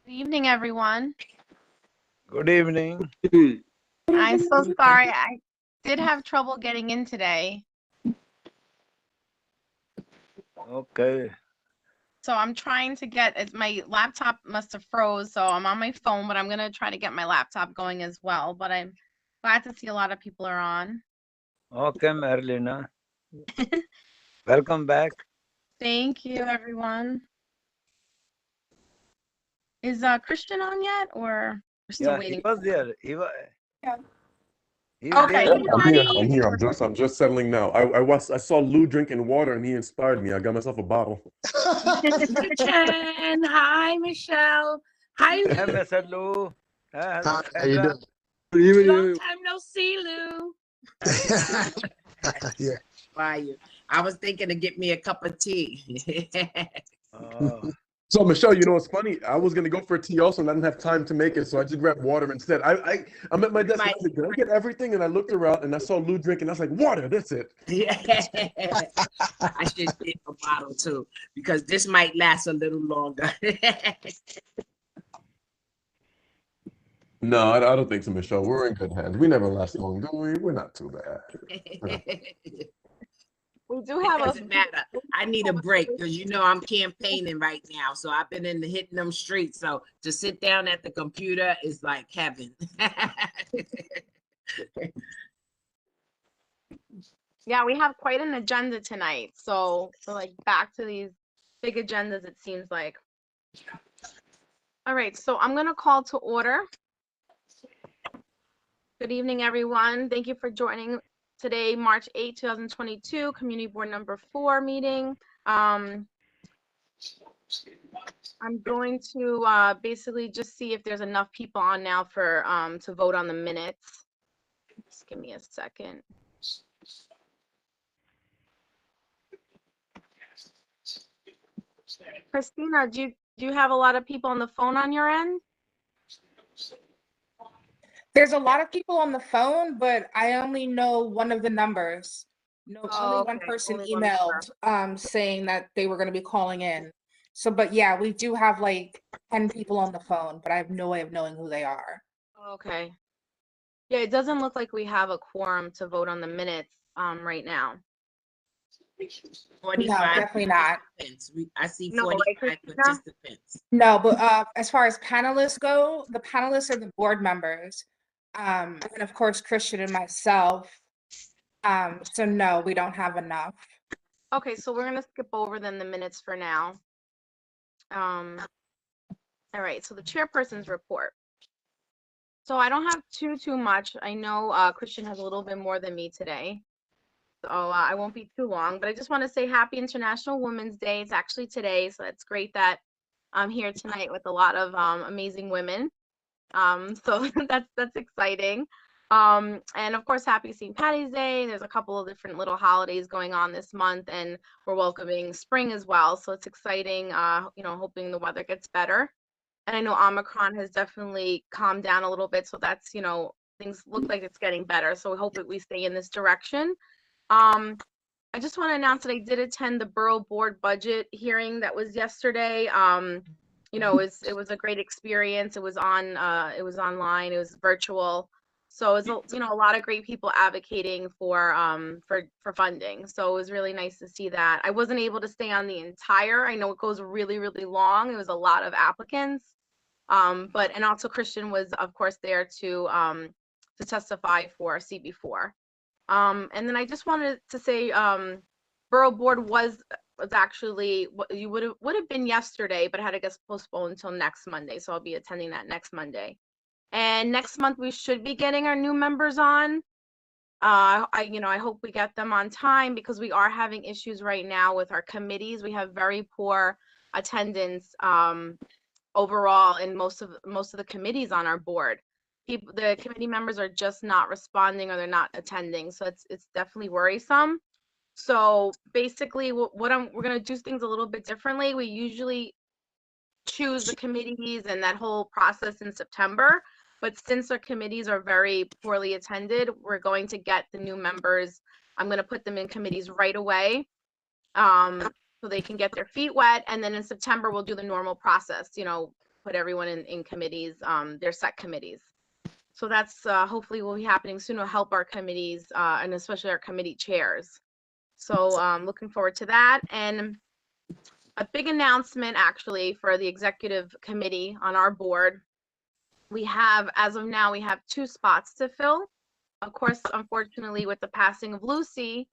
Good evening, everyone. Good evening. I'm so sorry. I did have trouble getting in today. Okay. So I'm trying to get my laptop must have froze. So I'm on my phone, but I'm going to try to get my laptop going as well. But I'm glad to see a lot of people are on. Okay, Marilena. Welcome back. Thank you, everyone. Is Christian on yet, or we're still waiting? He was there. Yeah. He's Okay. there. I'm here. I'm just settling now. I saw Lou drinking water and he inspired me. I got myself a bottle. Chen, hi Michelle. Hi Hey, Lou. Mr. Lou. How you doing? Good evening. Long time no see, Lou. Yeah. Why I was thinking to get me a cup of tea. Oh. So Michelle, you know what's funny? I was gonna go for a tea also, and I didn't have time to make it, so I just grabbed water instead. I'm at my desk. And I was like, did I get everything? And I looked around and I saw Lou drinking. I was like, water. That's it. I should get a bottle too, because this might last a little longer. No, I don't think so, Michelle. We're in good hands. We never last long, do we? We're not too bad. We do It have doesn't matter. I need a break because I'm campaigning right now. So I've been hitting them streets. So to sit down at the computer is like heaven. Yeah, we have quite an agenda tonight. So we're like back to these big agendas, it seems like. All right, so I'm going to call to order. Good evening, everyone. Thank you for joining today, March 8, 2022, Community Board number 4 meeting. I'm going to basically just see if there's enough people on now for to vote on the minutes. Just give me a second. Christina, do you have a lot of people on the phone on your end? There's a lot of people on the phone, but I only know one of the numbers. No, only one person emailed saying that they were going to be calling in. So, but yeah, we do have like 10 people on the phone, but I have no way of knowing who they are. Okay. Yeah, it doesn't look like we have a quorum to vote on the minutes right now. 45 no, definitely not. I see 45 participants. No, but as far as panelists go, the panelists are the board members. And of course, Christian and myself. So no, we don't have enough. Okay, so we're gonna skip over then the minutes for now. All right, so the chairperson's report. So I don't have too much. I know Christian has a little bit more than me today. So I won't be too long, but I just want to say Happy International Women's Day. It's actually today, so it's great that I'm here tonight with a lot of amazing women. So that's exciting. And of course, happy St. Patty's Day. There's a couple of different little holidays going on this month, and we're welcoming spring as well. So it's exciting, hoping the weather gets better. And I know Omicron has definitely calmed down a little bit. So that's, things look like it's getting better. So we hope that we stay in this direction. I just want to announce that I did attend the Borough Board budget hearing that was yesterday. It was a great experience. It was online, it was virtual. So it was, a lot of great people advocating for funding. So it was really nice to see that. I wasn't able to stay on the entire, I know it goes really, really long. It was a lot of applicants. And also Christian was of course there to testify for CB4. And then I just wanted to say, Borough Board was actually what you would have been yesterday, but had to get postponed until next Monday. So I'll be attending that next Monday. And next month we should be getting our new members on. I hope we get them on time because we are having issues right now with our committees. We have very poor attendance overall in most of the committees on our board. The committee members are just not responding or they're not attending, so it's definitely worrisome. So basically, we're gonna do things a little bit differently. We usually choose the committees and that whole process in September. But since our committees are very poorly attended, we're going to get the new members. I'm going to put them in committees right away so they can get their feet wet. And then in September, we'll do the normal process, put everyone in committees, their set committees. So that's hopefully will be happening soon. Will help our committees and especially our committee chairs. So looking forward to that. And a big announcement actually for the executive committee on our board. We have, as of now, we have 2 spots to fill. Of course, unfortunately, with the passing of Lucy,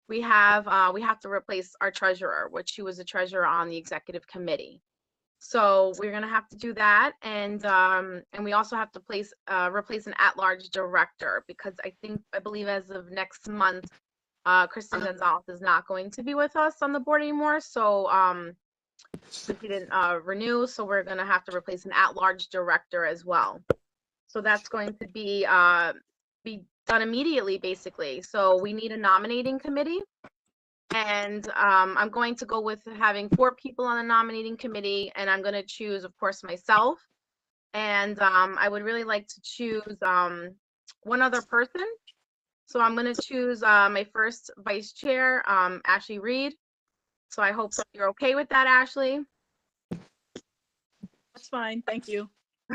we have to replace our treasurer, which she was a treasurer on the executive committee. So we're gonna have to do that, and we also have to replace an at-large director because I believe as of next month, Kristen Gonzalez is not going to be with us on the board anymore. So we didn't renew, so we're going to have to replace an at-large director as well. So that's going to be done immediately, basically. So we need a nominating committee, and I'm going to go with having 4 people on the nominating committee, and I'm going to choose, of course, myself. And I would really like to choose one other person. So I'm going to choose my first vice chair, Ashley Reed. So I hope you're okay with that, Ashley. That's fine. Thank you.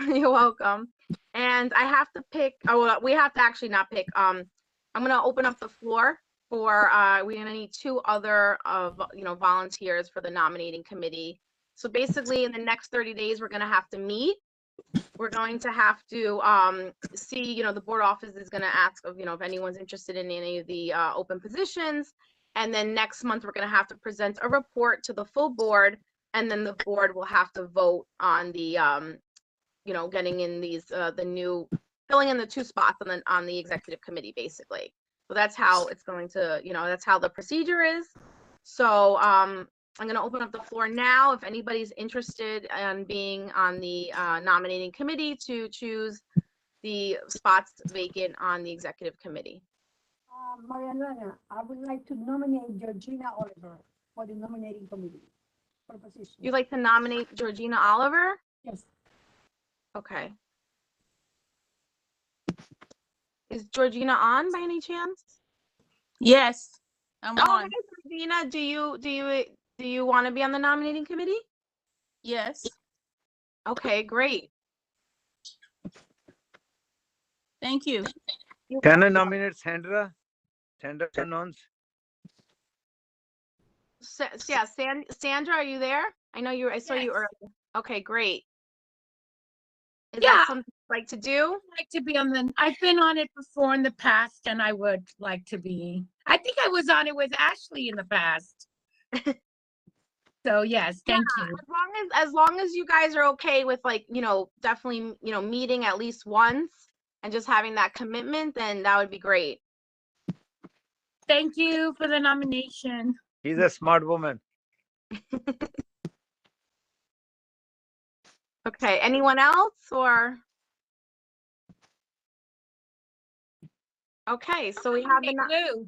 You're welcome. And I have to pick, we have to actually not pick. I'm going to open up the floor for, we're going to need 2 other, volunteers for the nominating committee. So basically in the next 30 days, we're going to have to meet. We're going to have to see, the board office is going to ask, if anyone's interested in any of the open positions. And then next month, we're going to have to present a report to the full board. And then the board will have to vote on the, getting in these, filling in the 2 spots on the executive committee, basically. So that's how it's going to, that's how the procedure is. So I'm going to open up the floor now. If anybody's interested in being on the nominating committee to choose the spots vacant on the executive committee. Mariana, I would like to nominate Georgina Oliver for the nominating committee for position. You'd like to nominate Georgina Oliver? Yes. Okay. Is Georgina on by any chance? Yes, I'm Oh, on. hi, Georgina. Do you want to be on the nominating committee? Yes. Okay, great. Thank you. Can I nominate Sandra? Sandra Nons? Yeah, Sandra, are you there? I saw you earlier. Okay, great. Is that something you'd like to do? I'd like to be on I've been on it before in the past, and I would like to be. I think I was on it with Ashley in the past. So yes, thank you. As long as you guys are okay with definitely, meeting at least once and just having that commitment, then that would be great. Thank you for the nomination. She's a smart woman. Okay, anyone else or? Okay, so we have Lou.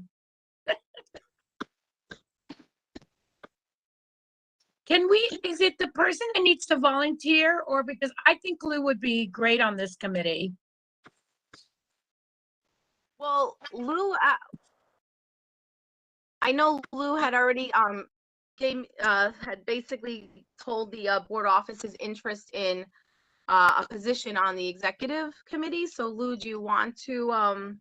Is it the person that needs to volunteer, or because I think Lou would be great on this committee? Well, Lou, I know Lou had already had basically told the board office his interest in a position on the executive committee. So Lou, do you want to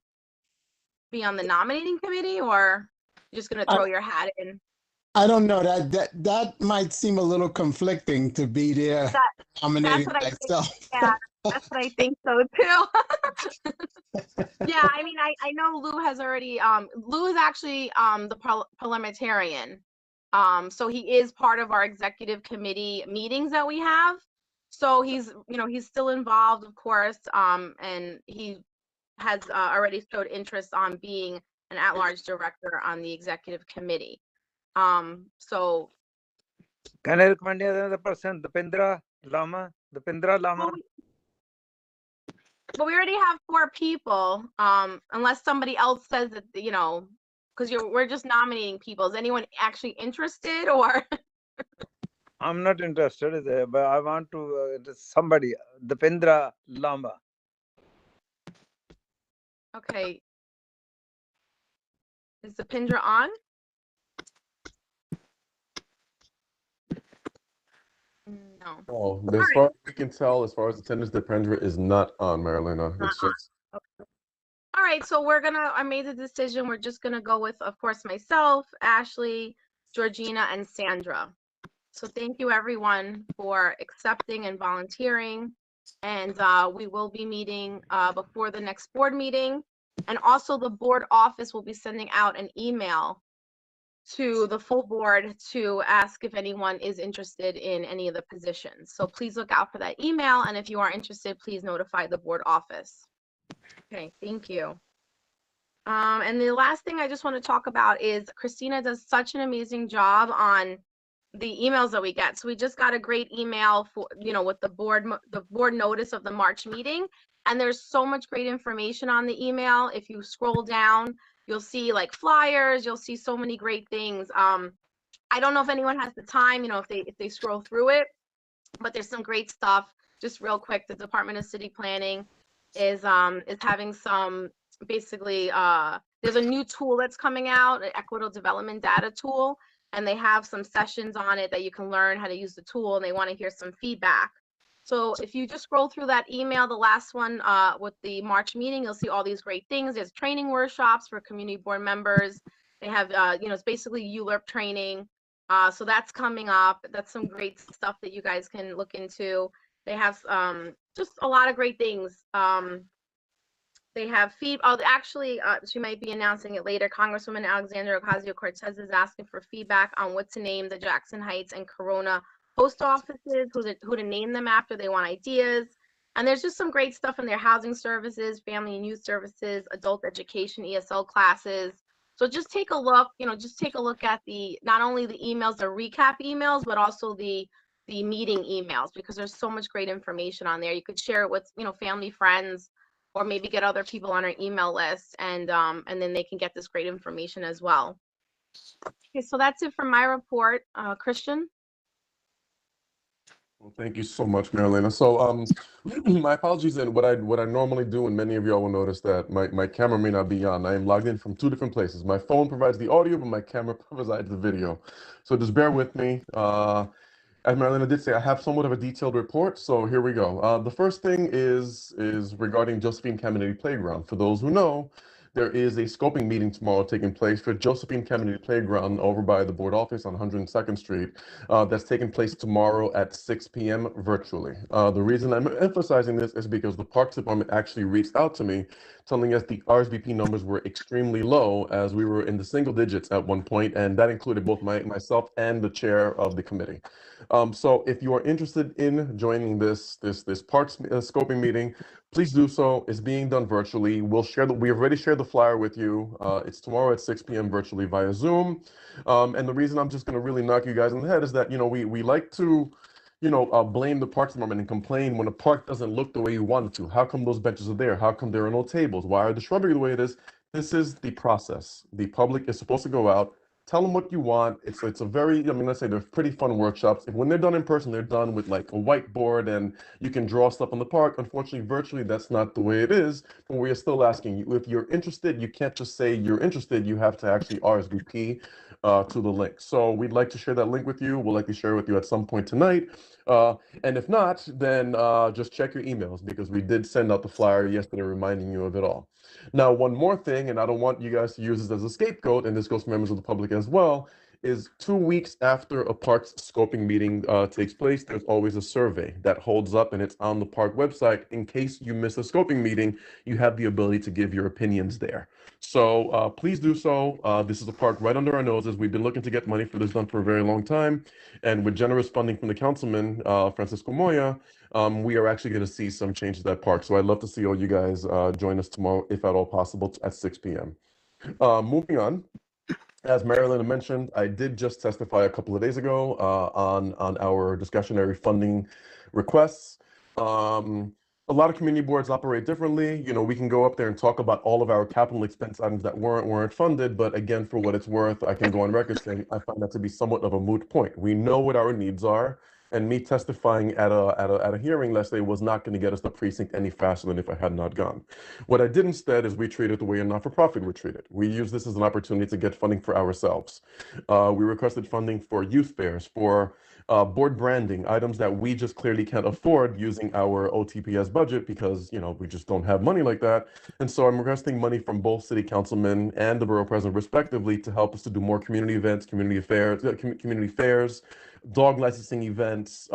be on the nominating committee, or you're just gonna throw your hat in? I don't know, that might seem a little conflicting to be there nominating myself. Yeah, that's what I think so too. Yeah, I mean, I know Lou has already, Lou is actually the parliamentarian. So he is part of our executive committee meetings that we have. So he's still involved, of course, and he has already showed interest on being an at-large director on the executive committee. So Can I recommend another person, Dipendra Lama? but we already have 4 people, unless somebody else says that, you know, because we're just nominating people. Is anyone actually interested, or? I'm not interested, but I want to somebody, Dipendra Lama. Okay. Is the Pindra on? No. Oh, as far as we can tell, as far as attendance, the Dipendra is not on, Marilena. It's just. All right, so I made the decision. We're just gonna go with, of course, myself, Ashley, Georgina, and Sandra. So thank you everyone for accepting and volunteering. And we will be meeting before the next board meeting. And also the board office will be sending out an email to the full board to ask if anyone is interested in any of the positions. So please look out for that email. And if you are interested, please notify the board office. Okay, thank you. And the last thing I just want to talk about is Christina does such an amazing job on the emails that we get. So we just got a great email for, you know, with the board notice of the March meeting. And there's so much great information on the email. If you scroll down, you'll see like flyers, you'll see so many great things. I don't know if anyone has the time, you know, if they scroll through it, but there's some great stuff. Just real quick, the Department of City Planning is having some, basically, there's a new tool that's coming out, an equitable development data tool, and they have some sessions on it that you can learn how to use the tool, and they want to hear some feedback. So if you just scroll through that email, the last one with the March meeting, you'll see all these great things. There's training workshops for community board members. They have, you know, it's basically ULERP training. So that's coming up. That's some great stuff that you guys can look into. They have just a lot of great things. They have actually, she might be announcing it later. Congresswoman Alexandra Ocasio-Cortez is asking for feedback on what to name the Jackson Heights and Corona post offices, who to name them after. They want ideas. And there's just some great stuff in there: housing services, family and youth services, adult education, ESL classes. So just take a look, you know, just take a look at not only the emails, the recap emails, but also the meeting emails, because there's so much great information on there. You could share it with, you know, family, friends, or maybe get other people on our email list, and then they can get this great information as well. Okay, so that's it for my report. Christian? Well, thank you so much, Marilena. So my apologies, and what I normally do, and many of y'all will notice that my camera may not be on. I am logged in from 2 different places. My phone provides the audio, but my camera provides the video. So just bear with me. As Marilena did say, I have somewhat of a detailed report, so here we go. The first thing is regarding Josephine Caminiti Playground. For those who know, there is a scoping meeting tomorrow taking place for Josephine Caminiti Playground over by the board office on 102nd Street. That's taking place tomorrow at 6 p.m. virtually. The reason I'm emphasizing this is because the Parks Department actually reached out to me telling us the RSVP numbers were extremely low, as we were in the single digits at one point, and that included both myself and the chair of the committee. So if you are interested in joining this parks scoping meeting, please do so. It's being done virtually. We already shared the flyer with you. It's tomorrow at 6 p.m. virtually via Zoom. And the reason I'm just going to really knock you guys on the head is that, you know, we like to, you know, blame the Parks Department and complain when a park doesn't look the way you want it to. How come those benches are there? How come there are no tables? Why are the shrubbery the way it is? This is the process. The public is supposed to go out, tell them what you want. It's a very, I mean, let's say they're pretty fun workshops. When they're done in person, they're done with like a whiteboard and you can draw stuff on the park. Unfortunately, virtually, that's not the way it is. But we are still asking you, if you're interested, you can't just say you're interested. You have to actually RSVP to the link. So we'd like to share that link with you. We'll likely share it with you at some point tonight. And if not, then just check your emails, because we did send out the flyer yesterday reminding you of it all. Now, one more thing, and I don't want you guys to use this as a scapegoat, and this goes for members of the public as well, is 2 weeks after a park's scoping meeting takes place, there's always a survey that holds up and it's on the park website. In case you miss a scoping meeting, you have the ability to give your opinions there. So please do so. This is a park right under our noses. We've been looking to get money for this done for a very long time. And with generous funding from the councilman, Francisco Moya, we are actually going to see some change to that park. So I'd love to see all you guys join us tomorrow, if at all possible, at 6 p.m. Moving on. As Marilyn mentioned, I did just testify a couple of days ago on our discretionary funding requests. A lot of community boards operate differently. You know, we can go up there and talk about all of our capital expense items that weren't funded, but again, for what it's worth, I can go on record saying I find that to be somewhat of a moot point. We know what our needs are, and me testifying at a hearing last day was not going to get us the precinct any faster than if I had not gone. What I did instead is we treat it the way a not-for-profit would treat it. We use this as an opportunity to get funding for ourselves. We requested funding for youth fairs, for board branding, items that we just clearly can't afford using our OTPS budget because, you know, we just don't have money like that. And so I'm requesting money from both city councilmen and the borough president respectively to help us to do more community events, community fairs, dog licensing events,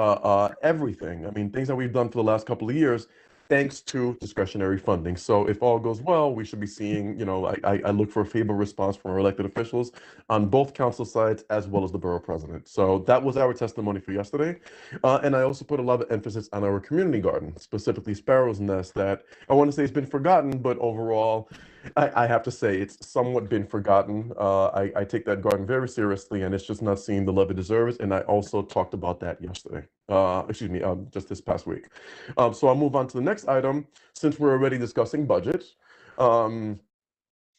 everything. I mean, things that we've done for the last couple of years, thanks to discretionary funding. So if all goes well, we should be seeing, you know, I look for a favorable response from our elected officials on both council sides as well as the borough president. So that was our testimony for yesterday. And I also put a lot of emphasis on our community garden, specifically Sparrow's Nest, that I want to say it's been forgotten, but overall, I have to say it's somewhat been forgotten. I take that garden very seriously, and it's just not seeing the love it deserves. And I also talked about that yesterday. Just this past week. So I'll move on to the next item. Since we're already discussing budget,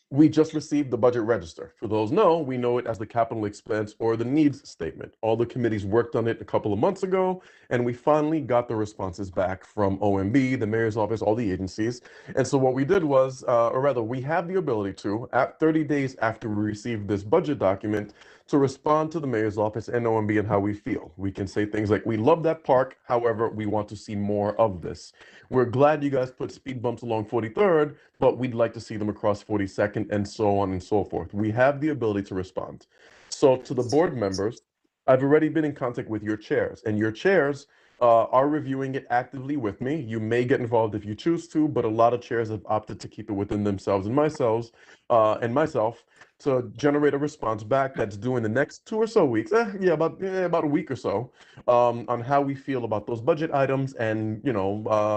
we just received the budget register. For those we know it as the capital expense or the needs statement. All the committees worked on it a couple of months ago, and we finally got the responses back from OMB, the mayor's office, all the agencies. And so what we did was, or rather, we have the ability to, at 30 days after we received this budget document, to respond to the mayor's office and OMB and how we feel. We can say things like, we love that park, however, we want to see more of this. We're glad you guys put speed bumps along 43rd, but we'd like to see them across 42nd and so on and so forth. We have the ability to respond. So to the board members, I've already been in contact with your chairs, and your chairs are reviewing it actively with me. You may get involved if you choose to, but a lot of chairs have opted to keep it within themselves and myself to generate a response back that's due in the next 2 or so weeks, about a week or so, on how we feel about those budget items, and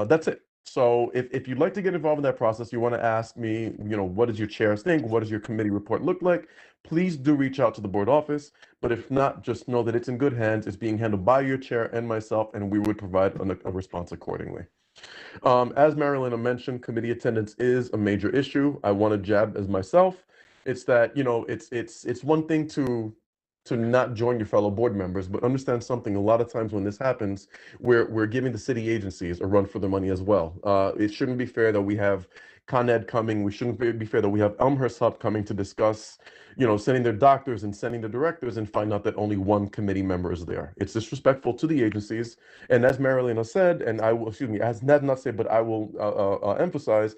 that's it. So if you'd like to get involved in that process, you want to ask me, what does your chairs think? What does your committee report look like? Please do reach out to the board office. But if not, just know that it's in good hands. It's being handled by your chair and myself, and we would provide a response accordingly. As Marilyn mentioned, committee attendance is a major issue. I want to jab as myself. It's that, it's one thing to not join your fellow board members, but understand something. A lot of times when this happens, we're giving the city agencies a run for their money as well. It shouldn't be fair that we have Con Ed coming. We shouldn't be fair that we have Elmhurst Hub coming to discuss, sending their doctors and sending their directors, and find out that only one committee member is there. It's disrespectful to the agencies. And as Marilyn said, and I will, as Ned not said, but I will emphasize,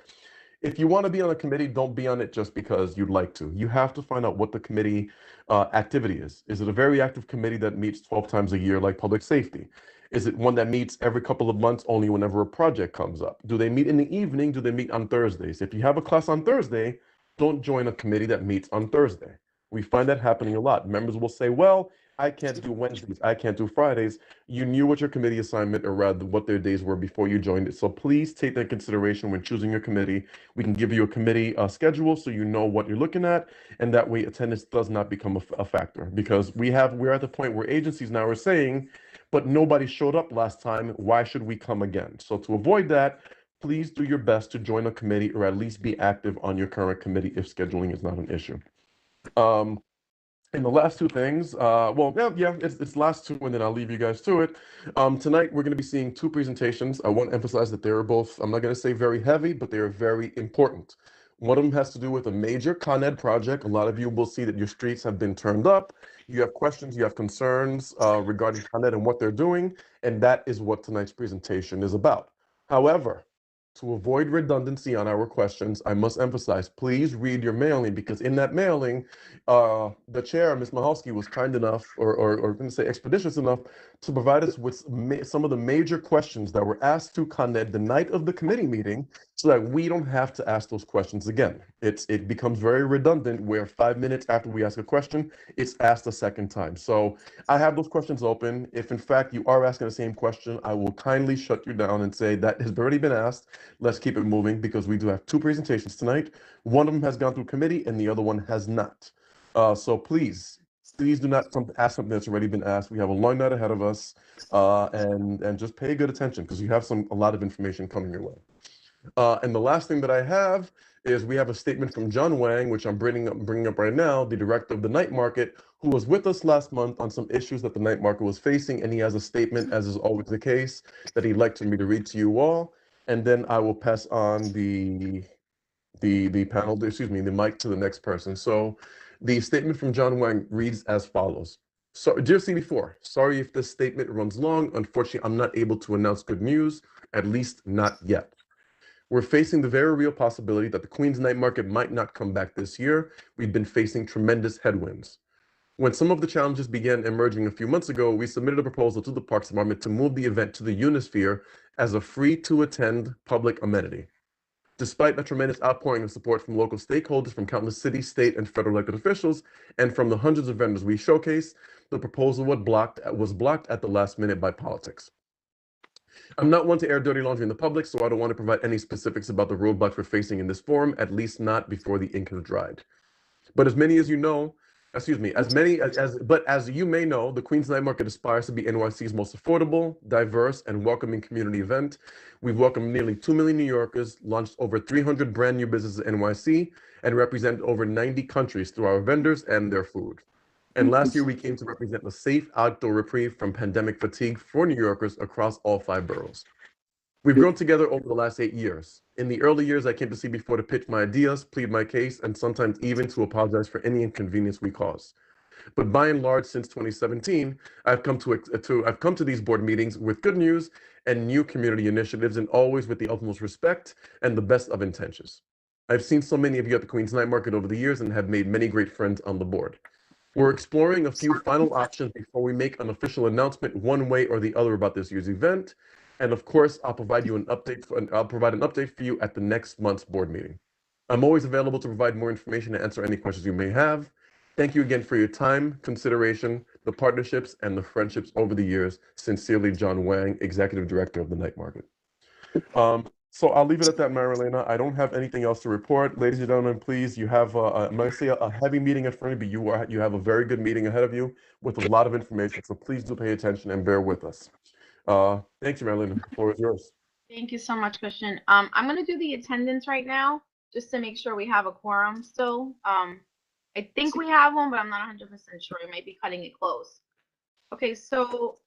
if you want to be on a committee, don't be on it just because you'd like to. You have to find out what the committee activity is. Is it a very active committee that meets 12 times a year like public safety? Is it one that meets every couple of months only whenever a project comes up? Do they meet in the evening? Do they meet on Thursdays? If you have a class on Thursday, don't join a committee that meets on Thursday. We find that happening a lot. Members will say, well, I can't do Wednesdays, I can't do Fridays. You knew what your committee assignment, or rather what their days were before you joined it. So please take that into consideration when choosing your committee. We can give you a committee schedule so you know what you're looking at, and that way attendance does not become a factor. Because we're at the point where agencies now are saying, but nobody showed up last time, why should we come again? So to avoid that, please do your best to join a committee, or at least be active on your current committee if scheduling is not an issue. And the last two things, it's last two, and then I'll leave you guys to it. Tonight, we're going to be seeing two presentations. I want to emphasize that they're both, I'm not going to say very heavy, but they are very important. One of them has to do with a major Con Ed project. A lot of you will see that your streets have been turned up. You have questions, you have concerns regarding Con Ed and what they're doing, and that is what tonight's presentation is about. However, To avoid redundancy on our questions, I must emphasize, please read your mailing, because in that mailing, the chair, Ms. Mahalski, was kind enough, or going to say expeditious enough, to provide us with some of the major questions that were asked to ConEd the night of the committee meeting, so that we don't have to ask those questions again. It becomes very redundant where 5 minutes after we ask a question, it's asked a second time. So I have those questions open. If in fact you are asking the same question, I will kindly shut you down and say that has already been asked. Let's keep it moving, because we do have 2 presentations tonight. One of them has gone through committee and the other one has not. So please do not ask something that's already been asked. We have a long night ahead of us, and just pay good attention, because you have a lot of information coming your way. And the last thing that I have is we have a statement from John Wang, which I'm bringing up right now, the director of the night market, who was with us last month on some issues that the night market was facing, and he has a statement, as is always the case, that he'd like me to read to you all, and then I will pass on the panel, the mic to the next person. So the statement from John Wang reads as follows. So, dear CB4, sorry if this statement runs long. Unfortunately, I'm not able to announce good news, at least not yet. We're facing the very real possibility that the Queens night market might not come back this year. We've been facing tremendous headwinds. When some of the challenges began emerging a few months ago, we submitted a proposal to the Parks Department to move the event to the Unisphere as a free-to-attend public amenity. Despite a tremendous outpouring of support from local stakeholders, from countless city, state, and federal elected officials, and from the hundreds of vendors we showcased, the proposal was blocked at the last minute by politics. I'm not one to air dirty laundry in the public, so I don't want to provide any specifics about the roadblocks we're facing in this forum, at least not before the ink has dried. But as you may know, the Queens Night Market aspires to be NYC's most affordable, diverse, and welcoming community event. We've welcomed nearly 2 million New Yorkers, launched over 300 brand new businesses in NYC, and represent over 90 countries through our vendors and their food. And last year, we came to represent a safe outdoor reprieve from pandemic fatigue for New Yorkers across all 5 boroughs. We've grown together over the last 8 years. In the early years, I came to CB4 to pitch my ideas, plead my case, and sometimes even to apologize for any inconvenience we caused. But by and large, since 2017, I've come to these board meetings with good news and new community initiatives, and always with the utmost respect and the best of intentions. I've seen so many of you at the Queens Night Market over the years and have made many great friends on the board. We're exploring a few final options before we make an official announcement one way or the other about this year's event. And of course, I'll provide an update for you at the next month's board meeting. I'm always available to provide more information and answer any questions you may have. Thank you again for your time, consideration, the partnerships, and the friendships over the years. Sincerely, John Wang, Executive Director of the Night Market. So I'll leave it at that, Marilena. I don't have anything else to report. Ladies and gentlemen, please, you have I'm going to say a heavy meeting in front of you, but you have a very good meeting ahead of you with a lot of information. So please do pay attention and bear with us. Thank you, Marilena. The floor is yours. Thank you so much, Christian. I'm going to do the attendance right now, just to make sure we have a quorum still. I think we have one, but I'm not 100% sure. We might be cutting it close. Okay, so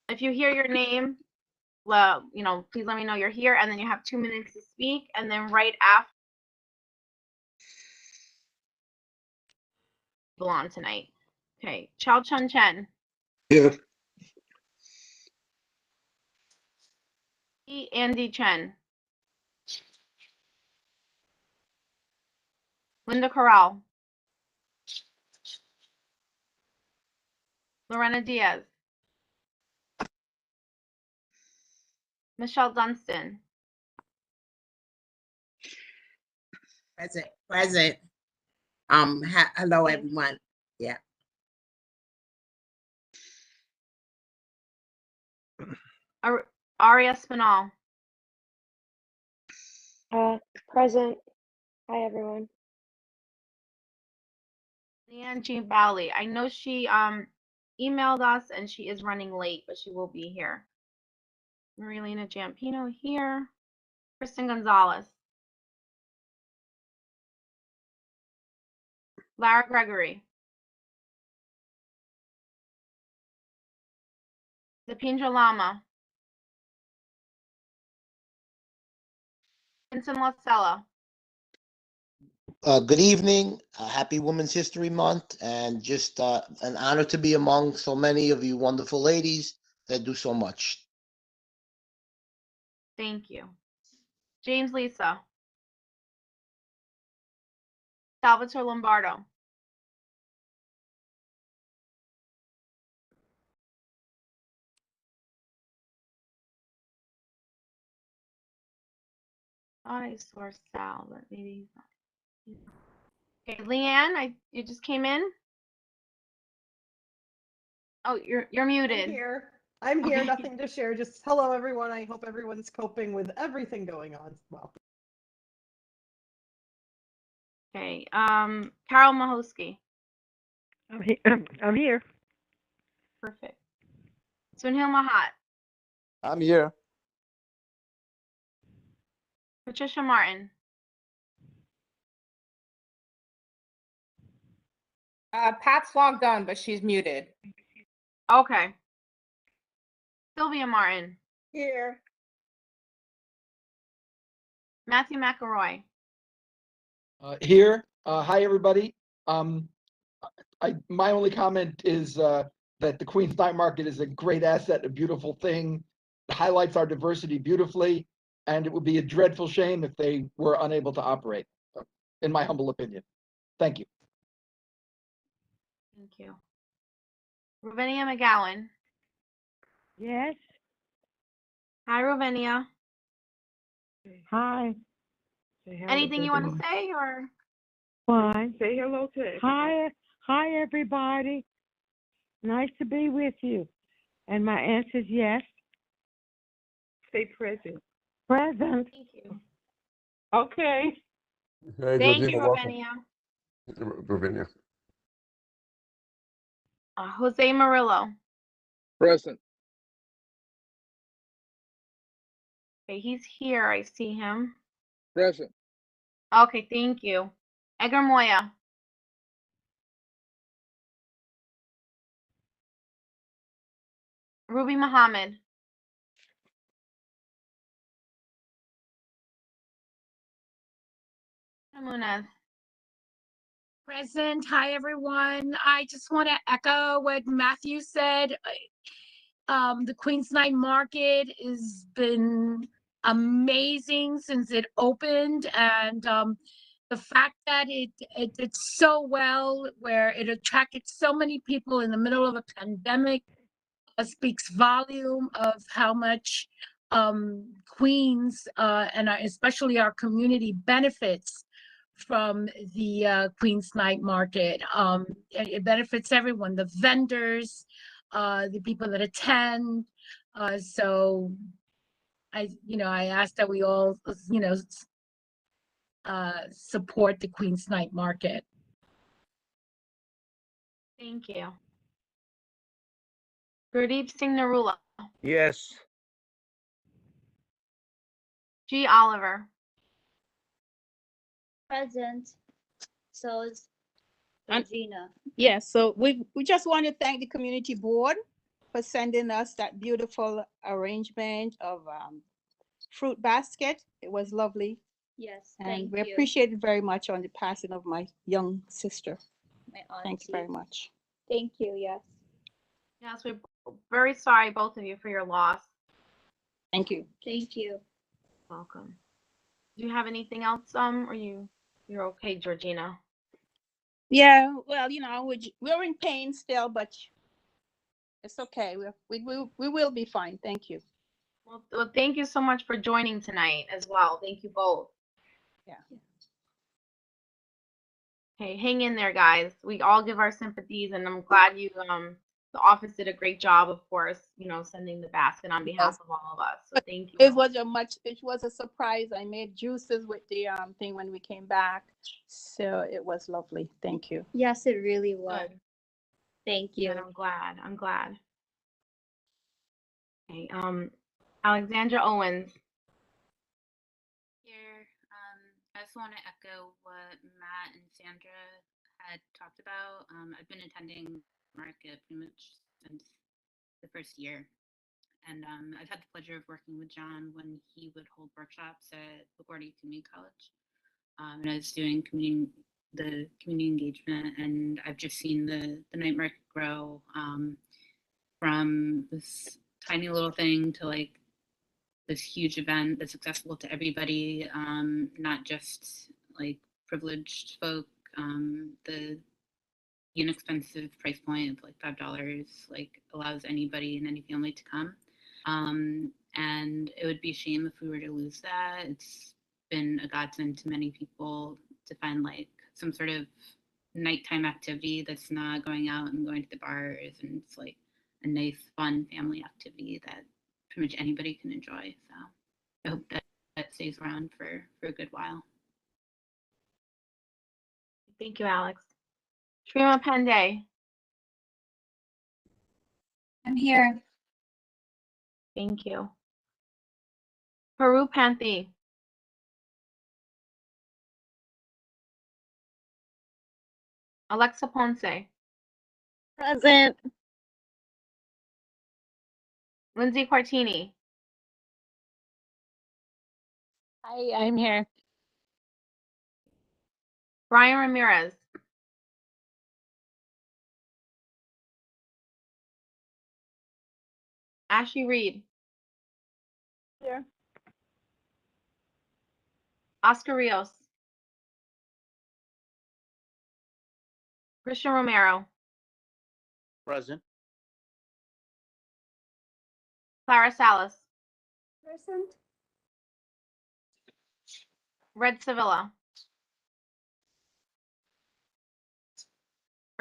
if you hear your name, well, please let me know you're here, and then you have 2 minutes to speak, and then right after on tonight. Okay, Chao Chun Chen. Here. Andy Chen. Linda Corral. Lorena Diaz. Michelle Dunstan. Present. Hello, everyone. Yeah. Aria Spinall. Present. Hi, everyone. Leanne Jean Bally. I know she emailed us and she is running late, but she will be here. Marilena Giampino here. Kristen Gonzalez. Lara Gregory. Dipindra Lama. Vincent Losella. Good evening. Happy Women's History Month, and just an honor to be among so many of you wonderful ladies that do so much. Thank you. James Lisa. Salvatore Lombardo. I saw Sal, but maybe he's not. Okay, Leanne, you just came in. Oh, you're muted. I'm here, Okay. nothing to share. Just hello, everyone. I hope everyone's coping with everything going on. Well, Okay, Carol Mahosky. I'm here. Perfect. Sunil Mahat. I'm here. Patricia Martin. Pat's logged on, but she's muted. Okay. Sylvia Martin. Here. Matthew McElroy. Here. Hi, everybody. My only comment is that the Queens Night Market is a great asset, a beautiful thing. It highlights our diversity beautifully, and it would be a dreadful shame if they were unable to operate, in my humble opinion. Thank you. Thank you. Ravenia McGowan. Yes. Hi, Ravenia. Hi. Say hello Anything to you want to everyone. say or? Fine. Say hello to everybody. Hi, everybody. Nice to be with you. And my answer is yes. Stay present. Present. Thank you. Okay. Hey, Thank Georgina, you, welcome. Ravenia. Ravinia. Jose Murillo. Present. Okay, he's here. I see him. Present. Okay, thank you. Edgar Moya. Ruby Muhammad. Munez. Present. Hi, everyone. I just want to echo what Matthew said. The Queens Night Market has been amazing since it opened, and the fact that it did so well, where it attracted so many people in the middle of a pandemic, speaks volume of how much Queens and especially our community benefits from the Queens Night Market. It benefits everyone, the vendors, the people that attend. So I ask that we all, support the Queens Night Market. Thank you. Gurdeep Singh Narula. Yes. G. Oliver. Present. So is Regina. Yes, so we just want to thank the community board for sending us that beautiful arrangement of fruit basket. It was lovely. Yes, And thank we you. appreciate it very much on the passing of my young sister. My Thank you very auntie. much. Thank you, yes. Yes, we're very sorry, both of you, for your loss. Thank you. Thank you. Welcome. Do you have anything else, or you're okay, Georgina? Yeah, well, we're in pain still, but it's okay. We will be fine. Thank you. Well, thank you so much for joining tonight as well. Thank you both. Yeah. Okay, hang in there, guys. We all give our sympathies, and I'm glad the office did a great job, of course, sending the basket on behalf of all of us. So thank you. It was a surprise. I made juices with the thing when we came back. So it was lovely. Thank you. Yes, it really was. Good. Thank you. Good, I'm glad. Okay, Alexandra Owens. Here, I just want to echo what Matt and Sandra had talked about. I've been attending market pretty much since the first year, and I've had the pleasure of working with John when he would hold workshops at LaGuardia Community College, and I was doing the community engagement, and I've just seen the night market grow from this tiny little thing to like this huge event that's accessible to everybody, not just like privileged folk. The inexpensive price point of like $5 like allows anybody and any family to come. And it would be a shame if we were to lose that. It's been a godsend to many people to find like some sort of nighttime activity that's not going out and going to the bars, and it's like a nice, fun family activity that pretty much anybody can enjoy. So I hope that that stays around for a good while. Thank you, Alex. Shrima Pandey. I'm here. Thank you. Haru Panthi. Alexa Ponce. Present. Lindsay Quartini. Hi, I'm here. Brian Ramirez. Ashley Reed. Here. Oscar Rios. Christian Romero. Present. Clara Salas. Present. Red Sevilla.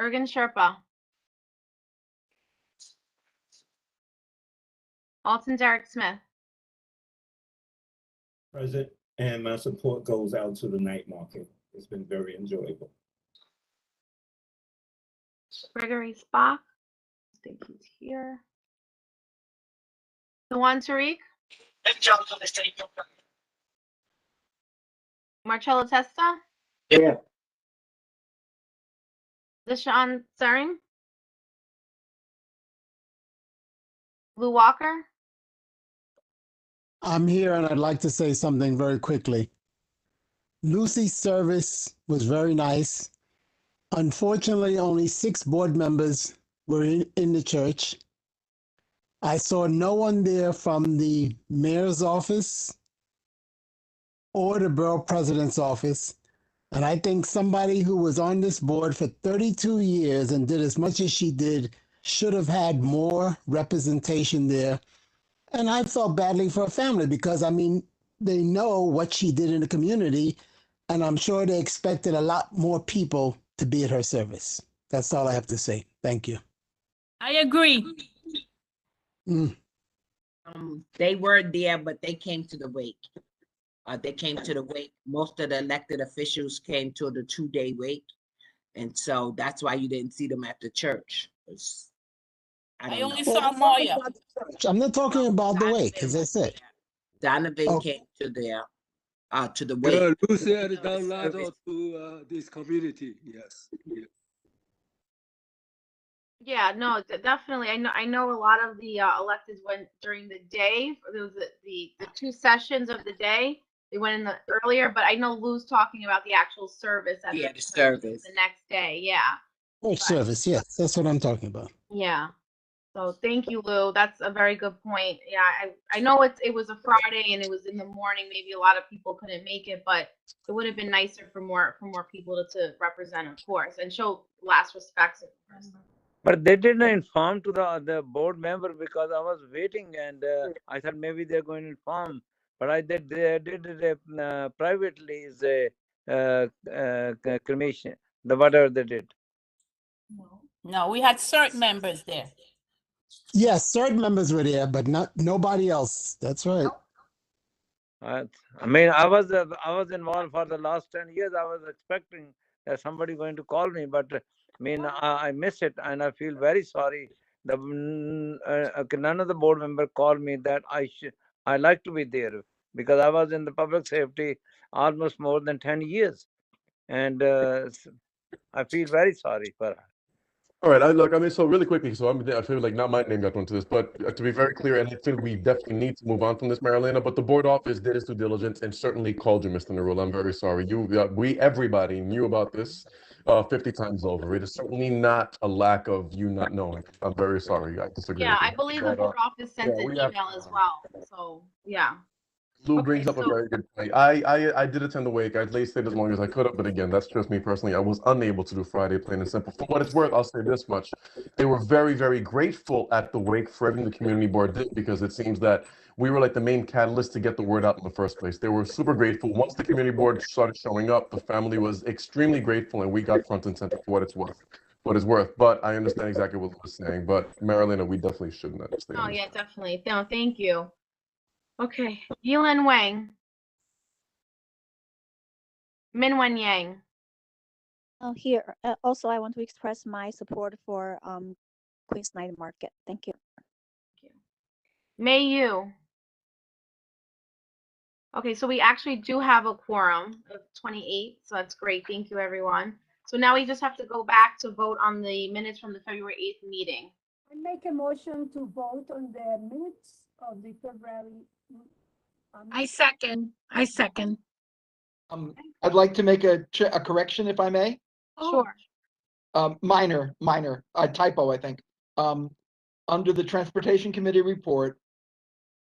Ergen Sherpa. Alton Derek Smith. Present, and my support goes out to the night market. It's been very enjoyable. Gregory Spock. I think he's here. Dewan Tariq. Marcello Testa. Yeah. Deshaun Tsering. Lou Walker. I'm here and I'd like to say something very quickly. Lucy's service was very nice. Unfortunately, only 6 board members were in the church. I saw no one there from the mayor's office or the borough president's office. And I think somebody who was on this board for 32 years and did as much as she did should have had more representation there. And I felt badly for her family because, I mean, they know what she did in the community, and I'm sure they expected a lot more people to be at her service. That's all I have to say. Thank you. I agree. Mm. They were there, but they came to the wake. They came to the wake. Most of the elected officials came to the 2-day wake. And so that's why you didn't see them at the church. I only saw Moya. I'm not talking about the wake, as I said. Donovan came to the wake. Yeah, Lucy had done a lot to this community. Yes. Yes. Yeah, no, definitely. I know a lot of the electeds went during the day. There was the 2 sessions of the day. They went in the earlier, but I know Lou's talking about the actual service at the service the next day. Yeah. Church service, yes, that's what I'm talking about. Yeah. So thank you, Lou. That's a very good point. Yeah, I know it was a Friday and it was in the morning. Maybe a lot of people couldn't make it, but it would have been nicer for more people to represent, of course, and show last respects. But they didn't inform to the board member because I was waiting and I thought maybe they're going to inform. But they did it privately, is a cremation, whatever they did. No, we had certain members there. Yes, certain members were there, but nobody else. That's right. I mean, I was involved for the last 10 years. I was expecting that somebody going to call me, but I mean, I miss it, and I feel very sorry. None of the board member called me that I like to be there because I was in the public safety almost more than 10 years, and I feel very sorry for her. All right, I mean, so really quickly, so I feel like not my name got into this, but to be very clear, and I think we definitely need to move on from this, Marilena, but the board office did its due diligence and certainly called you, Mr. Narula. I'm very sorry. Everybody knew about this. 50 times over. It is certainly not a lack of you not knowing. I'm very sorry. I disagree Yeah, with I you. believe the But, board office sent yeah, an we have. email as well. So yeah. Lou Okay, brings up a so very good point. I did attend the wake. I late stayed as long as I could have, but again, that's just me personally. I was unable to do Friday, plain and simple. For what it's worth, I'll say this much: they were very, very grateful at the wake for everything the community board did, because it seems that we were like the main catalyst to get the word out in the first place. They were super grateful. Once the community board started showing up, the family was extremely grateful, and we got front and center for what it's worth. What it's worth. But I understand exactly what Lou was saying. But Marilena, we definitely shouldn't understand. oh yeah, definitely. No, thank you. Okay, Yilin Wang. Min Wen Yang. Oh, here. Also, I want to express my support for Queen's Night Market. Thank you. May Yu. Okay, so we actually do have a quorum of 28, so that's great. Thank you, everyone. So now we just have to go back to vote on the minutes from the February 8th meeting. I make a motion to vote on the minutes of the February. I second. I second. I'd like to make a correction, if I may. Sure. Minor typo, I think. Under the Transportation Committee report,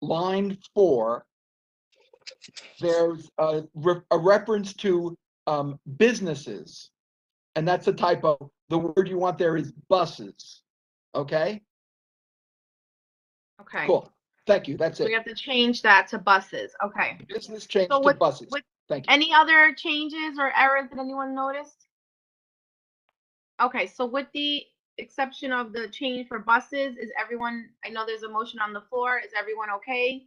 line 4, there's a reference to businesses, and that's a typo. The word you want there is buses. Okay? Okay. Cool. Thank you. That's So we it. have to change that to buses. Okay. Business changed So to buses. Thank you. Any other changes or errors that anyone noticed? Okay, so with the exception of the change for buses, is everyone, I know there's a motion on the floor. Is everyone okay?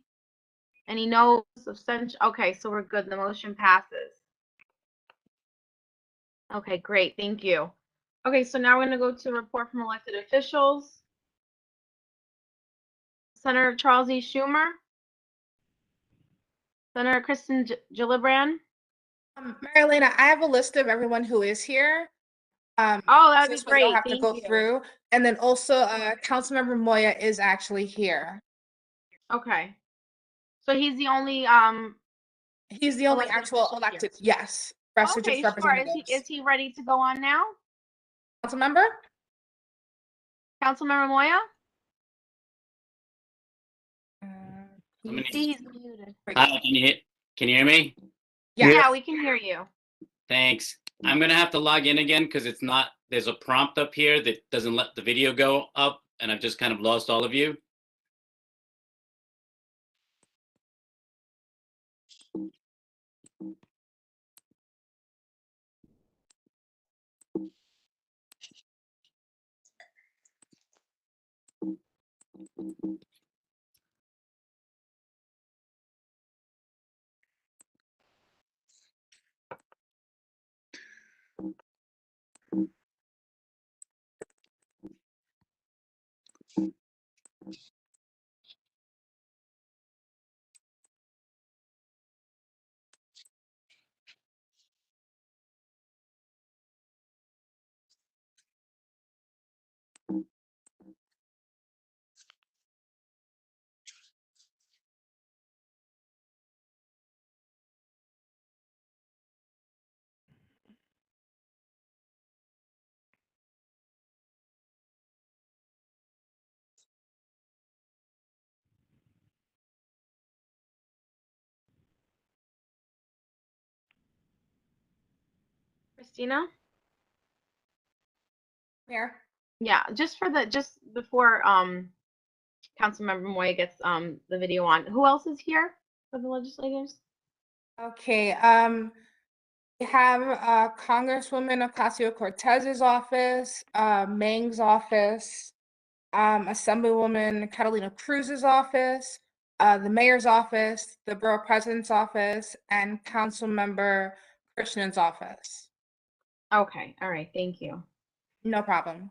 Any no's, abstention? Okay, so we're good. The motion passes. Okay, great. Thank you. Okay, so now we're going to go to report from elected officials. Senator Charles E. Schumer. Senator Kristen Gillibrand. Marilena, I have a list of everyone who is here. Oh, that'd be This way you don't great. have to Thank go you. through. And then also, Councilmember Moya is actually here. Okay. So he's the only actual elected. Yes. Rest are Okay, just sure. representatives. Is he ready to go on now? Councilmember? Councilmember Moya? Somebody- See, he's muted. Hi, can you hear me? Yeah, we can hear you. Thanks. I'm gonna have to log in again because it's not, there's a prompt up here that doesn't let the video go up, and I've just kind of lost all of you. Christina? Here. Yeah, just before Councilmember Moya gets the video on. Who else is here for the legislators? Okay. We have Congresswoman Ocasio-Cortez's office, Meng's office, Assemblywoman Catalina Cruz's office, the mayor's office, the borough president's office, and Councilmember Krishnan's office. Okay, all right, thank you. No problem.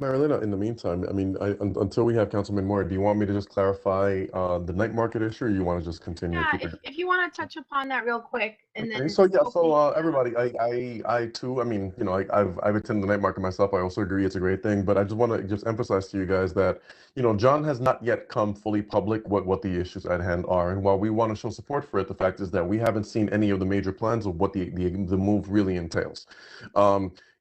Marilena, in the meantime, I mean, until we have Councilman Moore, do you want me to just clarify the night market issue, or you want to just continue Yeah, keeping? if you want to touch upon that real quick, and Okay, then so yeah, hopefully, so everybody, I too, I mean, you know, I've attended the night market myself. I also agree it's a great thing, but I just want to just emphasize to you guys that, you know, John has not yet come fully public what the issues at hand are, and while we want to show support for it, the fact is that we haven't seen any of the major plans of what the move really entails.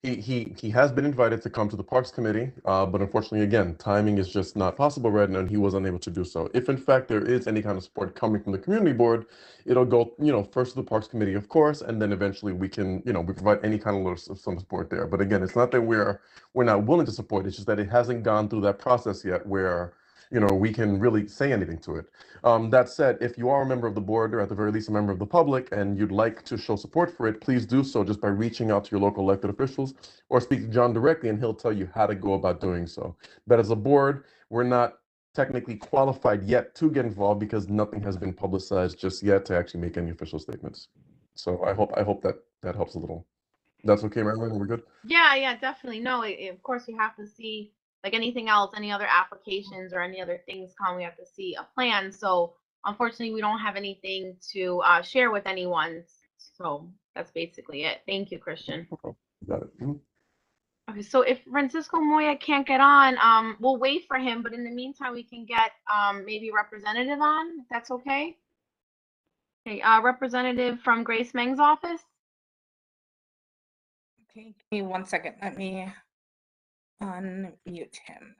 He has been invited to come to the Parks Committee, but unfortunately, again, timing is just not possible right now, and he was unable to do so. If in fact there is any kind of support coming from the community board, it'll go, you know, first to the Parks Committee, of course, and then eventually we can, you know, we provide any kind of little some support there. But again, it's not that we're not willing to support. It's just that it hasn't gone through that process yet, where, you know, we can really say anything to it. That said, if you are a member of the board, or at the very least a member of the public, and you'd like to show support for it, please do so just by reaching out to your local elected officials, or speak to John directly, and he'll tell you how to go about doing so. But as a board, we're not technically qualified yet to get involved because nothing has been publicized just yet to actually make any official statements. So I hope that helps a little. That's okay, Marilyn? We're good? yeah, definitely. No, of course we have to see, like anything else, any other applications or any other things come, we have to see a plan. So unfortunately, we don't have anything to share with anyone. So that's basically it. Thank you, Christian. Got it. Mhm. Okay, so if Francisco Moya can't get on, we'll wait for him, but in the meantime, we can get maybe representative on, if that's okay. Okay, representative from Grace Meng's office. Okay, give me 1 second. Let me unmute him.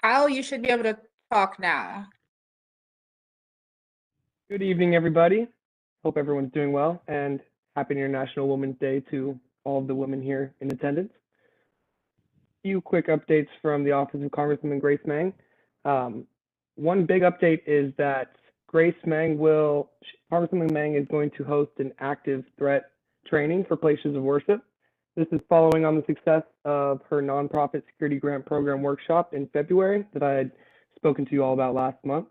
Kyle, you should be able to talk now. Good evening, everybody. Hope everyone's doing well, and happy International Women's Day to all of the women here in attendance. A few quick updates from the Office of Congresswoman Grace Meng. One big update is that Congresswoman Meng is going to host an active threat training for places of worship. This is following on the success of her nonprofit security grant program workshop in February that I had spoken to you all about last month.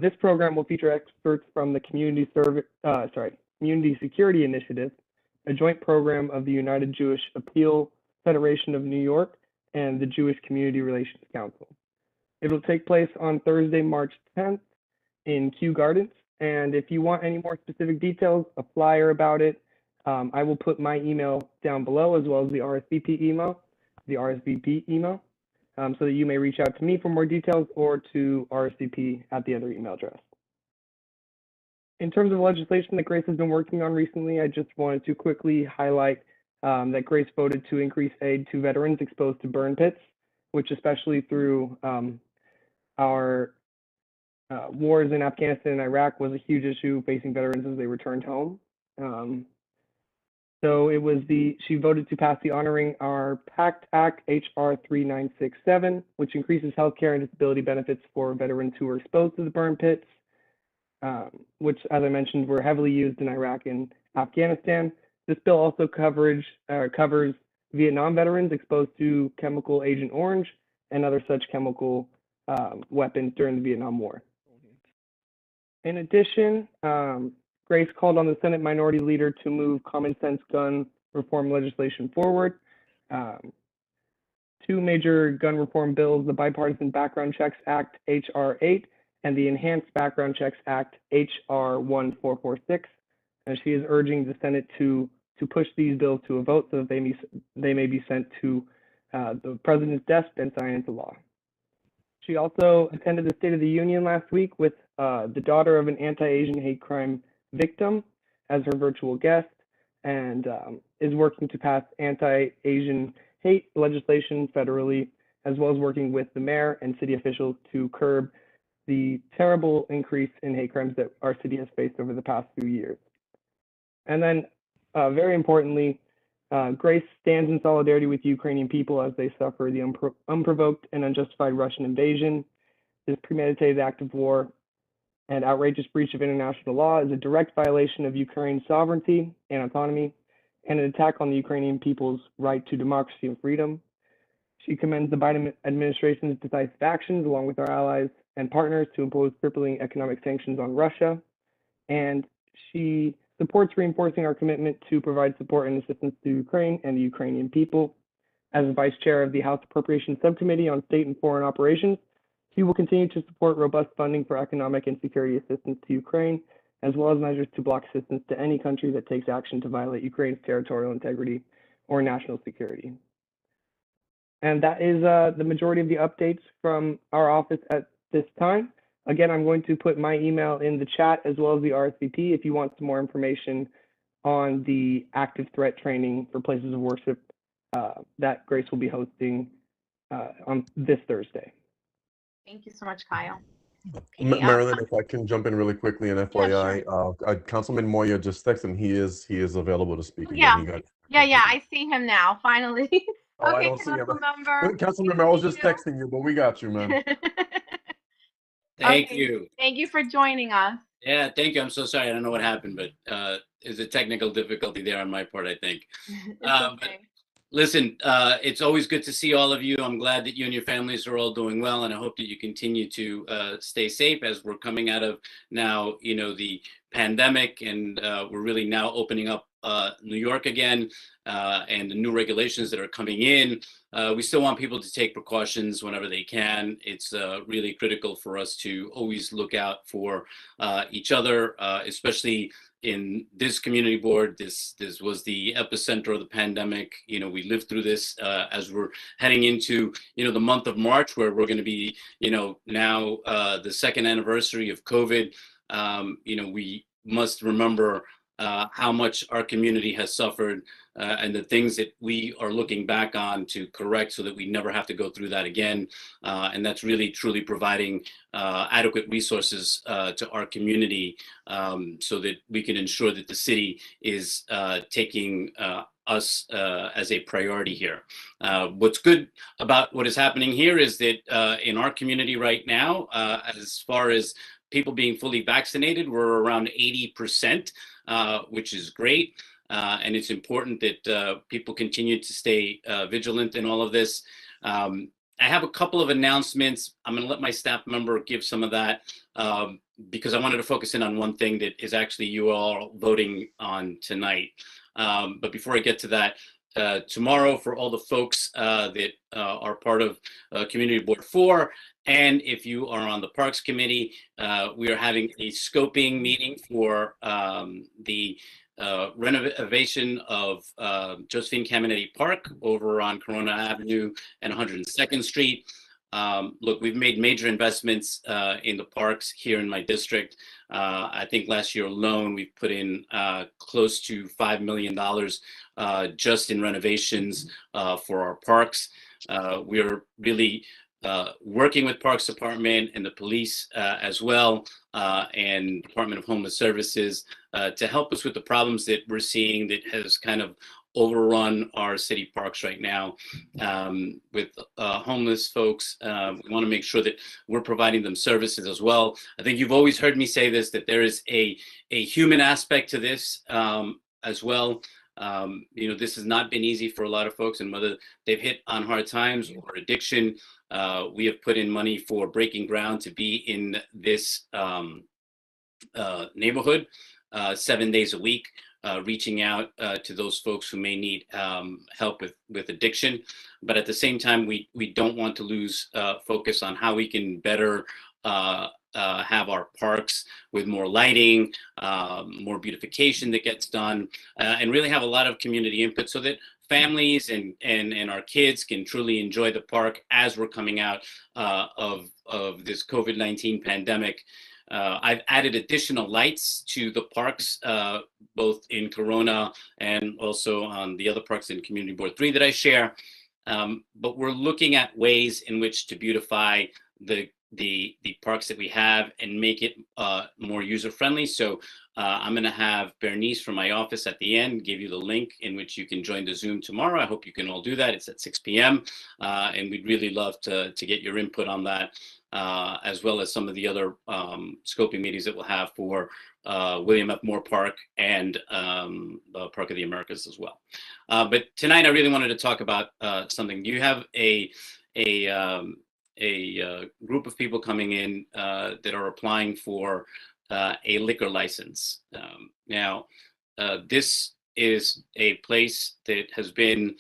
This program will feature experts from the Community Security Initiative, a joint program of the United Jewish Appeal Federation of New York and the Jewish Community Relations Council. It will take place on Thursday, March 10th in Kew Gardens. And if you want any more specific details, a flyer about it, I will put my email down below, as well as the RSVP email, so that you may reach out to me for more details, or to RSVP at the other email address. In terms of legislation that Grace has been working on recently, I just wanted to quickly highlight that Grace voted to increase aid to veterans exposed to burn pits, which, especially through our wars in Afghanistan and Iraq, was a huge issue facing veterans as they returned home. So she voted to pass the Honoring Our Pact Act, HR 3967, which increases healthcare and disability benefits for veterans who were exposed to the burn pits, which, as I mentioned, were heavily used in Iraq and Afghanistan. This bill also covers Vietnam veterans exposed to chemical Agent Orange and other such chemical weapons during the Vietnam War. In addition, Grace called on the Senate Minority Leader to move common sense gun reform legislation forward. Two major gun reform bills, the Bipartisan Background Checks Act, HR 8, and the Enhanced Background Checks Act, HR 1446. And she is urging the Senate to push these bills to a vote so that they may be sent to the President's desk and signed into law. She also attended the State of the Union last week with the daughter of an anti-Asian hate crime victim as her virtual guest, and is working to pass anti-Asian hate legislation federally, as well as working with the mayor and city officials to curb the terrible increase in hate crimes that our city has faced over the past few years. And then, very importantly, Grace stands in solidarity with Ukrainian people as they suffer the unprovoked and unjustified Russian invasion. This premeditated act of war and outrageous breach of international law is a direct violation of Ukraine's sovereignty and autonomy, and an attack on the Ukrainian people's right to democracy and freedom. She commends the Biden administration's decisive actions, along with our allies and partners, to impose crippling economic sanctions on Russia. And she supports reinforcing our commitment to provide support and assistance to Ukraine and the Ukrainian people. As Vice Chair of the House Appropriations Subcommittee on State and Foreign Operations, she will continue to support robust funding for economic and security assistance to Ukraine, as well as measures to block assistance to any country that takes action to violate Ukraine's territorial integrity or national security. And that is the majority of the updates from our office at this time. Again, I'm going to put my email in the chat as well as the RSVP if you want some more information on the active threat training for places of worship that Grace will be hosting on this Thursday. Thank you so much, Kyle. Marilyn, if I can jump in really quickly, and FYI, Councilman Moya just texted him. He is available to speak again. Yeah, I see him now, finally. Oh, I Okay, don't see him. Councilmember. Councilmember, I was just texting you, but we got you, man. Thank Okay, you. Thank you for joining us. Yeah, thank you. I'm so sorry. I don't know what happened, but there's a technical difficulty there on my part, I think. It's But okay. listen, it's always good to see all of you. I'm glad that you and your families are all doing well, and I hope that you continue to stay safe as we're coming out of now, the pandemic, and we're really now opening up New York again, and the new regulations that are coming in. We still want people to take precautions whenever they can. It's really critical for us to always look out for each other, especially in this community board. This was the epicenter of the pandemic. We lived through this as we're heading into, the month of March, where we're going to be, now the second anniversary of COVID. We must remember how much our community has suffered, and the things that we are looking back on to correct so that we never have to go through that again. And that's really truly providing adequate resources to our community, so that we can ensure that the city is taking us as a priority here. What's good about what is happening here is that in our community right now, as far as people being fully vaccinated, we're around 80%, which is great. And it's important that people continue to stay vigilant in all of this. I have a couple of announcements. I'm going to let my staff member give some of that, because I wanted to focus in on one thing that is actually you all voting on tonight. But before I get to that, tomorrow, for all the folks that are part of Community Board 4, and if you are on the Parks Committee, we are having a scoping meeting for the renovation of Josephine Caminetti Park over on Corona Avenue and 102nd Street. Look, we've made major investments in the parks here in my district. I think last year alone, we've put in close to $5 million just in renovations for our parks. We are really working with Parks Department and the police as well, and Department of Homeless Services to help us with the problems that we're seeing that has kind of overrun our city parks right now. With homeless folks, we want to make sure that we're providing them services as well. I think you've always heard me say this, that there is a human aspect to this as well. This has not been easy for a lot of folks, and whether they've hit on hard times or addiction, we have put in money for Breaking Ground to be in this neighborhood 7 days a week, reaching out to those folks who may need help with addiction. But at the same time, we don't want to lose focus on how we can better have our parks with more lighting, more beautification that gets done, and really have a lot of community input so that families and our kids can truly enjoy the park as we're coming out of this COVID-19 pandemic. I've added additional lights to the parks, both in Corona and also on the other parks in Community Board 3 that I share. But we're looking at ways in which to beautify the parks that we have and make it more user-friendly. So I'm going to have Bernice from my office at the end give you the link in which you can join the Zoom tomorrow. I hope you can all do that. It's at 6 p.m. And we'd really love to get your input on that, as well as some of the other scoping meetings that we'll have for William F. Moore Park and Park of the Americas as well. But tonight I really wanted to talk about something. You have a group of people coming in that are applying for a liquor license. Now, this is a place that has been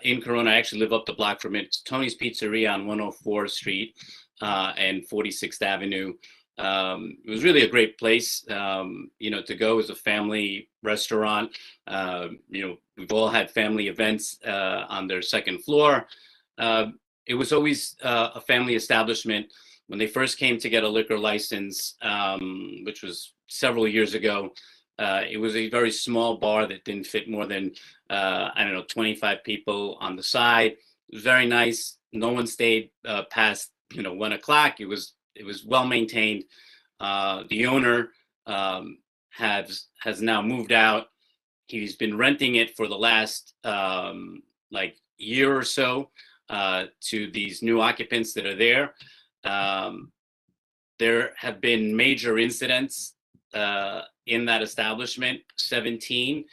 in Corona. I actually live up the block from it. It's Tony's Pizzeria on 104th Street and 46th Avenue. It was really a great place, to go as a family restaurant. We've all had family events on their second floor. It was always a family establishment. When they first came to get a liquor license, which was several years ago, it was a very small bar that didn't fit more than, 25 people on the side. It was very nice. No one stayed past, 1 o'clock. It was well maintained. The owner has now moved out. He's been renting it for the last year or so to these new occupants that are there. There have been major incidents in that establishment, 17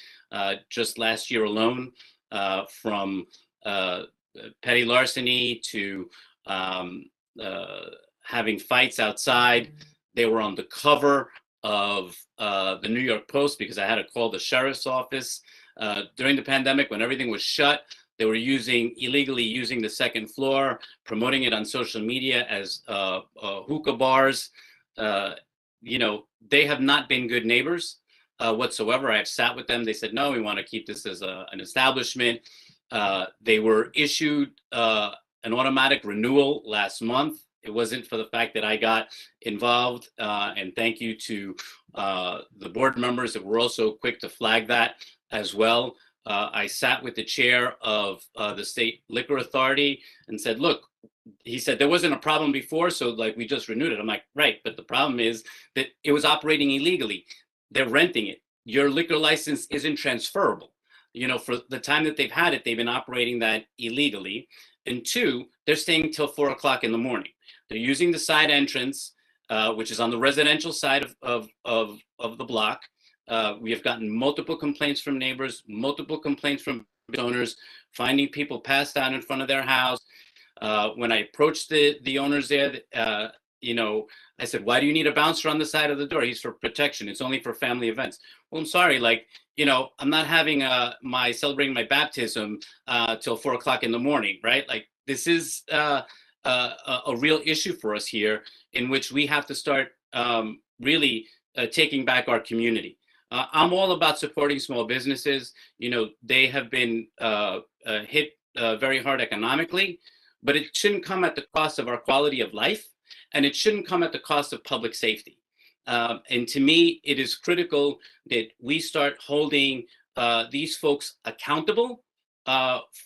just last year alone, from petty larceny to having fights outside. They were on the cover of the New York Post because I had to call the sheriff's office during the pandemic when everything was shut. They were illegally using the second floor, promoting it on social media as hookah bars. They have not been good neighbors whatsoever. I've sat with them. They said, no, we want to keep this as an establishment. They were issued an automatic renewal last month. It wasn't for the fact that I got involved. And thank you to the board members that were also quick to flag that as well. I sat with the chair of the State Liquor Authority and said, look, he said there wasn't a problem before, so we just renewed it. I'm like, right, but the problem is that it was operating illegally. They're renting it. Your liquor license isn't transferable. For the time that they've had it, they've been operating that illegally. And two, they're staying till 4 o'clock in the morning. They're using the side entrance, which is on the residential side of the block. We have gotten multiple complaints from neighbors, multiple complaints from owners, finding people passed out in front of their house. When I approached the owners there, I said, why do you need a bouncer on the side of the door? He's for protection. It's only for family events. Well, I'm sorry, I'm not having celebrating my baptism till 4 o'clock in the morning, right? This is a real issue for us here, in which we have to start really taking back our community. I'm all about supporting small businesses. They have been hit very hard economically, but it shouldn't come at the cost of our quality of life, and it shouldn't come at the cost of public safety. And to me, it is critical that we start holding these folks accountable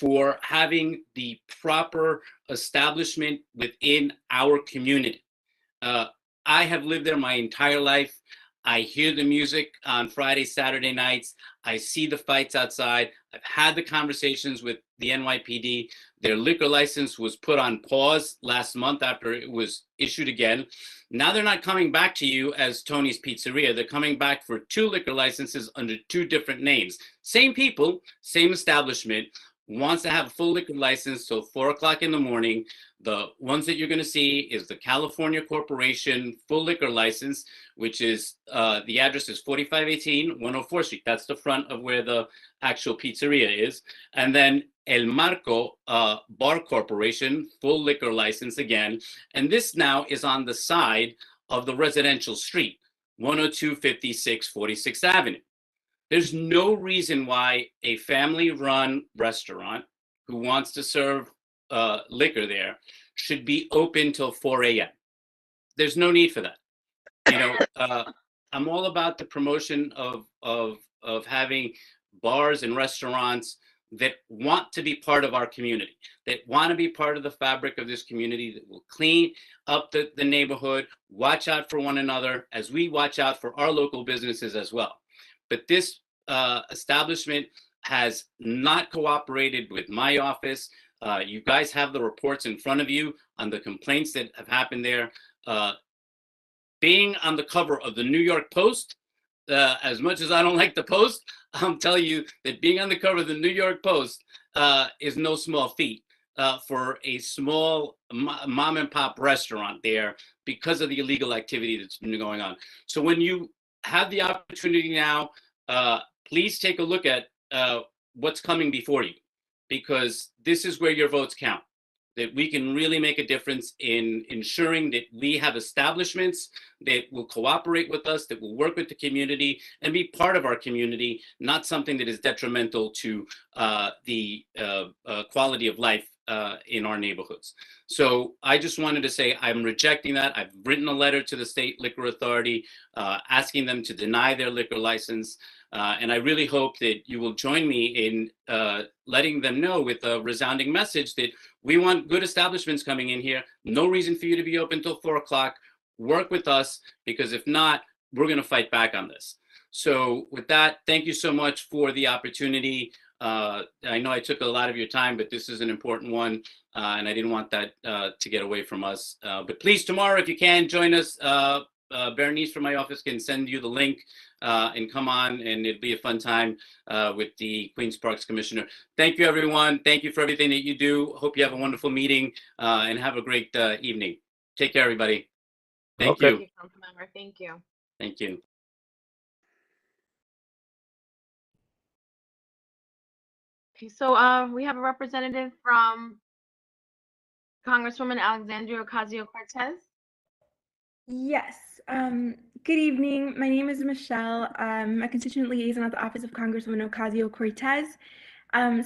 for having the proper establishment within our community. I have lived there my entire life. I hear the music on Friday, Saturday nights. I see the fights outside. I've had the conversations with the NYPD. Their liquor license was put on pause last month after it was issued again. Now they're not coming back to you as Tony's Pizzeria. They're coming back for 2 liquor licenses under 2 different names. Same people, same establishment, wants to have a full liquor license till 4 o'clock in the morning. The ones that you're going to see is the California Corporation full liquor license, which is the address is 4518 104th Street. That's the front of where the actual pizzeria is. And then El Marco Bar Corporation full liquor license again. And this now is on the side of the residential street, 10256 46th Avenue. There's no reason why a family-run restaurant who wants to serve liquor there should be open till 4 a.m. There's no need for that. I'm all about the promotion of having bars and restaurants that want to be part of our community, that want to be part of the fabric of this community, that will clean up the neighborhood, watch out for one another as we watch out for our local businesses as well. But this establishment has not cooperated with my office. You guys have the reports in front of you on the complaints that have happened there. Being on the cover of the New York Post, as much as I don't like the Post, I'm telling you that being on the cover of the New York Post is no small feat. for a small mom and pop restaurant there because of the illegal activity that's been going on. So when you have the opportunity now, please take a look at what's coming before you, because this is where your votes count. That we can really make a difference in ensuring that we have establishments that will cooperate with us, that will work with the community and be part of our community, not something that is detrimental to the quality of life in our neighborhoods. So I just wanted to say I'm rejecting that. I've written a letter to the State Liquor Authority asking them to deny their liquor license. And I really hope that you will join me in letting them know with a resounding message that we want good establishments coming in here. No reason for you to be open till 4 o'clock. Work with us, because if not, we're going to fight back on this. So with that, thank you so much for the opportunity. I know I took a lot of your time, but this is an important one, and I didn't want that to get away from us. But please, tomorrow, if you can, join us. Bernice from my office can send you the link and come on, and it'll be a fun time with the Queens Parks Commissioner. Thank you, everyone. Thank you for everything that you do. Hope you have a wonderful meeting and have a great evening. Take care, everybody. Thank Okay. you. Thank you, Councilmember. Thank you. Thank you. Okay, so we have a representative from Congresswoman Alexandria Ocasio-Cortez. Yes. Good evening. My name is Michelle. I'm a constituent liaison at the Office of Congresswoman Ocasio-Cortez.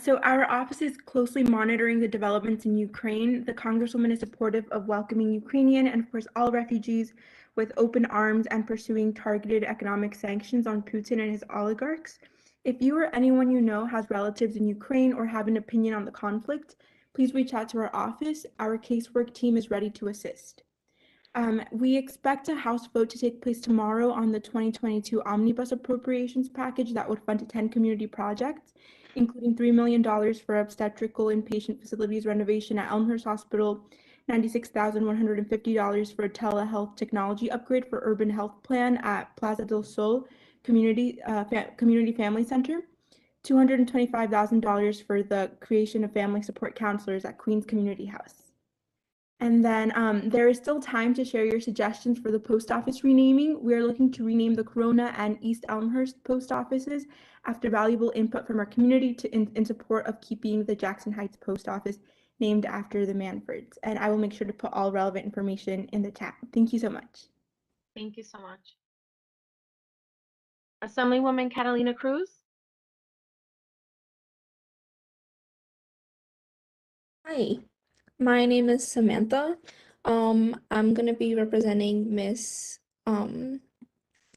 So our office is closely monitoring the developments in Ukraine. The Congresswoman is supportive of welcoming Ukrainian and, of course, all refugees with open arms and pursuing targeted economic sanctions on Putin and his oligarchs. If you or anyone you know has relatives in Ukraine or have an opinion on the conflict, please reach out to our office. Our casework team is ready to assist. We expect a House vote to take place tomorrow on the 2022 Omnibus Appropriations Package that would fund 10 community projects, including $3 million for obstetrical inpatient facilities renovation at Elmhurst Hospital, $96,150 for a telehealth technology upgrade for urban health plan at Plaza del Sol Community Family Center, $225,000 for the creation of family support counselors at Queens Community House. And then there is still time to share your suggestions for the post office renaming. We are looking to rename the Corona and East Elmhurst post offices after valuable input from our community in support of keeping the Jackson Heights post office named after the Manfords. And I will make sure to put all relevant information in the chat. Thank you so much. Thank you so much. Assemblywoman Catalina Cruz. Hi, my name is Samantha. I'm gonna be representing Miss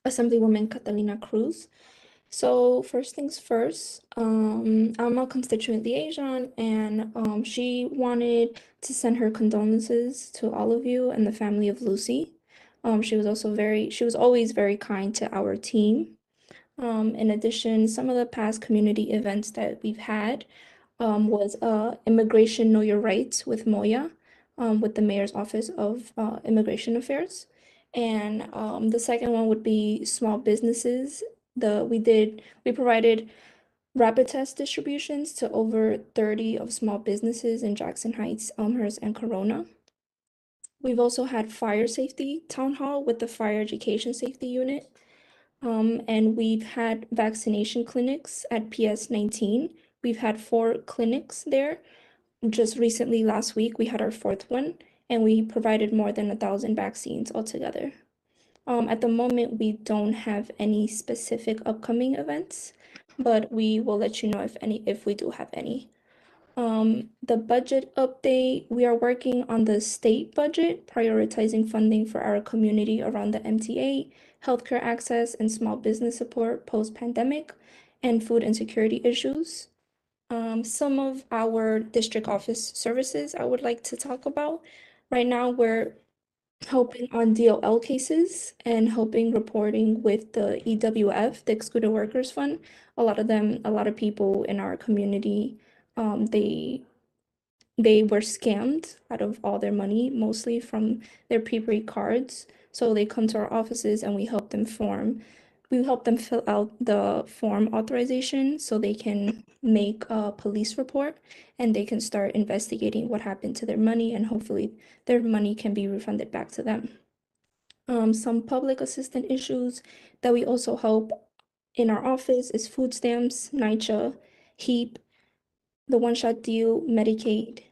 Assemblywoman Catalina Cruz. So first things first, I'm a constituent liaison, and she wanted to send her condolences to all of you and the family of Lucy. She was always very kind to our team. In addition, some of the past community events that we've had was Immigration Know Your Rights with Moya, with the Mayor's Office of Immigration Affairs. And the second one would be small businesses. We provided rapid test distributions to over 30 of small businesses in Jackson Heights, Elmhurst, and Corona. We've also had fire safety town hall with the fire education safety unit. And we've had vaccination clinics at PS 19. We've had 4 clinics there. Just recently, last week, we had our 4th one, and we provided more than 1,000 vaccines altogether. At the moment, we don't have any specific upcoming events, but we will let you know if we do have any. The budget update, we are working on the state budget, prioritizing funding for our community around the MTA, healthcare access, and small business support post-pandemic, and food insecurity issues. Some of our district office services I would like to talk about. Right now, we're helping on DOL cases and helping reporting with the EWF, the Excluded Workers Fund. A lot of people in our community, they were scammed out of all their money, mostly from their prepaid cards. So they come to our offices and we help them form we help them fill out the form authorization so they can make a police report and they can start investigating what happened to their money, and hopefully their money can be refunded back to them. Some public assistance issues that we also help in our office is food stamps, NYCHA, HEAP, the one-shot deal, Medicaid.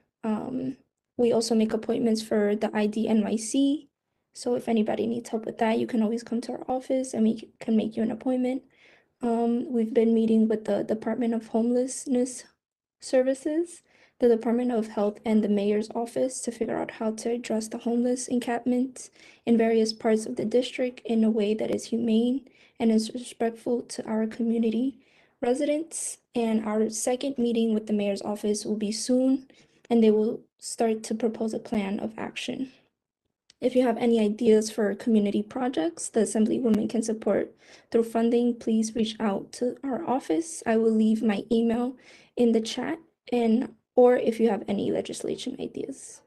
We also make appointments for the ID NYC. So if anybody needs help with that, you can always come to our office and we can make you an appointment. We've been meeting with the Department of Homelessness Services, the Department of Health, and the Mayor's office to figure out how to address the homeless encampments in various parts of the district in a way that is humane and is respectful to our community residents. And our second meeting with the Mayor's office will be soon, and they will start to propose a plan of action. If you have any ideas for community projects the Assemblywoman can support through funding, please reach out to our office. I will leave my email in the chat, and or if you have any legislation ideas.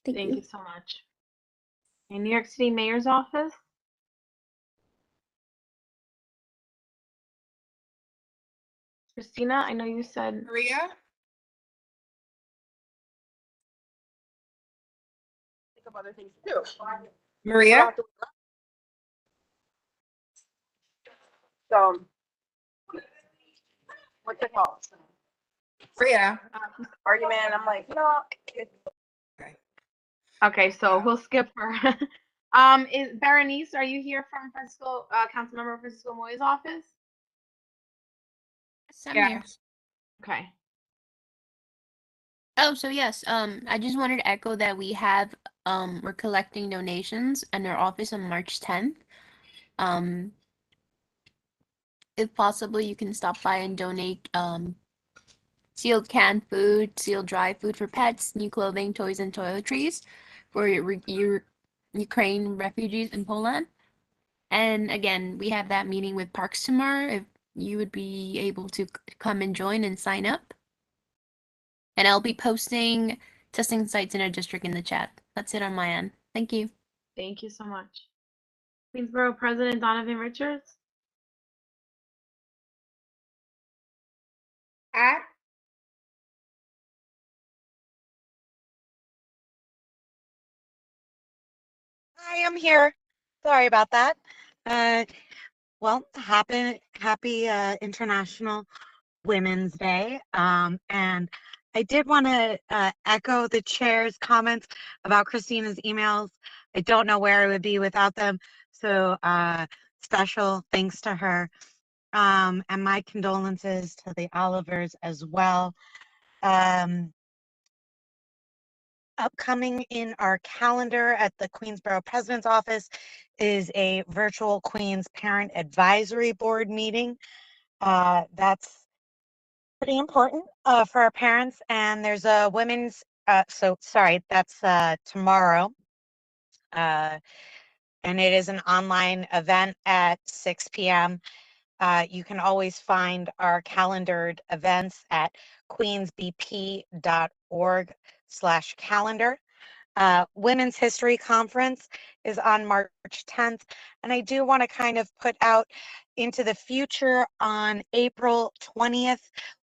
Thank Thank you. you so much. In New York City Mayor's office. Christina, I know you said Maria? think of other things too. Maria? So, what's it called? Maria? Argument. And I'm like, no. Okay, so we'll skip her. Is Berenice, are you here from Francisco, Councilmember Francisco Moy's office? Yes, I'm here. Okay. Oh, so yes, I just wanted to echo that we have, we're collecting donations in our office on March 10th. If possible, you can stop by and donate, sealed canned food, sealed dry food for pets, new clothing, toys, and toiletries for your Ukraine refugees in Poland. And again, we have that meeting with Parks tomorrow. If you would be able to come and join and sign up. And I'll be posting testing sites in our district in the chat. That's it on my end. Thank you. Thank you so much. Queensborough President Donovan Richards. At? Hi, I'm here. Sorry about that. Well, happy International Women's Day. And I did want to echo the chair's comments about Christina's emails. I don't know where I would be without them. So special thanks to her. And my condolences to the Olivers as well. Upcoming in our calendar at the Queensborough President's Office is a virtual Queens Parent Advisory Board meeting. That's pretty important for our parents. And there's a women's, that's tomorrow. And it is an online event at 6 p.m. You can always find our calendared events at queensbp.org/calendar. Women's History Conference is on March 10th. And I do want to kind of put out into the future on April 20th,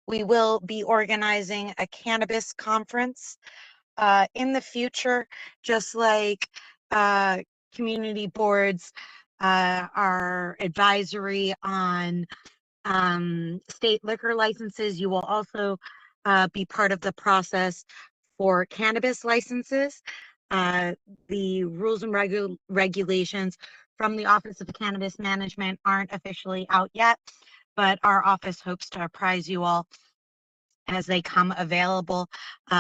we will be organizing a cannabis conference. In the future, just like community boards, our advisory on state liquor licenses, you will also be part of the process for cannabis licenses. The rules and regulations from the Office of Cannabis Management aren't officially out yet, but our office hopes to apprise you all as they come available.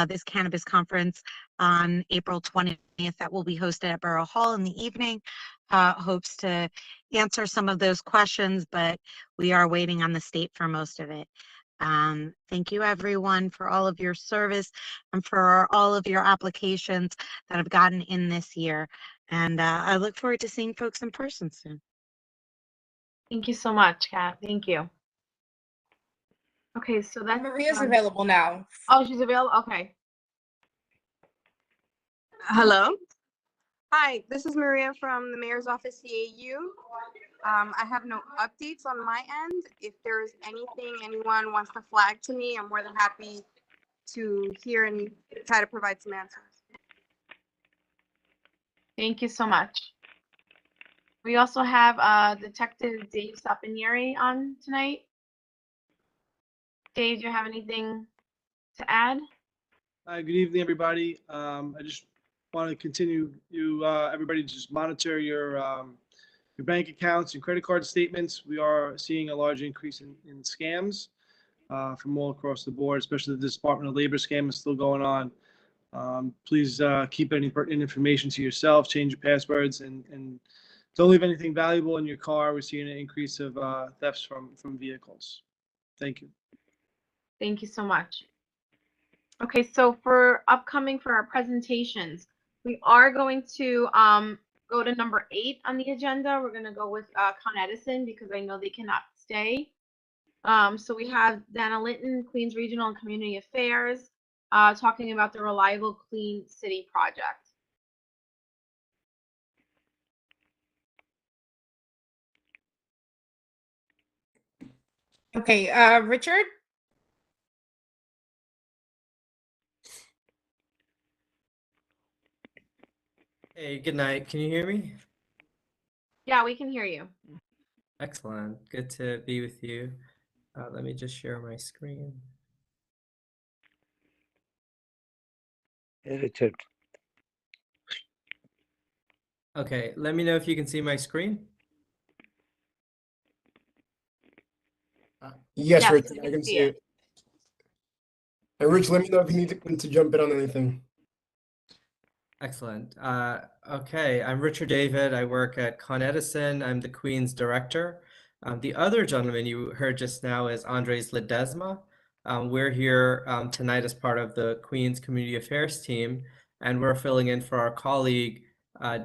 This cannabis conference on April 20th that will be hosted at Borough Hall in the evening hopes to answer some of those questions, but we are waiting on the state for most of it. Thank you everyone for all of your service and for all of your applications that have gotten in this year. And I look forward to seeing folks in person soon. Thank you so much, Kat. Thank you. Okay, so that's Maria's available now. Oh, she's available? Okay. Hello. Hi, this is Maria from the Mayor's Office CAU. I have no updates on my end. If there's anything anyone wants to flag to me, I'm more than happy to hear and try to provide some answers. Thank you so much. We also have Detective Dave Sapanieri on tonight. Dave, do you have anything to add? Good evening, everybody. I just want to continue everybody just monitor your bank accounts and credit card statements. We are seeing a large increase in scams from all across the board, especially the Department of Labor scam is still going on. Please keep any pertinent information to yourself, change your passwords, and don't leave anything valuable in your car. We're seeing an increase of thefts from vehicles. Thank you. Thank you so much. Okay, so for our presentations, we are going to go to number 8 on the agenda. We're going to go with Con Edison because I know they cannot stay. So we have Dana Linton, Queens Regional and Community Affairs, talking about the Reliable Clean City Project. Okay, Richard? Hey, good night. Can you hear me? Yeah, we can hear you. Excellent. Good to be with you. Let me just share my screen. Hey, Richard. Okay, let me know if you can see my screen. Yes, Yes, Rich, we I can can see see it. it. And Rich, let me know if you need to jump in on anything. Excellent. Okay, I'm Richard David. I work at Con Edison. I'm the Queen's director. The other gentleman you heard just now is Andres Ledesma. We're here tonight as part of the Queen's Community Affairs team, and we're filling in for our colleague,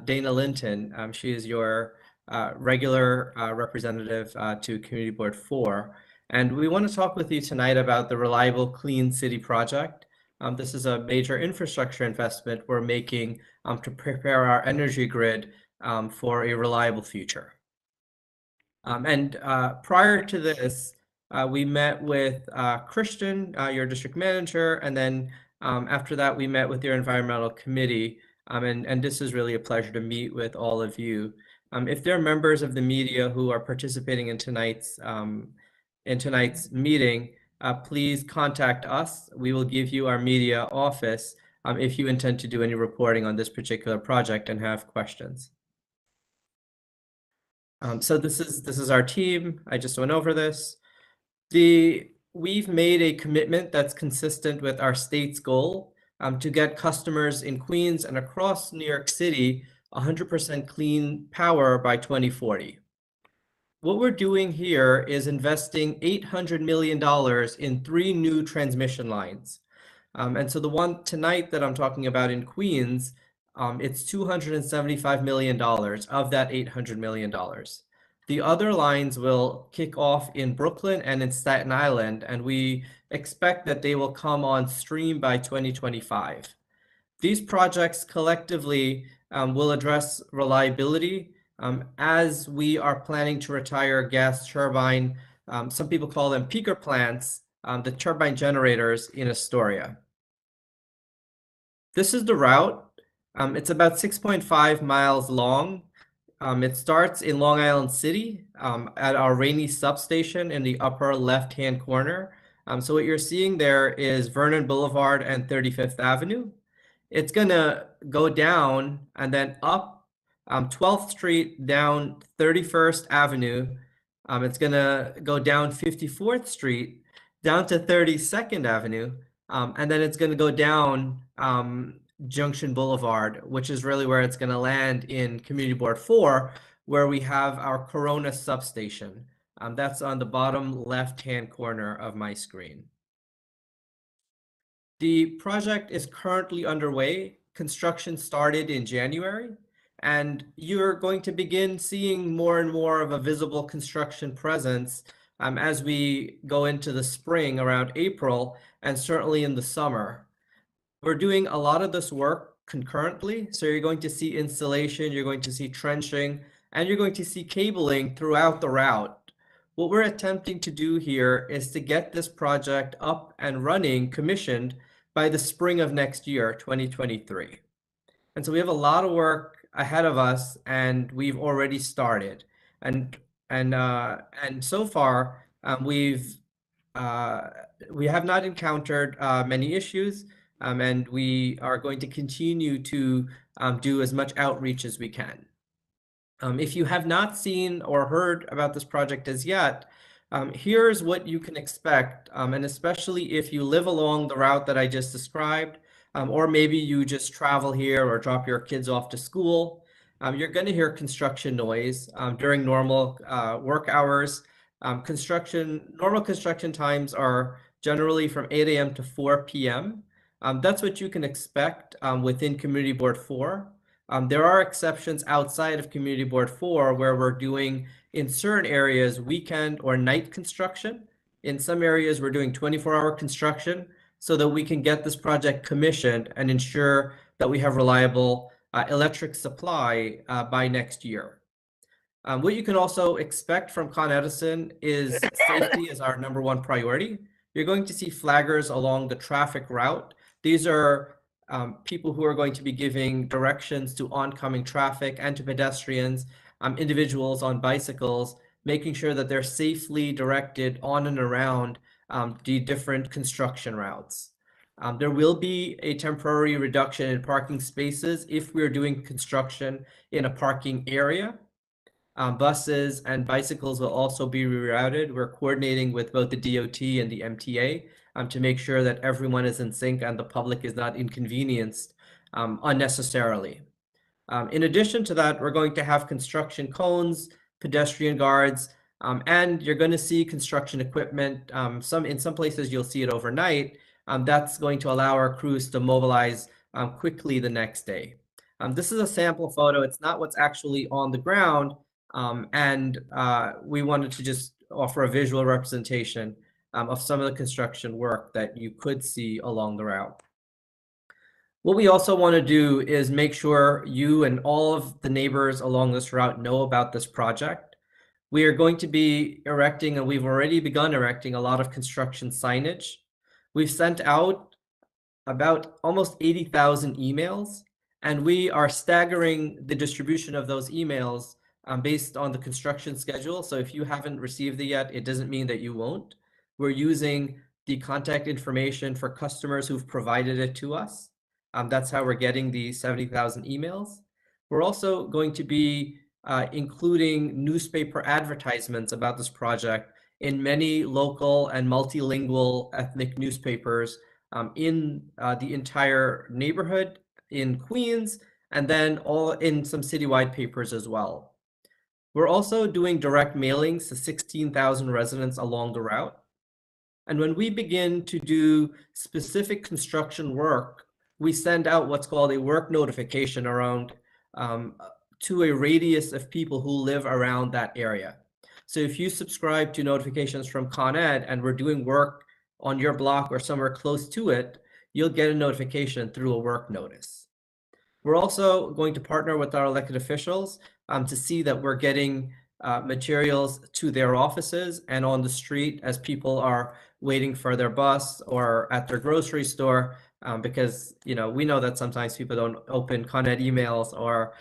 Dana Linton. She is your regular representative to Community Board 4. And we want to talk with you tonight about the Reliable Clean City Project. This is a major infrastructure investment we're making to prepare our energy grid for a reliable future. Prior to this, we met with Christian, your district manager, and then after that, we met with your environmental committee. And this is really a pleasure to meet with all of you. If there are members of the media who are participating in tonight's meeting, please contact us. We will give you our media office if you intend to do any reporting on this particular project and have questions. So this is our team. I just went over this. We've made a commitment that's consistent with our state's goal to get customers in Queens and across New York City 100% clean power by 2040. What we're doing here is investing $800 million in 3 new transmission lines. And so the one tonight that I'm talking about in Queens, it's $275 million of that $800 million. The other lines will kick off in Brooklyn and in Staten Island, and we expect that they will come on stream by 2025. These projects collectively will address reliability as we are planning to retire gas turbine, some people call them peaker plants, the turbine generators in Astoria. This is the route. It's about 6.5 miles long. It starts in Long Island City at our Rainey substation in the upper left-hand corner. So what you're seeing there is Vernon Boulevard and 35th Avenue. It's gonna go down and then up 12th Street, down 31st Avenue. It's gonna go down 54th Street, down to 32nd Avenue, and then it's gonna go down Junction Boulevard, which is really where it's gonna land in Community Board 4, where we have our Corona substation. That's on the bottom left-hand corner of my screen. The project is currently underway. Construction started in January, and you're going to begin seeing more and more of a visible construction presence as we go into the spring around April and certainly in the summer. We're doing a lot of this work concurrently, so you're going to see installation, you're going to see trenching, and you're going to see cabling throughout the route. What we're attempting to do here is to get this project up and running, commissioned by the spring of next year, 2023. And so we have a lot of work ahead of us, and we've already started. And so far, we have not encountered many issues, and we are going to continue to do as much outreach as we can. If you have not seen or heard about this project as yet, here's what you can expect, and especially if you live along the route that I just described, or maybe you just travel here or drop your kids off to school, you're going to hear construction noise during normal work hours. Normal construction times are generally from 8 a.m. to 4 p.m. That's what you can expect within Community Board 4. There are exceptions outside of Community Board 4 where we're doing, in certain areas, weekend or night construction. In some areas, we're doing 24-hour construction so that we can get this project commissioned and ensure that we have reliable electric supply by next year. What you can also expect from Con Edison is safety is our #1 priority. You're going to see flaggers along the traffic route. These are people who are going to be giving directions to oncoming traffic and to pedestrians, individuals on bicycles, making sure that they're safely directed on and around the different construction routes. There will be a temporary reduction in parking spaces if we're doing construction in a parking area. Buses and bicycles will also be rerouted. We're coordinating with both the DOT and the MTA to make sure that everyone is in sync and the public is not inconvenienced unnecessarily. In addition to that, we're going to have construction cones, pedestrian guards, and you're going to see construction equipment. In some places, you'll see it overnight. That's going to allow our crews to mobilize quickly the next day. This is a sample photo. It's not what's actually on the ground. We wanted to just offer a visual representation of some of the construction work that you could see along the route. What we also want to do is make sure you and all of the neighbors along this route know about this project. We are going to be erecting, and we've already begun erecting, a lot of construction signage. We've sent out about almost 80,000 emails, and we are staggering the distribution of those emails based on the construction schedule. So if you haven't received it yet, it doesn't mean that you won't. We're using the contact information for customers who've provided it to us. That's how we're getting the 70,000 emails. We're also going to be including newspaper advertisements about this project in many local and multilingual ethnic newspapers in the entire neighborhood in Queens, and then all in some citywide papers as well. We're also doing direct mailings to 16,000 residents along the route. And when we begin to do specific construction work, we send out what's called a work notification around to a radius of people who live around that area. So if you subscribe to notifications from Con Ed and we're doing work on your block or somewhere close to it, you'll get a notification through a work notice. We're also going to partner with our elected officials to see that we're getting materials to their offices and on the street as people are waiting for their bus or at their grocery store, because we know that sometimes people don't open Con Ed emails or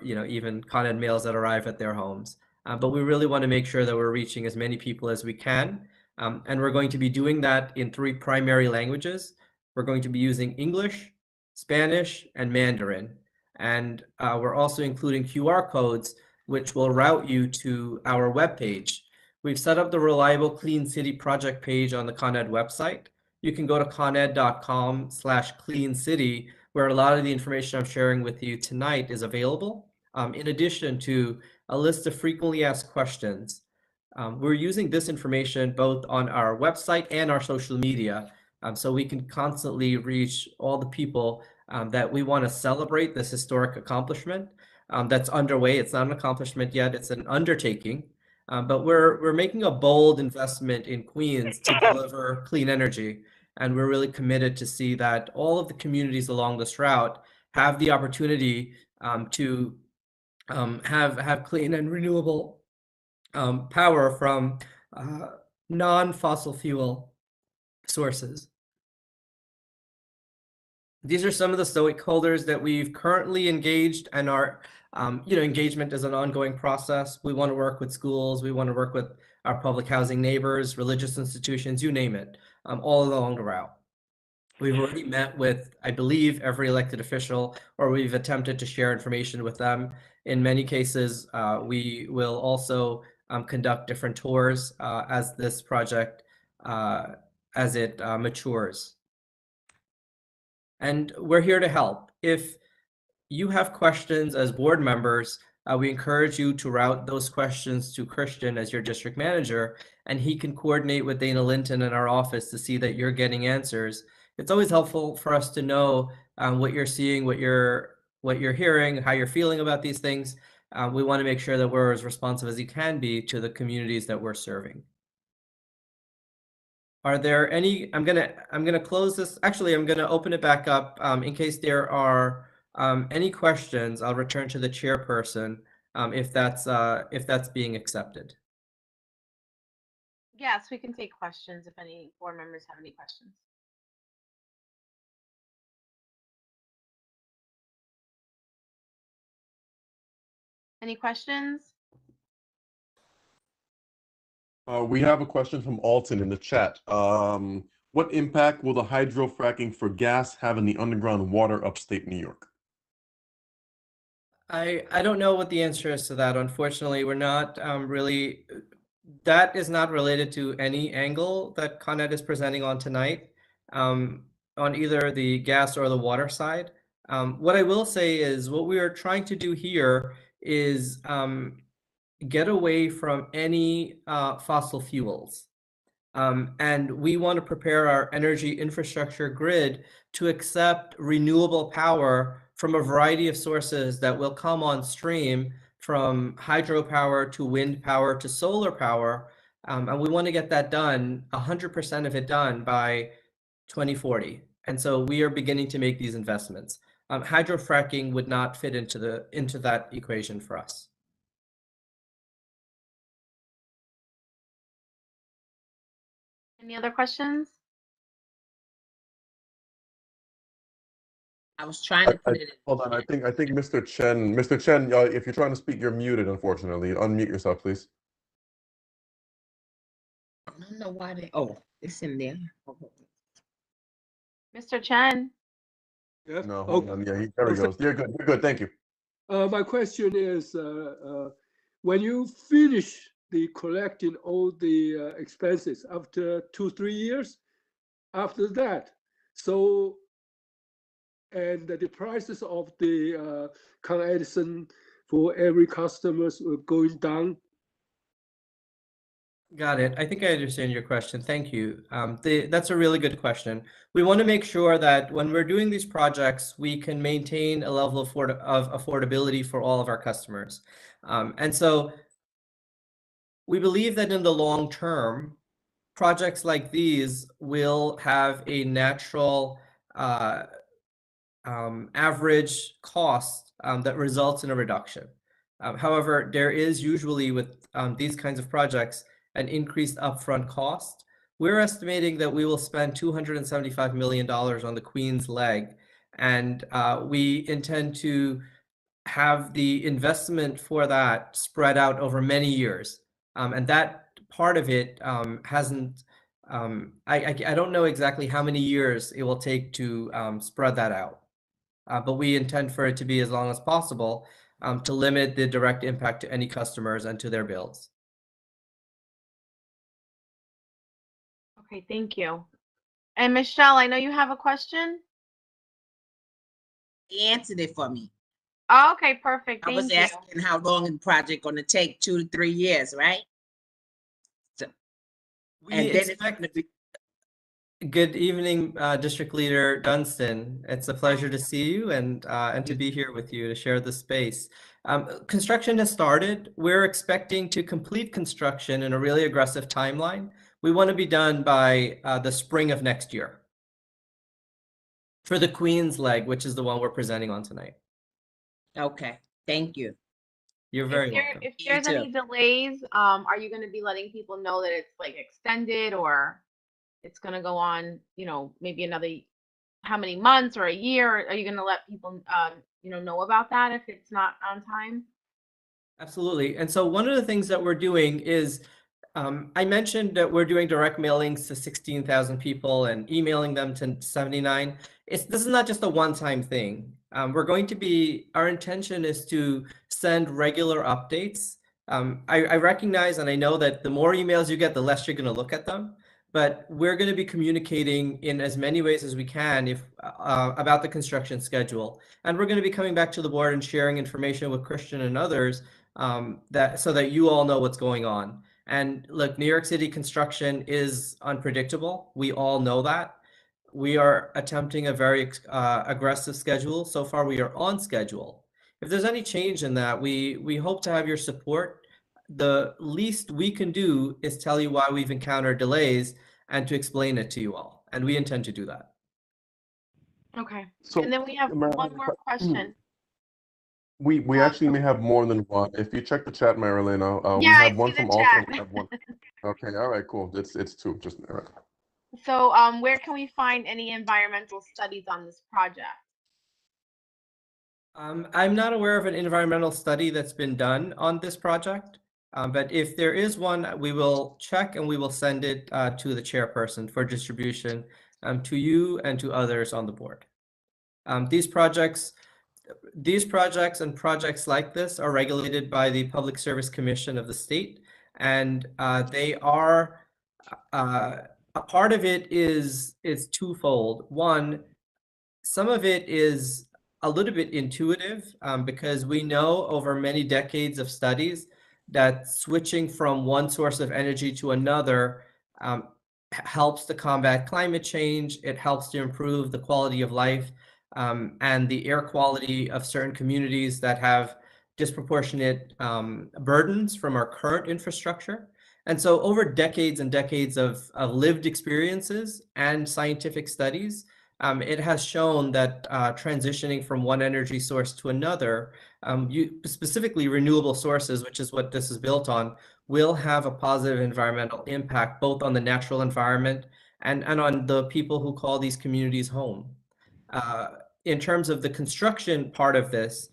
even Con Ed mails that arrive at their homes. But we really want to make sure that we're reaching as many people as we can. And we're going to be doing that in 3 primary languages. We're going to be using English, Spanish, and Mandarin. And we're also including QR codes, which will route you to our webpage. We've set up the Reliable Clean City project page on the Con Ed website. You can go to coned.com/clean city, where a lot of the information I'm sharing with you tonight is available, in addition to a list of frequently asked questions. We're using this information both on our website and our social media, so we can constantly reach all the people that we want to celebrate this historic accomplishment that's underway. It's not an accomplishment yet, it's an undertaking, but we're making a bold investment in Queens to deliver clean energy. And we're really committed to see that all of the communities along this route have the opportunity to have clean and renewable power from non-fossil fuel sources. These are some of the stakeholders that we've currently engaged, and our engagement is an ongoing process. We want to work with schools, we want to work with our public housing neighbors, religious institutions, you name it, all along the route. We've already met with, I believe, every elected official, or we've attempted to share information with them. In many cases, we will also conduct different tours as this project, as it matures. And we're here to help. If you have questions as board members, we encourage you to route those questions to Christian as your district manager, and he can coordinate with Dana Linton in our office to see that you're getting answers. It's always helpful for us to know what you're seeing, what you're hearing, how you're feeling about these things. We want to make sure that we're as responsive as you can be to the communities that we're serving. Are there any? I'm gonna close this. Actually, I'm gonna open it back up in case there are any questions. I'll return to the chairperson if that's being accepted. Yes, we can take questions if any board members have any questions. Any questions? We have a question from Alton in the chat. What impact will the hydrofracking for gas have in the underground water upstate New York? I don't know what the answer is to that. Unfortunately, we're not really. That is not related to any angle that Con Ed is presenting on tonight, on either the gas or the water side. What I will say is what we are trying to do here is get away from any fossil fuels. And we want to prepare our energy infrastructure grid to accept renewable power from a variety of sources that will come on stream, from hydropower to wind power to solar power. And we want to get that done, 100% of it done by 2040. And so we are beginning to make these investments. Hydrofracking would not fit into that equation for us. Any other questions? I was trying to put it in. Hold on, I think Mr. Chen, if you're trying to speak, you're muted, unfortunately. Unmute yourself, please. I don't know why they. Oh, it's in there. Mr. Chen. Yes. No, hold on. Yeah, there he goes. You're good. You're good. Thank you. My question is, when you finish the collecting all the expenses after 2-3 years, after that, so and the prices of the Con Edison for every customers were going down. Got it. I think I understand your question. Thank you. That's a really good question. We want to make sure that when we're doing these projects, we can maintain a level of affordability for all of our customers. And so we believe that in the long term, projects like these will have a natural average cost that results in a reduction. However, there is usually with these kinds of projects an increased upfront cost. We're estimating that we will spend $275 million on the Queens leg, and we intend to have the investment for that spread out over many years. And that part of it hasn't, I don't know exactly how many years it will take to spread that out. But we intend for it to be as long as possible to limit the direct impact to any customers and to their bills. Okay, thank you. And Michelle, I know you have a question. He answered it for me. Oh, okay, perfect. I was asking how long is the project going to take, 2 to 3 years, right? So, and then it's going to be. Good evening, District Leader Dunstan. It's a pleasure to see you and to be here with you to share the space. Construction has started. We're expecting to complete construction in a really aggressive timeline. We want to be done by the spring of next year for the Queens leg, which is the one we're presenting on tonight. Okay, thank you. You're very welcome. If there's any delays, are you gonna be letting people know that it's like extended or it's gonna go on, maybe another, how many months or a year? Are you gonna let people, know about that if it's not on time? Absolutely. And so one of the things that we're doing is, I mentioned that we're doing direct mailings to 16,000 people and emailing them to 79. This is not just a one-time thing. Our intention is to send regular updates. I recognize and I know that the more emails you get, the less you're going to look at them. But we're going to be communicating in as many ways as we can about the construction schedule. And we're going to be coming back to the board and sharing information with Christian and others so that you all know what's going on. And look, New York City construction is unpredictable. We all know that. We are attempting a very aggressive schedule. So far, we are on schedule. If there's any change in that, we hope to have your support. The least we can do is tell you why we've encountered delays and to explain it to you all. And we intend to do that. Okay. So, And then we have Marilyn, one more question. we actually may have more than one. If you check the chat, Marilyn, we Yeah, I have one see the from Alton. chat. We have one. Okay, all right, cool. It's two. Just all right. So, where can we find any environmental studies on this project? I'm not aware of an environmental study that's been done on this project, but if there is one, we will check and we will send it to the chairperson for distribution to you and to others on the board. These projects and projects like this are regulated by the Public Service Commission of the state, and they are a part of it is twofold. One, some of it is a little bit intuitive because we know over many decades of studies that switching from one source of energy to another helps to combat climate change. It helps to improve the quality of life and the air quality of certain communities that have disproportionate burdens from our current infrastructure. And so over decades and decades of lived experiences and scientific studies, it has shown that transitioning from one energy source to another, specifically renewable sources, which is what this is built on, will have a positive environmental impact, both on the natural environment and on the people who call these communities home. In terms of the construction part of this,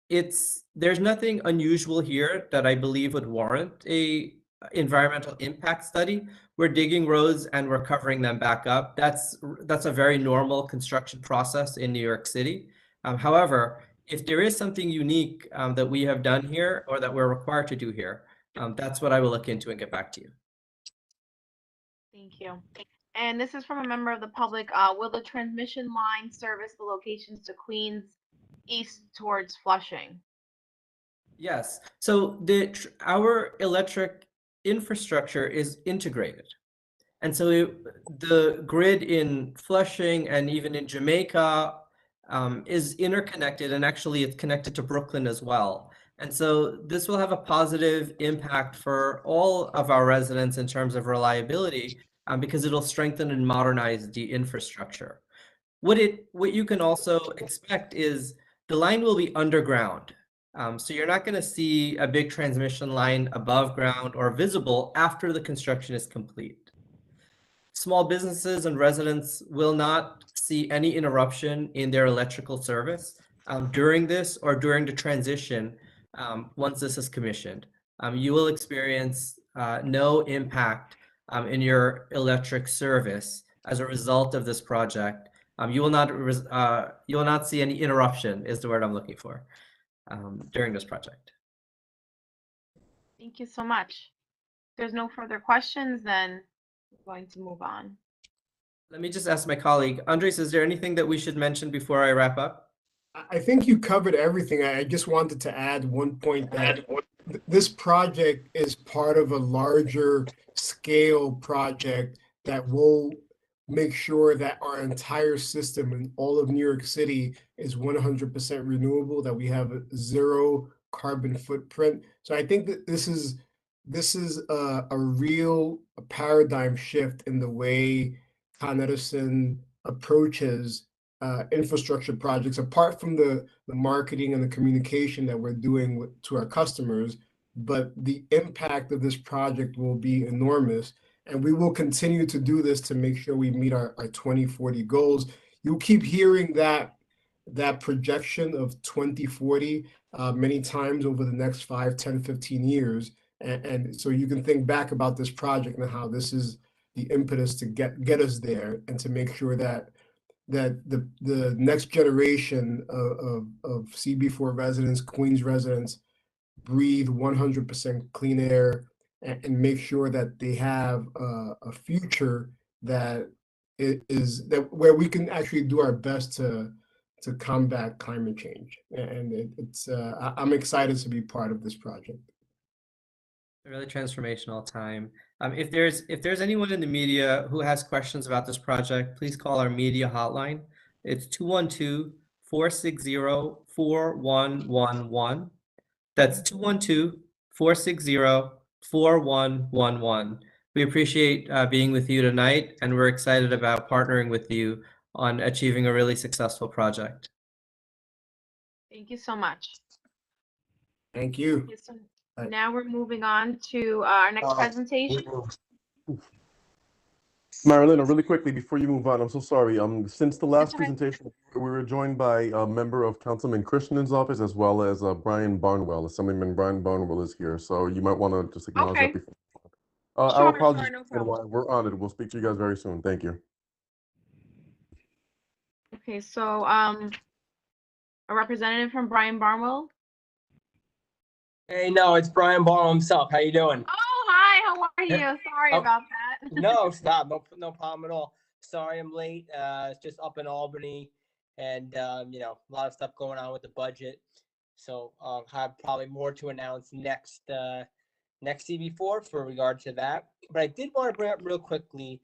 there's nothing unusual here that I believe would warrant a environmental impact study. We're digging roads and we're covering them back up. That's a very normal construction process in New York City. However, if there is something unique that we have done here or that we're required to do here, that's what I will look into and get back to you. Thank you. And this is from a member of the public. Will the transmission line service the locations to Queens east towards Flushing? Yes. So our electric infrastructure is integrated. And so the grid in Flushing and even in Jamaica is interconnected, and actually it's connected to Brooklyn as well. And so this will have a positive impact for all of our residents in terms of reliability because it'll strengthen and modernize the infrastructure. What you can also expect is the line will be underground. So you're not going to see a big transmission line above ground or visible after the construction is complete. Small businesses and residents will not see any interruption in their electrical service during this or during the transition once this is commissioned. You will experience no impact in your electric service as a result of this project. You will not see any interruption, is the word I'm looking for, during this project. Thank you so much. If there's no further questions, then we're going to move on. Let me just ask my colleague, Andres, is there anything that we should mention before I wrap up? I think you covered everything. I just wanted to add one point that this project is part of a larger scale project that will make sure that our entire system in all of New York City is 100% renewable, that we have a zero carbon footprint. So I think that this is a real paradigm shift in the way Con Edison approaches infrastructure projects, apart from the marketing and the communication that we're doing to our customers, but the impact of this project will be enormous. And we will continue to do this to make sure we meet our 2040 goals. You'll keep hearing that projection of 2040 many times over the next 5, 10, 15 years. And so you can think back about this project and how this is the impetus to get us there, and to make sure that the next generation of CB4 residents, Queens residents, breathe 100% clean air, and make sure that they have a future that is that where we can actually do our best to combat climate change. And I'm excited to be part of this project. A really transformational time. If there's anyone in the media who has questions about this project, please call our media hotline. It's 212-460-4111. That's 212-460-4111. We appreciate being with you tonight, and we're excited about partnering with you on achieving a really successful project. Thank you so much. Thank you. Okay, so now we're moving on to our next presentation. Marilena, really quickly before you move on, I'm so sorry. Since the last That's all right. presentation, we were joined by a member of Councilman Christensen's office, as well as Brian Barnwell. Assemblyman Brian Barnwell is here, so you might want to just acknowledge that Okay. before. Our Sure, apologies. no problem. We're on it. We'll speak to you guys very soon. Thank you. Okay, so a representative from Brian Barnwell. Hey, no, it's Brian Barnwell himself. How you doing? Oh, hi, how are you? Sorry Oh, about that. No, stop. No problem at all. Sorry I'm late. It's just up in Albany, and a lot of stuff going on with the budget. So I'll have probably more to announce next CB4 for regard to that. But I did want to bring up real quickly,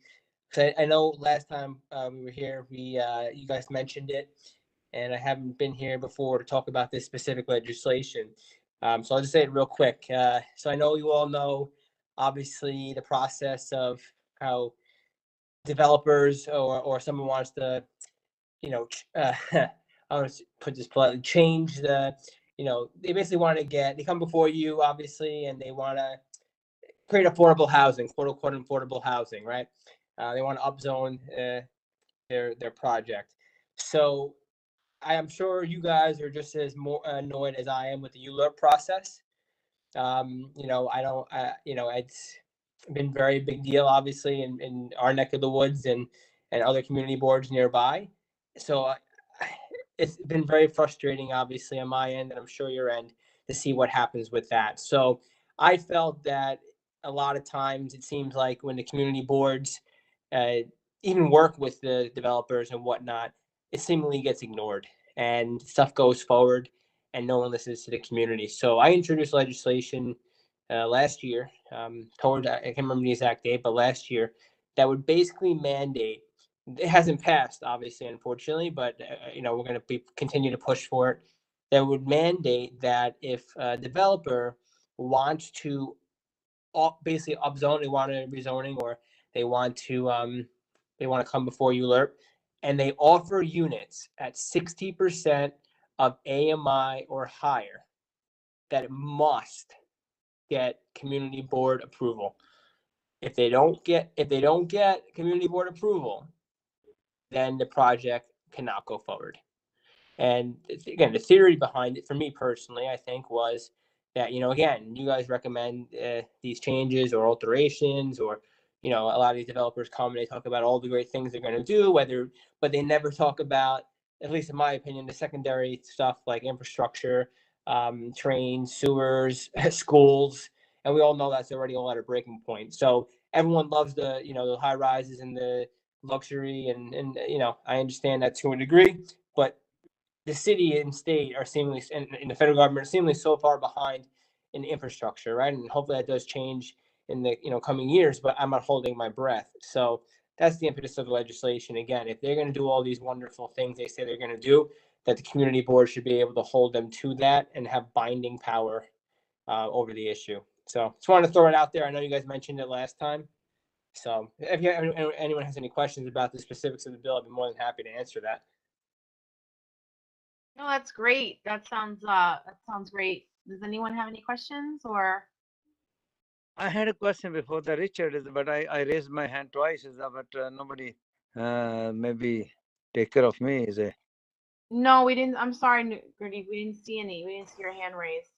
because I know last time we were here, you guys mentioned it, and I haven't been here before to talk about this specific legislation. So I'll just say it real quick. So I know you all know, obviously, the process of how developers or someone wants to, I want to put this politely, change the, they basically want to they come before you, obviously, and they want to create affordable housing, quote unquote affordable housing, right? They want to upzone their project. So I am sure you guys are just as more annoyed as I am with the ULURP process. It's been very big deal, obviously, in our neck of the woods and other community boards nearby. So it's been very frustrating, obviously, on my end, and I'm sure your end, to see what happens with that. So I felt that a lot of times it seems like when the community boards even work with the developers and whatnot, it seemingly gets ignored and stuff goes forward and no one listens to the community. So I introduced legislation last year, I can't remember the exact date, but last year, that would basically mandate, it hasn't passed, obviously, unfortunately, but we're going to continue to push for it, that would mandate that if a developer wants to basically upzone, they want a rezoning, or they want to come before ULURP, and they offer units at 60% of AMI or higher, that it must get community board approval. If they don't get community board approval, then the project cannot go forward. And again, the theory behind it, for me personally, I think, was that, again, you guys recommend these changes or alterations, or, a lot of these developers come and they talk about all the great things they're going to do, but they never talk about, at least in my opinion, the secondary stuff like infrastructure, trains, sewers, schools. And we all know that's already all at a breaking point. So everyone loves the high rises and the luxury, and I understand that to a degree, but the city and state are seemingly, and the federal government are seemingly so far behind in infrastructure, right? And hopefully that does change in the coming years, but I'm not holding my breath. So that's the impetus of the legislation. Again, if they're going to do all these wonderful things they say they're going to do, that the community board should be able to hold them to that and have binding power over the issue. So just wanted to throw it out there. I know you guys mentioned it last time. So if anyone has any questions about the specifics of the bill, I'd be more than happy to answer that. No, that's great. That sounds great. Does anyone have any questions or? I had a question before the Richard, but I raised my hand twice, but nobody maybe take care of me. Is it No, we didn't. I'm sorry, Gurdeep. We didn't see any. We didn't see your hand raised.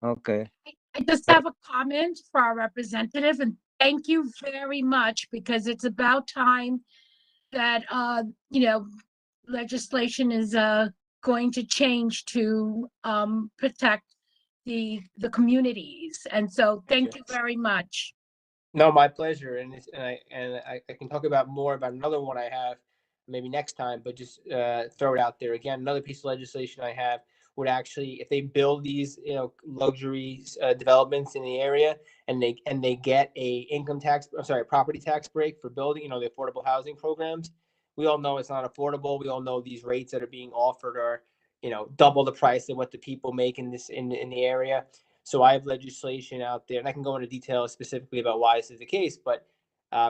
okay? I just have a comment for our representative, and thank you very much, because it's about time that, legislation is, going to change to, protect the communities. And so thank you very much. No, my pleasure. I can talk about more about another one I have maybe next time, but just throw it out there again. Another piece of legislation I have would actually, if they build these, luxury developments in the area, and they get a income tax, I'm sorry, property tax break for building, the affordable housing programs. We all know it's not affordable. We all know these rates that are being offered are, double the price of what the people make in the area. So I have legislation out there, and I can go into detail specifically about why this is the case. But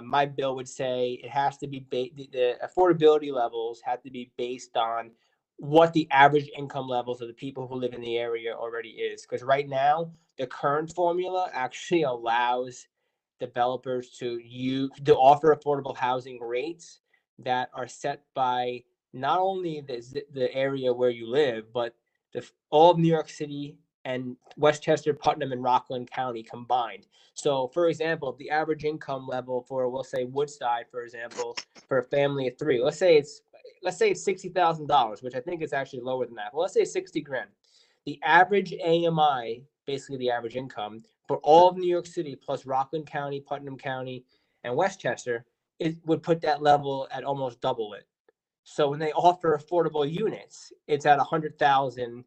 my bill would say it has to be the affordability levels have to be based on what the average income levels of the people who live in the area already is. Because right now, the current formula actually allows developers to offer affordable housing rates that are set by not only the area where you live, but all of New York City and Westchester, Putnam, and Rockland County combined. So, for example, the average income level for, we'll say, Woodside, for example, for a family of three, let's say it's $60,000, which I think is actually lower than that. Well, let's say 60 grand. The average AMI, basically the average income for all of New York City plus Rockland County, Putnam County, and Westchester, it would put that level at almost double it. So when they offer affordable units, it's at 100,000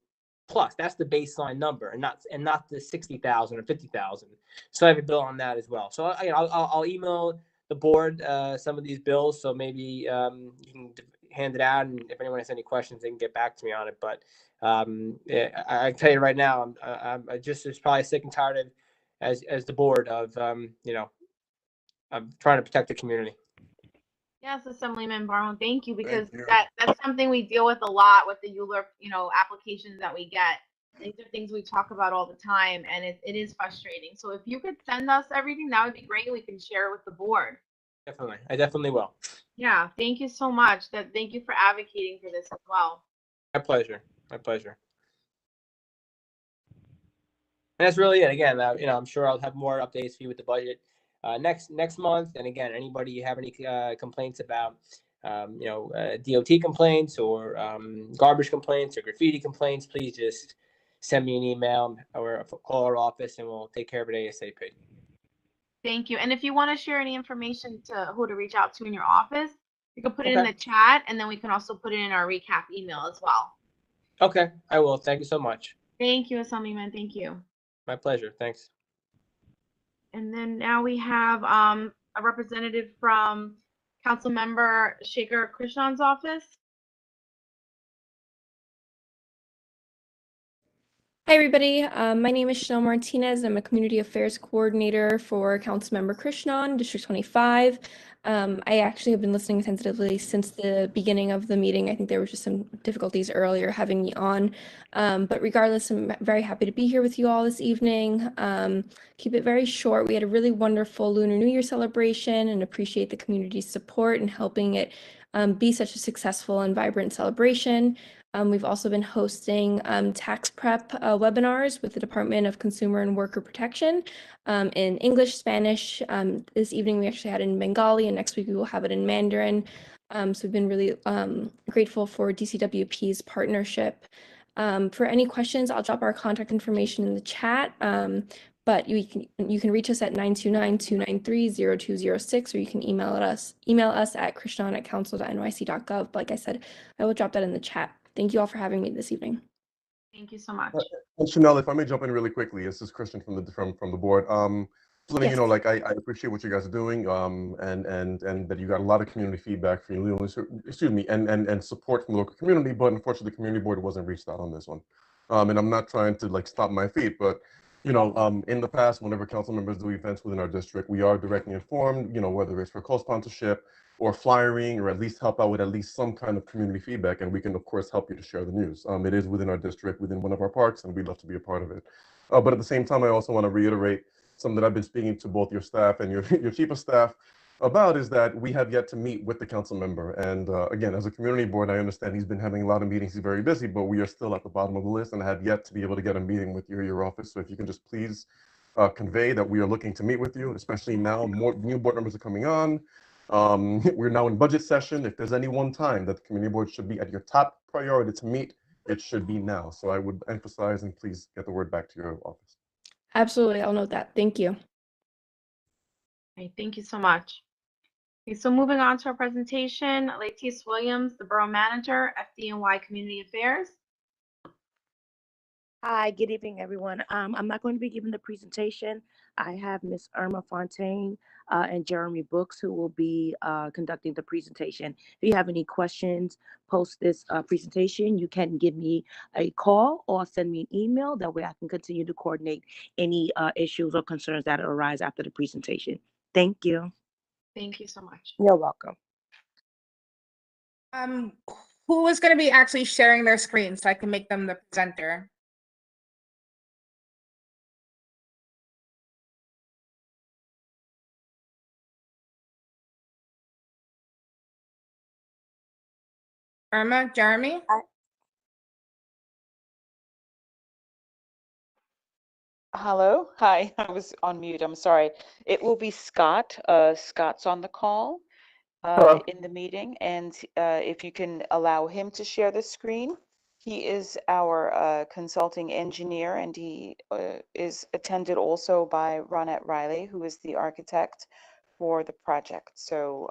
plus. That's the baseline number, and not the 60,000 or 50,000. So I have a bill on that as well. So I'll email the board some of these bills, so maybe you can hand it out, and if anyone has any questions, they can get back to me on it. But I tell you right now, I'm just as probably sick and tired of as the board of I'm trying to protect the community. Yes, Assemblyman Barham, thank you, because that's something we deal with a lot with the ULURP, applications that we get. These are things we talk about all the time, and it is frustrating. So if you could send us everything, that would be great. We can share it with the board. Definitely. I definitely will. Yeah, thank you so much. Thank you for advocating for this as well. My pleasure. My pleasure. And that's really it. Again, I'm sure I'll have more updates for you with the budget next month. And again, anybody you have any complaints about, DOT complaints or garbage complaints or graffiti complaints, please just send me an email or call our office, and we'll take care of it ASAP. Thank you. And if you want to share any information to who to reach out to in your office, you can put it in the chat, and then we can also put it in our recap email as well. Okay, I will. Thank you so much. Thank you, Assemblyman. Thank you. My pleasure. Thanks. And then now we have a representative from Councilmember Shaker Krishnan's office. Hi, everybody. My name is Chanel Martinez. I'm a Community Affairs Coordinator for Councilmember Krishnan, District 25. I actually have been listening attentively since the beginning of the meeting. I think there were just some difficulties earlier having me on. But regardless, I'm very happy to be here with you all this evening. Keep it very short. We had a really wonderful Lunar New Year celebration and appreciate the community's support in helping it be such a successful and vibrant celebration. We've also been hosting tax prep webinars with the Department of Consumer and Worker Protection in English, Spanish. This evening we actually had it in Bengali, and next week we will have it in Mandarin. So we've been really grateful for DCWP's partnership. For any questions, I'll drop our contact information in the chat. But you can reach us at 929-293-0206, or you can email us at krishnan@council.nyc.gov. Like I said, I will drop that in the chat. Thank you all for having me this evening. Thank you so much. And Chanel, if I may jump in really quickly, this is Christian from the board. Just letting you know, like I appreciate what you guys are doing, and that you got a lot of community feedback from you, excuse me, and support from the local community. But unfortunately, the community board wasn't reached out on this one. And I'm not trying to like stop my feet, but In the past, whenever council members do events within our district, we are directly informed, whether it's for co-sponsorship or flyering, or at least help out with at least some kind of community feedback. And we can, of course, help you to share the news. It is within our district, within one of our parks, and we'd love to be a part of it. But at the same time, I also want to reiterate something that I've been speaking to both your staff and your chief of staff about, is that we have yet to meet with the council member. And again, as a community board, I understand he's been having a lot of meetings. He's very busy, but we are still at the bottom of the list and have yet to be able to get a meeting with your office. So if you can just please convey that we are looking to meet with you, especially now more new board members are coming on. We're now in budget session. If there's any one time that the community board should be at your top priority to meet, it should be now. So I would emphasize, and please get the word back to your office. Absolutely, I'll note that. Thank you. Okay, thank you so much. Okay, so moving on to our presentation, Latice Williams, the Borough Manager, FDNY Community Affairs. Hi, good evening, everyone. I'm not going to be giving the presentation. I have Miss Irma Fontaine and Jeremy Brooks who will be conducting the presentation. If you have any questions post this presentation, you can give me a call or send me an email. That way I can continue to coordinate any issues or concerns that arise after the presentation. Thank you. Thank you so much. You're welcome. Who is going to be actually sharing their screen so I can make them the presenter? Irma, Jeremy? Hello. Hi. I was on mute. I'm sorry. It will be Scott. Scott's on the call in the meeting. And if you can allow him to share the screen. He is our consulting engineer, and he is attended also by Ronette Riley, who is the architect for the project. So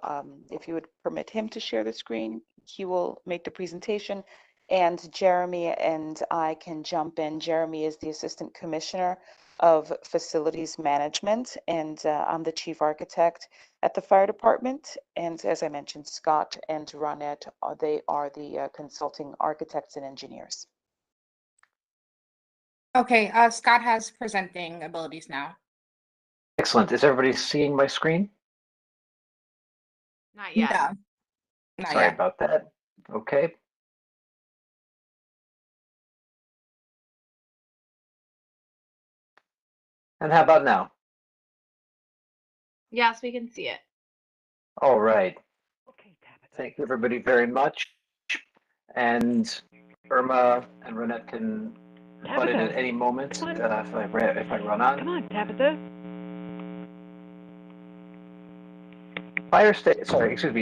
if you would permit him to share the screen, he will make the presentation. And Jeremy and I can jump in. Jeremy is the Assistant Commissioner of Facilities Management, and I'm the Chief Architect at the Fire Department. And as I mentioned, Scott and Ronette, they are the consulting architects and engineers. Okay, Scott has presenting abilities now. Excellent. Is everybody seeing my screen? Not yet. No, not Sorry yet. about that. Okay. And how about now? Yes, we can see it. All right. Thank you, everybody, very much. And Irma and Renette can butt in at any moment if I run on. Come on, Tabitha.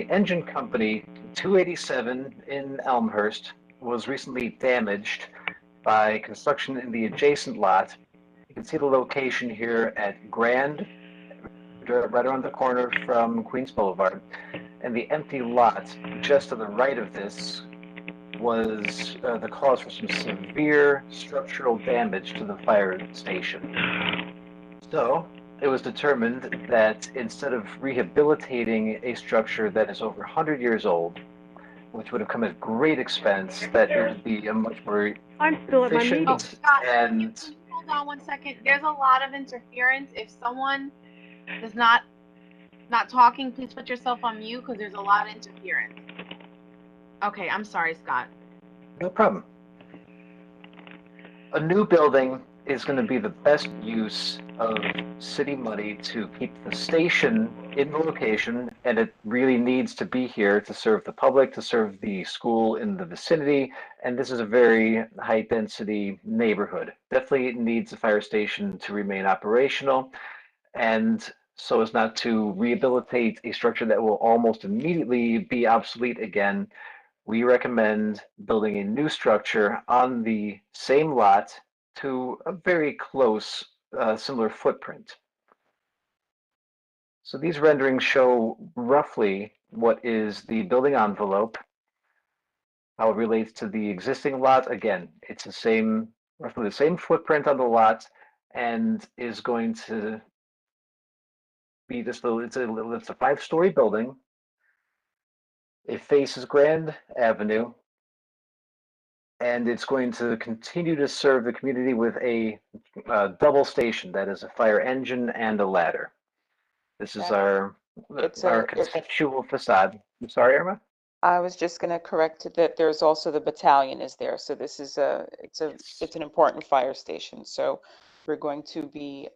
Engine Company 287 in Elmhurst was recently damaged by construction in the adjacent lot. You can see the location here at Grand, right around the corner from Queens Boulevard. And the empty lot just to the right of this was the cause for some severe structural damage to the fire station. So it was determined that instead of rehabilitating a structure that is over 100 years old, which would have come at great expense, that it would be a much more efficient and... Hold on one second. There's a lot of interference. If someone is not talking, please put yourself on mute because there's a lot of interference. Okay, I'm sorry, Scott. No problem. A new building is going to be the best use of city money to keep the station in the location, and it really needs to be here to serve the public, to serve the school in the vicinity, and this is a very high-density neighborhood. Definitely needs a fire station to remain operational, and so as not to rehabilitate a structure that will almost immediately be obsolete again. We recommend building a new structure on the same lot to a very close, similar footprint. So these renderings show roughly what is the building envelope, how it relates to the existing lot. Again, it's the same, roughly the same footprint on the lot, and is going to be just it's a 5-story building. It faces Grand Avenue. and it's going to continue to serve the community with a double station, that is a fire engine and a ladder. This is our It's conceptual facade. I'm sorry, Irma? I was just going to correct it that there's also the battalion is there. So this is it's an important fire station. So we're going to be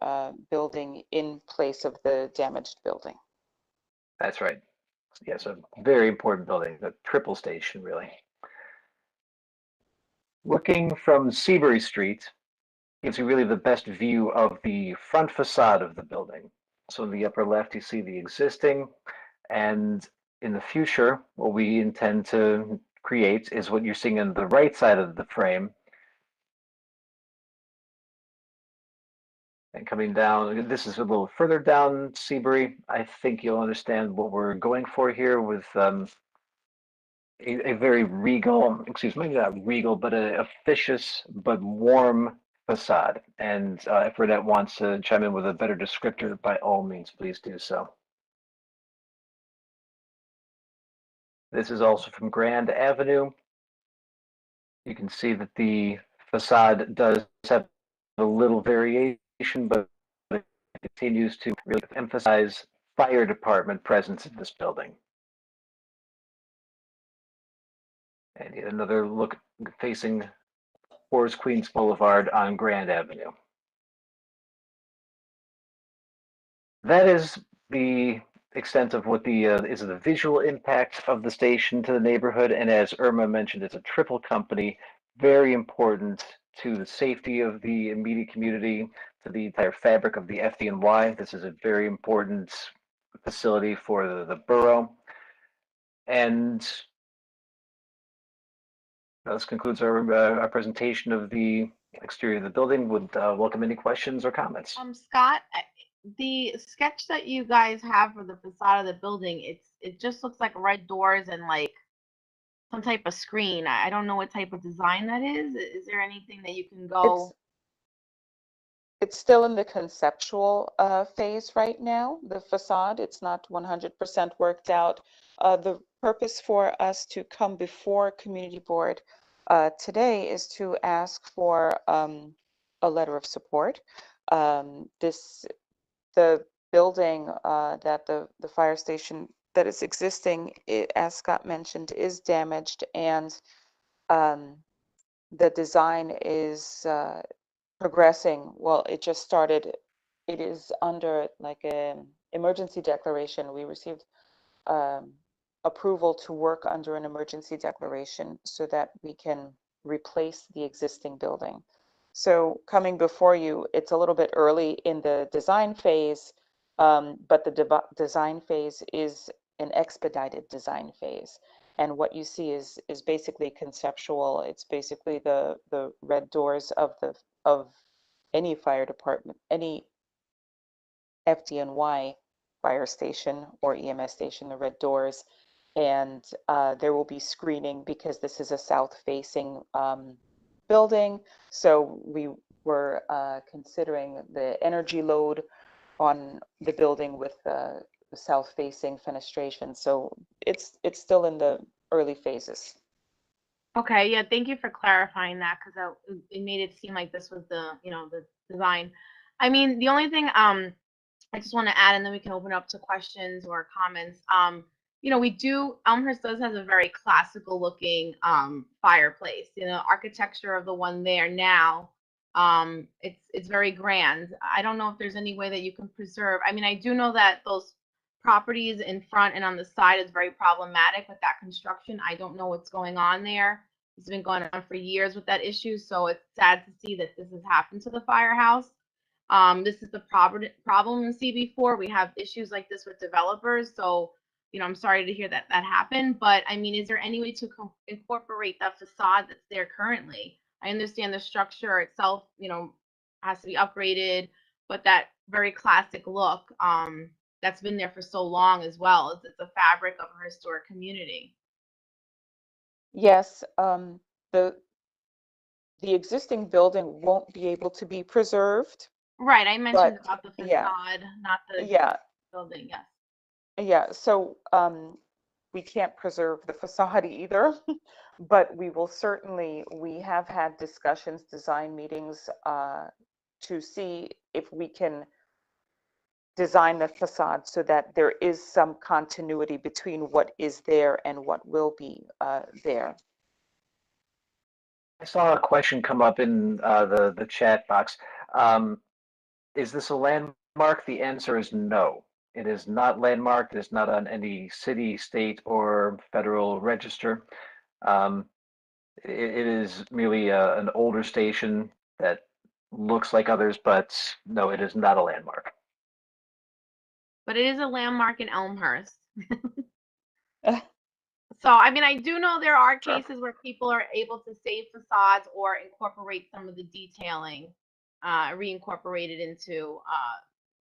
building in place of the damaged building. That's right. Yes, a very important building, a triple station, really. Looking from Seabury Street gives you really the best view of the front facade of the building. So in the upper left, you see the existing, and in the future, what we intend to create is what you're seeing on the right side of the frame. And coming down, this is a little further down Seabury. I think you'll understand what we're going for here with a very regal, excuse me, not regal, but a officious but warm facade. And if Renette wants to chime in with a better descriptor, by all means, please do so. This is also from Grand Avenue. You can see that the facade does have a little variation, but it continues to really emphasize fire department presence in this building. And yet another look facing Forest Queens Boulevard on Grand Avenue. That is the extent of what the is the visual impact of the station to the neighborhood. And as Irma mentioned, it's a triple company, very important to the safety of the immediate community, to the entire fabric of the FDNY. This is a very important facility for the borough. And this concludes our presentation of the exterior of the building. Would welcome any questions or comments. Scott, the sketch that you guys have for the facade of the building, it just looks like red doors and like some type of screen. I don't know what type of design that is. Is there anything that you can go? It's still in the conceptual phase right now, the facade. It's not 100% worked out. The purpose for us to come before Community Board today is to ask for a letter of support. The building that the fire station that is existing, as Scott mentioned, is damaged, and the design is progressing. Well, it just started. It is under like an emergency declaration. We received approval to work under an emergency declaration so that we can replace the existing building. So coming before you, it's a little bit early in the design phase, but the design phase is an expedited design phase. And what you see is basically conceptual. It's basically the red doors of any fire department, any FDNY fire station or EMS station, the red doors. And there will be screening because this is a south-facing building. So we were considering the energy load on the building with the south-facing fenestration. So it's still in the early phases. Okay, yeah, thank you for clarifying that, because it made it seem like this was the design. I mean, the only thing I just want to add, and then we can open up to questions or comments. Elmhurst does has a very classical looking fireplace. Architecture of the one there now, it's very grand. I don't know if there's any way that you can preserve. I mean, I do know that those properties in front and on the side is very problematic with that construction. I don't know what's going on there. It's been going on for years with that issue, so it's sad to see that this has happened to the firehouse. This is the problem in CB4. We have issues like this with developers, so I'm sorry to hear that happened. But I mean, is there any way to incorporate that facade that's there currently? I understand the structure itself, has to be upgraded, but that very classic look, that's been there for so long as well. It's a fabric of a historic community. Yes, the existing building won't be able to be preserved. Right, I mentioned about the facade, yeah, not the yeah, building. Yes. yeah. So we can't preserve the facade either, but we will certainly, we have had discussions, design meetings, to see if we can design the facade so that there is some continuity between what is there and what will be there. I saw a question come up in the chat box. Is this a landmark? The answer is no. It is not landmarked. It is not on any city, state, or federal register. It is merely an older station that looks like others, but no, it is not a landmark. But it is a landmark in Elmhurst. So, I mean, I do know there are cases where people are able to save facades or incorporate some of the detailing, reincorporate it into,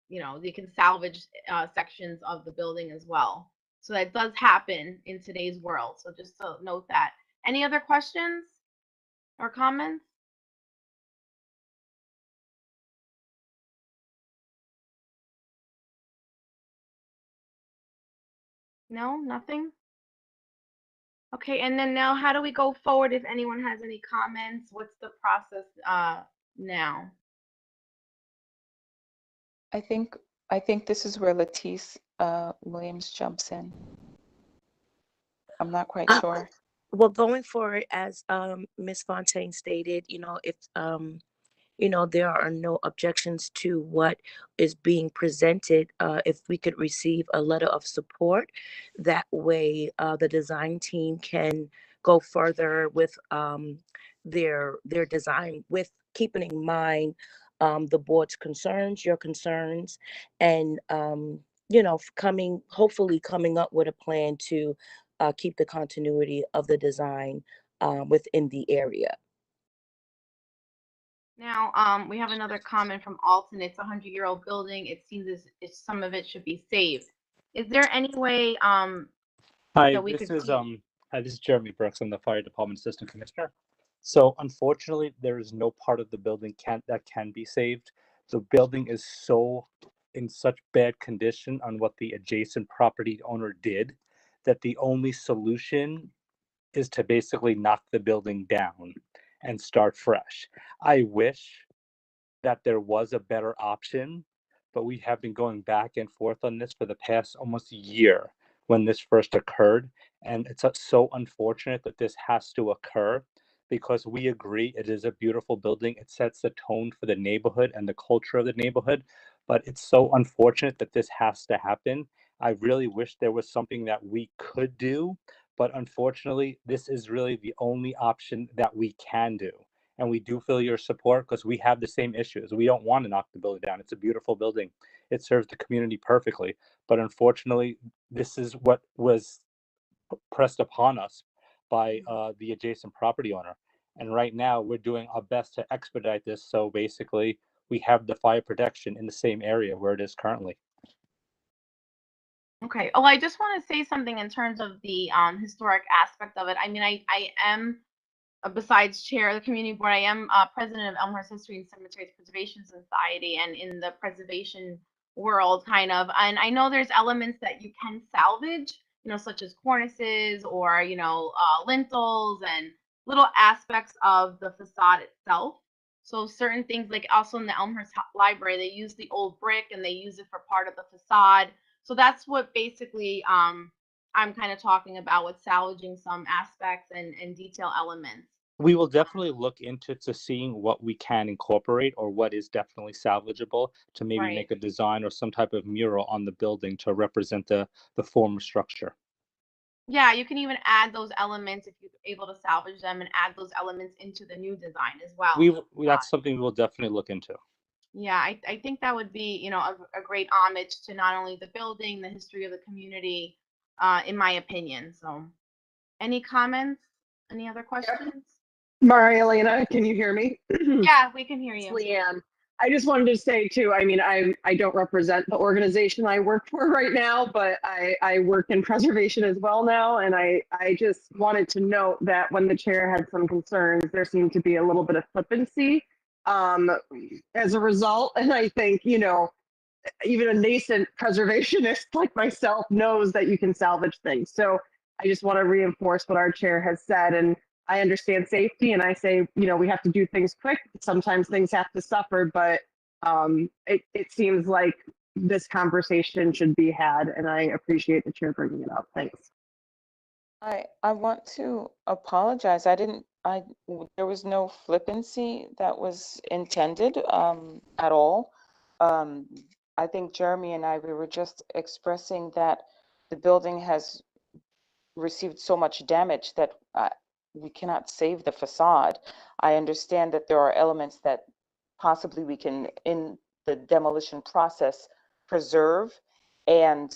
you know, they can salvage sections of the building as well. So that does happen in today's world. So just to note that. Any other questions or comments? No, nothing? Okay, and then now how do we go forward if anyone has any comments? What's the process now? I think this is where Latisse Williams jumps in. I'm not quite sure. Well, going forward, as Ms. Fontaine stated, you know, if you know, there are no objections to what is being presented, if we could receive a letter of support, that way the design team can go further with their design, with keeping in mind the board's concerns, your concerns, and you know, hopefully coming up with a plan to keep the continuity of the design within the area. Now, we have another comment from Alton. It's a 100-year-old building. It seems as if some of it should be saved. Is there any way Hi, that we this could is keep? this is Jeremy Brooks. I'm the fire department assistant commissioner. So unfortunately, there is no part of the building that can be saved. The building is in such bad condition on what the adjacent property owner did that the only solution is to basically knock the building down and start fresh. I wish that there was a better option, but we have been going back and forth on this for the past almost year when this first occurred. And it's so unfortunate that this has to occur because we agree it is a beautiful building. It sets the tone for the neighborhood and the culture of the neighborhood. But it's so unfortunate that this has to happen. I really wish there was something that we could do, but unfortunately, this is really the only option that we can do. And we do feel your support because we have the same issues. We don't want to knock the building down. It's a beautiful building. It serves the community perfectly. But unfortunately, this is what was pressed upon us by the adjacent property owner. And right now, we're doing our best to expedite this. So basically, we have the fire protection in the same area where it is currently. Okay. Oh, I just want to say something in terms of the historic aspect of it. I mean, I am, besides chair of the community board, I am president of Elmhurst History and Cemeteries Preservation Society, and in the preservation world, kind of. And I know there's elements that you can salvage, you know, such as cornices or, you know, lintels and little aspects of the facade itself. So certain things, like also in the Elmhurst Library, they use the old brick and they use it for part of the facade. So that's what basically I'm kind of talking about with salvaging some aspects and detail elements. We will definitely look into seeing what we can incorporate or what is definitely salvageable to maybe Right. make a design or some type of mural on the building to represent the former structure. Yeah, you can even add those elements if you're able to salvage them and add those elements into the new design as well. That's something we'll definitely look into. Yeah, I think that would be, you know, a great homage to not only the building, the history of the community, in my opinion. So, any comments? Any other questions? Maria Elena, can you hear me? Yeah, we can hear It's you. Leanne. I just wanted to say too, I mean, I don't represent the organization I work for right now, but I work in preservation as well now. And I just wanted to note that when the chair had some concerns, there seemed to be a little bit of flippancy as a result. And I think, you know, even a nascent preservationist like myself knows that you can salvage things. So I just want to reinforce what our chair has said. And I understand safety, and I say, we have to do things quick. Sometimes things have to suffer, but it seems like this conversation should be had, and I appreciate the chair bringing it up. Thanks. I want to apologize. There was no flippancy that was intended at all. I think Jeremy and we were just expressing that the building has received so much damage that we cannot save the facade. I understand that there are elements that possibly we can, in the demolition process, preserve and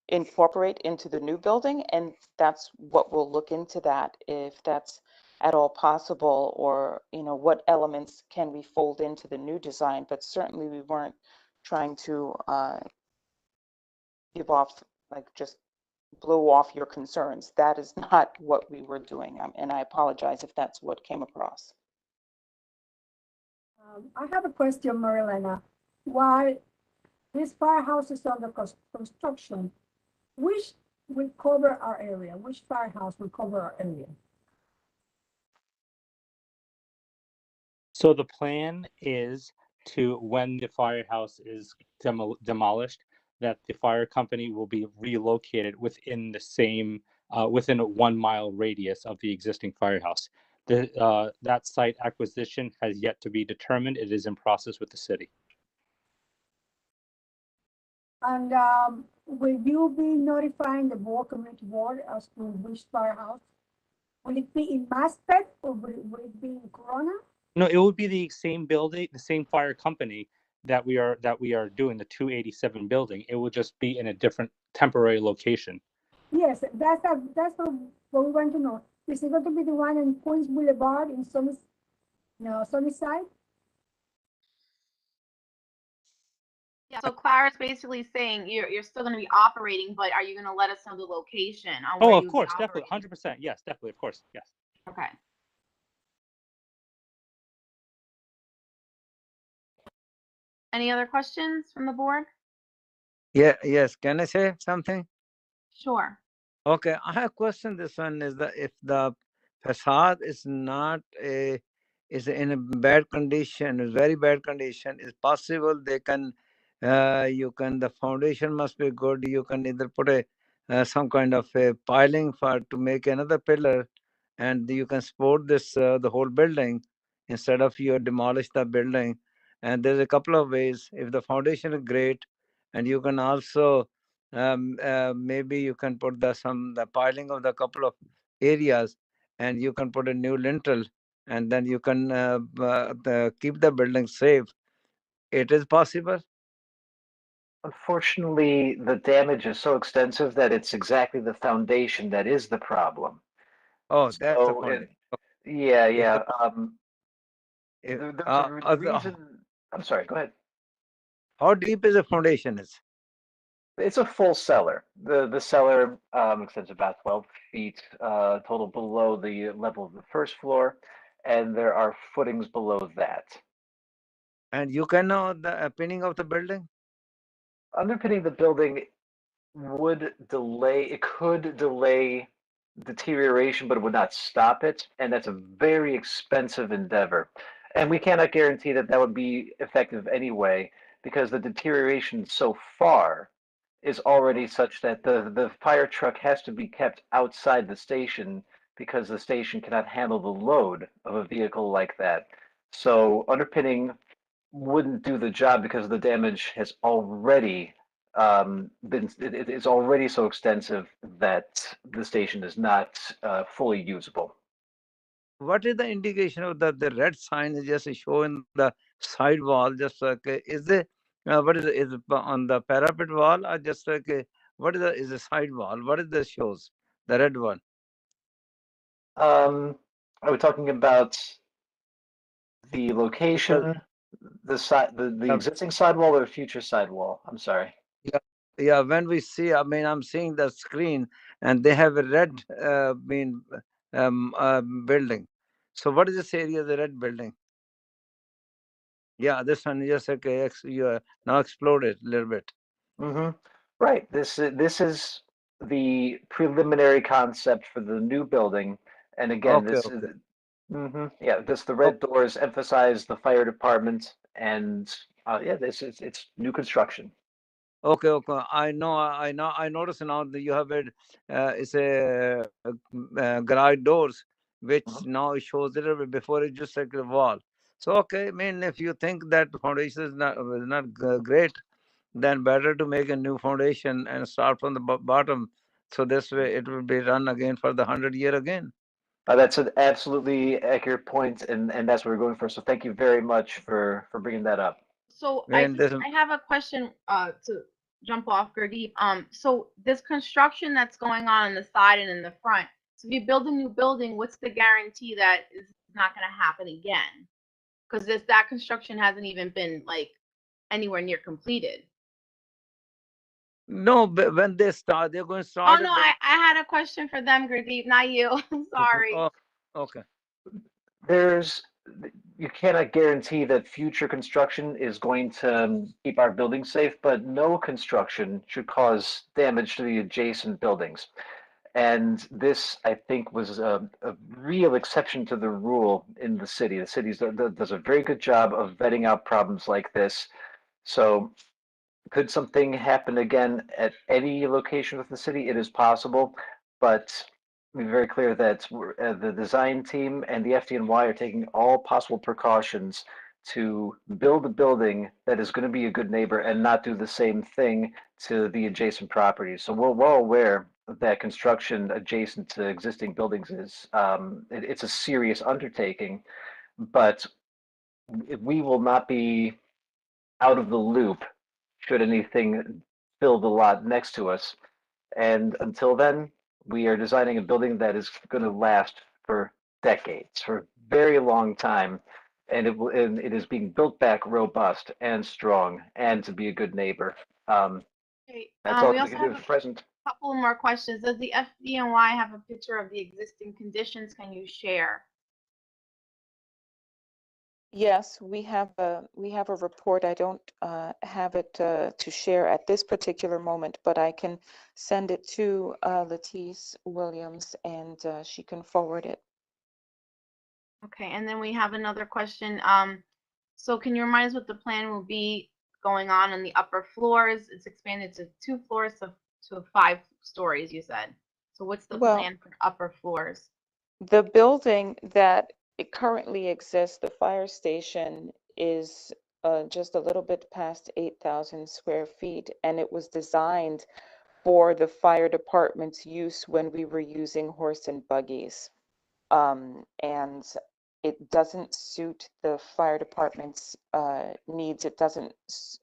incorporate into the new building, and that's what we'll look into, that if that's at all possible, or what elements can we fold into the new design. But certainly we weren't trying to give off, like, just blow off your concerns. That is not what we were doing, and I apologize if that's what came across. I have a question, Marilena. While this firehouse is under construction, which will cover our area? Which firehouse will cover our area? So the plan is to, when the firehouse is demolished, that the fire company will be relocated within the same, within a 1 mile radius of the existing firehouse. That site acquisition has yet to be determined. It is in process with the city. And will you be notifying the community board as to which firehouse? Will it be in Maspeth, or will it be in Corona? No, it would be the same building, the same fire company that we are doing the 287 building. It will just be in a different temporary location. Yes, that's what we want to know. Is it going to be the one in Queens Boulevard in Sunnyside? Yeah, so Clara's basically saying you're still going to be operating, but are you going to let us know the location on where Oh, you of would course, be definitely, operating? 100%. Yes, definitely, of course, yes. Okay. Any other questions from the board? Yeah, yes. Can I say something? Sure. Okay, I have a question. This one is that if the facade is not is in a bad condition, very bad condition, is possible they can the foundation must be good. You can either put some kind of a piling to make another pillar, and you can support this the whole building instead of you demolish the building. And there's a couple of ways. If the foundation is great, and you can also maybe you can put the piling of the couple of areas, and you can put a new lintel, and then you can keep the building safe. It is possible. Unfortunately, the damage is so extensive that it's exactly the foundation that is the problem. Oh, that's the So foundation. yeah, If yeah. the, if, There's a reason. I'm sorry. Go ahead. how deep is the foundation is? It's a full cellar. The cellar extends about 12 feet total below the level of the first floor, and there are footings below that. And you can know the opening of the building? Underpinning the building it could delay deterioration, but it would not stop it, and that's a very expensive endeavor. And we cannot guarantee that that would be effective anyway, because the deterioration so far is already such that the fire truck has to be kept outside the station because the station cannot handle the load of a vehicle like that. So underpinning wouldn't do the job because the damage has already it's already so extensive that the station is not fully usable. What is the indication of the red sign is just showing the side wall? Just like is it what is it? Is it on the parapet wall, or just like what is the side wall? What is the shows the red one? Are we talking about the location, the existing sidewall, or the future sidewall? I'm sorry. Yeah, yeah. When we see, I mean, I'm seeing the screen, and they have a red building. So what is this area? The red building. Yeah, this one just okay. You now exploded a little bit. Mm-hmm. Right. This is the preliminary concept for the new building. And again, Okay, this okay. is, yeah, the red doors emphasize the fire department, and yeah, it's new construction. Okay, okay. I notice now that you have it's a garage doors, which now it shows a little bit before it's just like a wall. So okay, I mean, if you think that foundation is not great, then better to make a new foundation and start from the bottom. So this way it will be run again for the 100 year again. That's an absolutely accurate point, and that's what we're going for. So thank you very much for bringing that up. So I And this, I have a question to jump off, Gurdeep. So this construction that's going on the side and in the front. So if you build a new building, what's the guarantee that is not going to happen again? Because that construction hasn't even been like anywhere near completed. no, when they start, they're going to Oh start. no, I had a question for them, Gurdeep, not you. Sorry. Oh, okay. There's you cannot guarantee that future construction is going to keep our buildings safe, but no construction should cause damage to the adjacent buildings. And this, I think, was a real exception to the rule in the city. The city does a very good job of vetting out problems like this. So could something happen again at any location within the city? It is possible, but be very clear that the design team and the FDNY are taking all possible precautions to build a building that is going to be a good neighbor and not do the same thing to the adjacent properties. So we're well aware that construction adjacent to existing buildings is it's a serious undertaking, but we will not be out of the loop should anything fill the lot next to us. And until then, we are designing a building that is going to last for decades, for a very long time. And it is being built back robust and strong and to be a good neighbor. Okay. That's all We we also can do have for a present. couple more questions. Does the FDNY have a picture of the existing conditions? Can you share? Yes, we have a report. I don't have it to share at this particular moment, but I can send it to Latisse Williams, and she can forward it. Okay, and then we have another question. So can you remind us what the plan will be going on in the upper floors? It's expanded to 2 floors to 5 stories, you said. So what's the Well, plan for upper floors? the building that it currently exists, the fire station, is just a little bit past 8,000 square feet, and it was designed for the fire department's use when we were using horse and buggies. And it doesn't suit the fire department's needs. It doesn't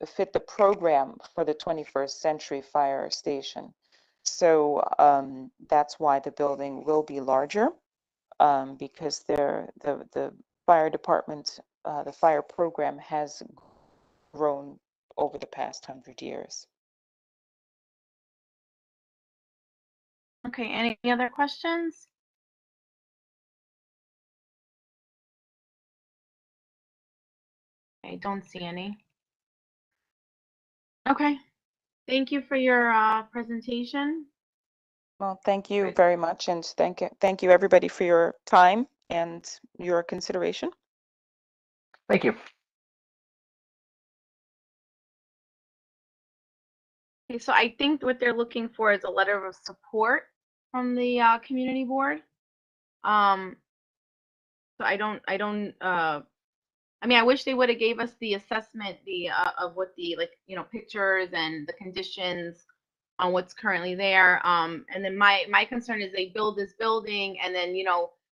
fit the program for the 21st century fire station. So that's why the building will be larger, because the fire department, the fire program has grown over the past 100 years. Okay, any other questions? I don't see any. Okay, thank you for your presentation. Well, thank you very much, and thank you everybody for your time and your consideration. Thank you. Okay, so I think what they're looking for is a letter of support from the community board. So I mean, I wish they would have gave us the assessment, of what the, like, pictures and the conditions on what's currently there. And then my concern is they build this building and then,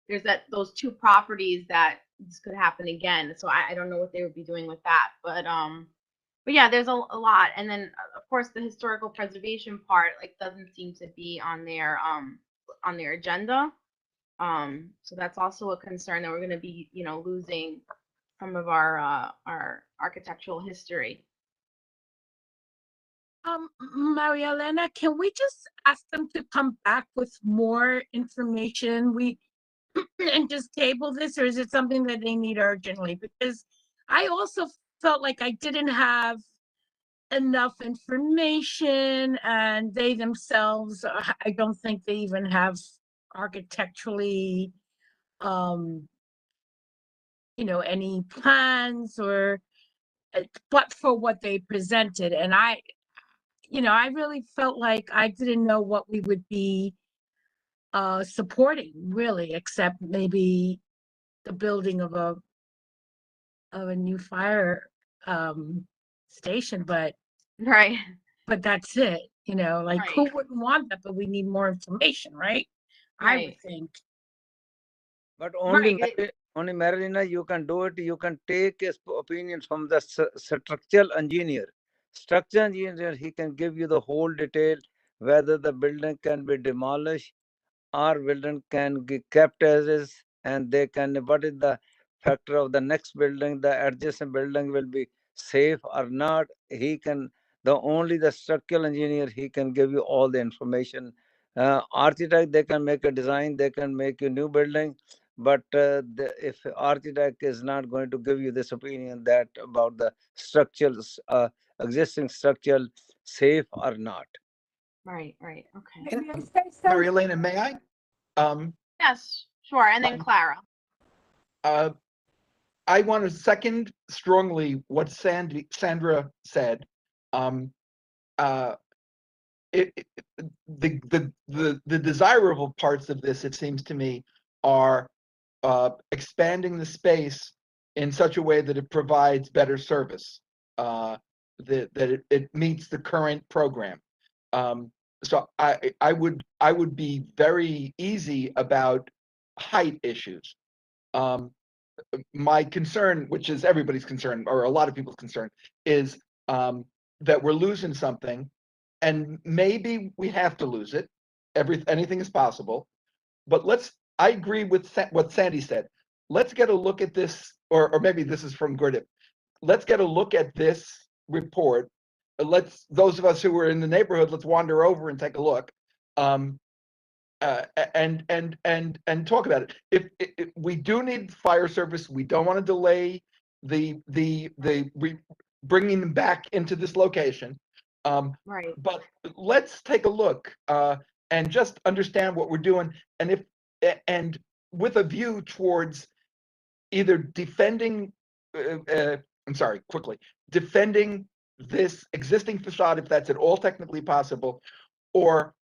there's those 2 properties that this could happen again. So I don't know what they would be doing with that, but yeah, there's a lot. And then of course the historical preservation part, like, doesn't seem to be on their agenda. So that's also a concern that we're going to be, losing some of our architectural history. Maria Elena, can we just ask them to come back with more information? And just table this, or is it something that they need urgently? Because I also felt like I didn't have enough information, and they themselves, I don't think they even have architecturally, any plans or, but for what they presented. And I really felt like I didn't know what we would be supporting, really, except maybe the building of a new fire station, but Right. that's it, like who Right. wouldn't want that? But we need more information, right? I would Right. think. But only Right. only Marilena, you can do it. You can take his opinions from the structural engineer. Structural engineer, he can give you the whole detail whether the building can be demolished or building can be kept as is, and they can, what is the factor of the next building, the adjacent building will be safe or not. He can, the structural engineer, he can give you all the information. Architect, they can make a design, they can make a new building, but if architect is not going to give you this opinion that about the structures, existing structure safe or not. Right. Okay. May I say something? Mary Elena, may I? Yes, sure. And then Clara. I want to second strongly what Sandra said. The desirable parts of this, it seems to me, are expanding the space in such a way that it provides better service, that it meets the current program. So I would be very easy about height issues. My concern, which is everybody's concern, or a lot of people's concern, is that we're losing something, and maybe we have to lose it. Anything is possible, but I agree with what Sandy said. Let's get a look at this, or maybe this is from Gurdip. Let's get a look at this report. Those of us who were in the neighborhood, let's wander over and take a look. And talk about it. If we do need fire service, we don't want to delay the bringing them back into this location. Right. But let's take a look and just understand what we're doing, and with a view towards either defending. I'm sorry, quickly defending this existing facade if that's at all technically possible, or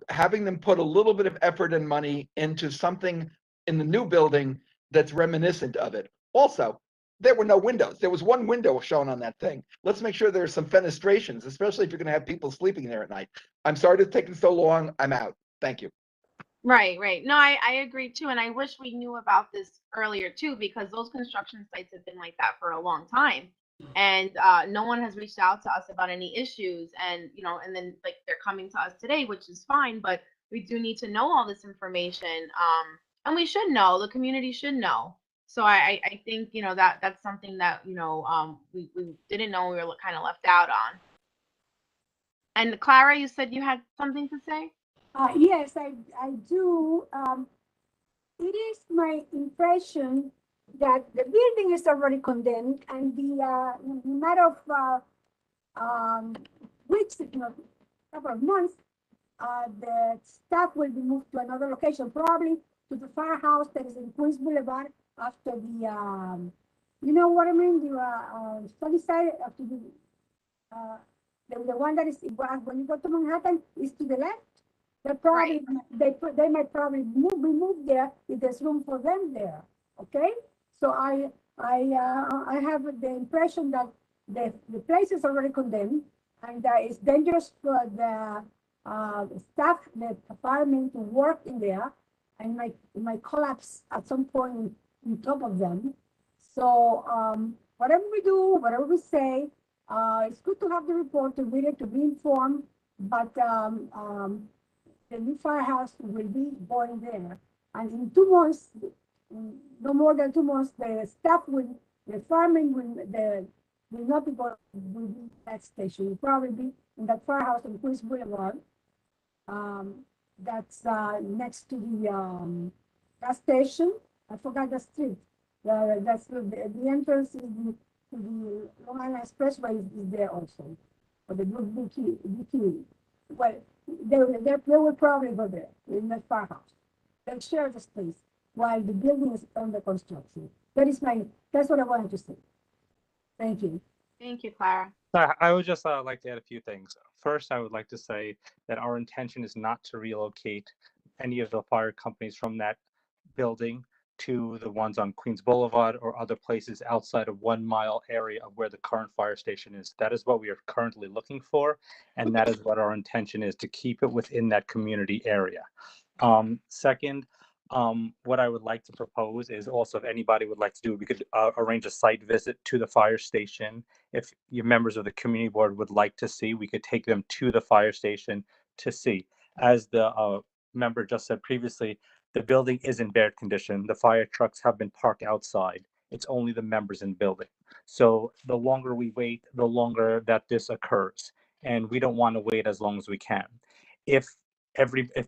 having them put a little bit of effort and money into something in the new building that's reminiscent of it. Also, there were no windows. There was one window shown on that thing. Let's make sure there's some fenestrations, especially if you're going to have people sleeping there at night. I'm sorry it's taken so long. I'm out. Thank you. Right. No, I agree too. And I wish we knew about this earlier too, because those construction sites have been like that for a long time. And no one has reached out to us about any issues. And, and then like they're coming to us today, which is fine, but we do need to know all this information. And we should know, the community should know. So I think, that's something that, we didn't know, we were kind of left out on. And Clara, you said you had something to say? Yes, I do. It is my impression that the building is already condemned, and the matter of weeks, if not a couple of months, the staff will be moved to another location, probably to the firehouse that is in Queens Boulevard after you know what I mean, the sunny side after the one that is when you go to Manhattan is to the left. They might probably be moved there if there's room for them there. Okay, so I have the impression that the place is already condemned, and it's dangerous for the staff, the firemen to work in there, and might collapse at some point on top of them. So whatever we do, whatever we say, it's good to have the report to read it, to be informed, but the new firehouse will be going there. And in 2 months, no more than 2 months, the firemen will not be going to that station. Will probably be in that firehouse on Queens Boulevard. That's next to the gas station. I forgot the street. That's the entrance is to the Long Island Expressway is there also. or the bikini. Well, they will probably go there in the firehouse. They'll share the space while the building is under construction. That's what I wanted to say. Thank you. Thank you, Clara. I would just like to add a few things. First, I would like to say that our intention is not to relocate any of the fire companies from that building to the ones on Queens Boulevard or other places outside of 1 mile area of where the current fire station is. That is what we are currently looking for, and that is what our intention is, to keep it within that community area. Second, what I would like to propose is also, if anybody would like to do, we could arrange a site visit to the fire station. If your members of the community board would like to see, we could take them to the fire station to see. As the member just said previously, the building is in bad condition. The fire trucks have been parked outside. It's only the members in building. So the longer we wait, the longer that this occurs. And we don't want to wait as long as we can. If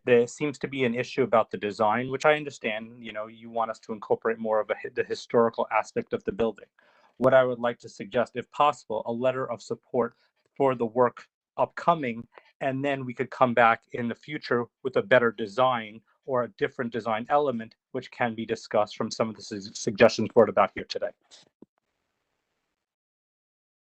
there seems to be an issue about the design, which I understand, you want us to incorporate more of the historical aspect of the building. What I would like to suggest, if possible, a letter of support for the work upcoming, and then we could come back in the future with a better design or a different design element, which can be discussed from some of the suggestions brought about here today.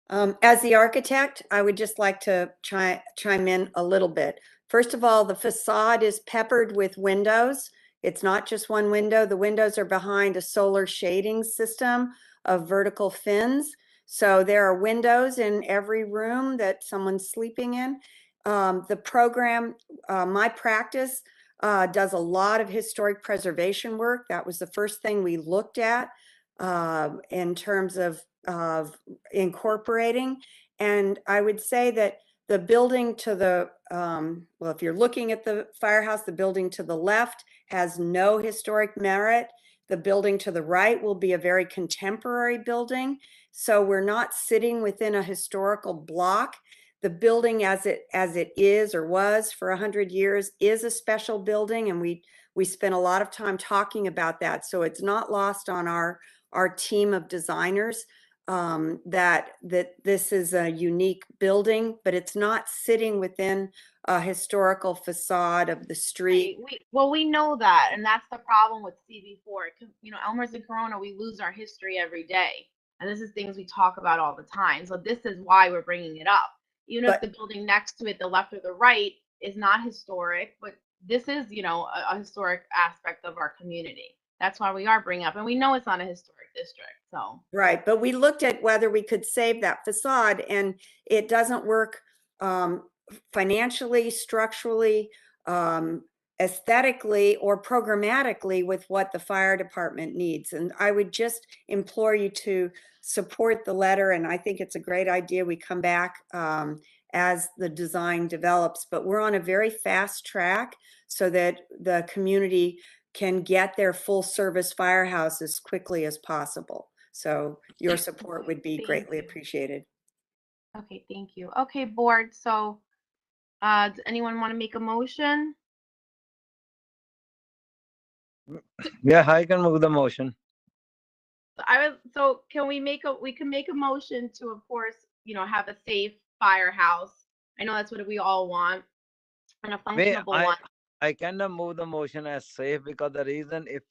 As the architect, I would just like to chime in a little bit. First of all, the facade is peppered with windows. It's not just one window. The windows are behind a solar shading system of vertical fins. So there are windows in every room that someone's sleeping in. The program, my practice, does a lot of historic preservation work. That was the first thing we looked at in terms of incorporating. And I would say that the building to the, well, if you're looking at the firehouse, the building to the left has no historic merit. The building to the right will be a very contemporary building. So we're not sitting within a historical block. The building as it is or was for 100 years is a special building, and we spent a lot of time talking about that. So it's not lost on our team of designers that this is a unique building, but it's not sitting within a historical facade of the street. We know that, and that's the problem with CB4. Elmhurst and Corona, we lose our history every day, and this is things we talk about all the time. So this is why we're bringing it up. Even if the building next to it, the left or the right, is not historic, but this is, a historic aspect of our community. That's why we are bringing up, and we know it's not a historic district. So right, but we looked at whether we could save that facade, and it doesn't work financially, structurally, aesthetically, or programmatically with what the fire department needs. And I would just implore you to support the letter, and I think it's a great idea. We come back as the design develops, but we're on a very fast track so that the community can get their full service firehouse as quickly as possible. So your support would be greatly appreciated. Okay, thank you. Okay, board. So does anyone want to make a motion? Yeah, I can move the motion. So can we can make a motion to, of course, have a safe firehouse. I know that's what we all want, and a functional one. I cannot move the motion as safe, because the reason, if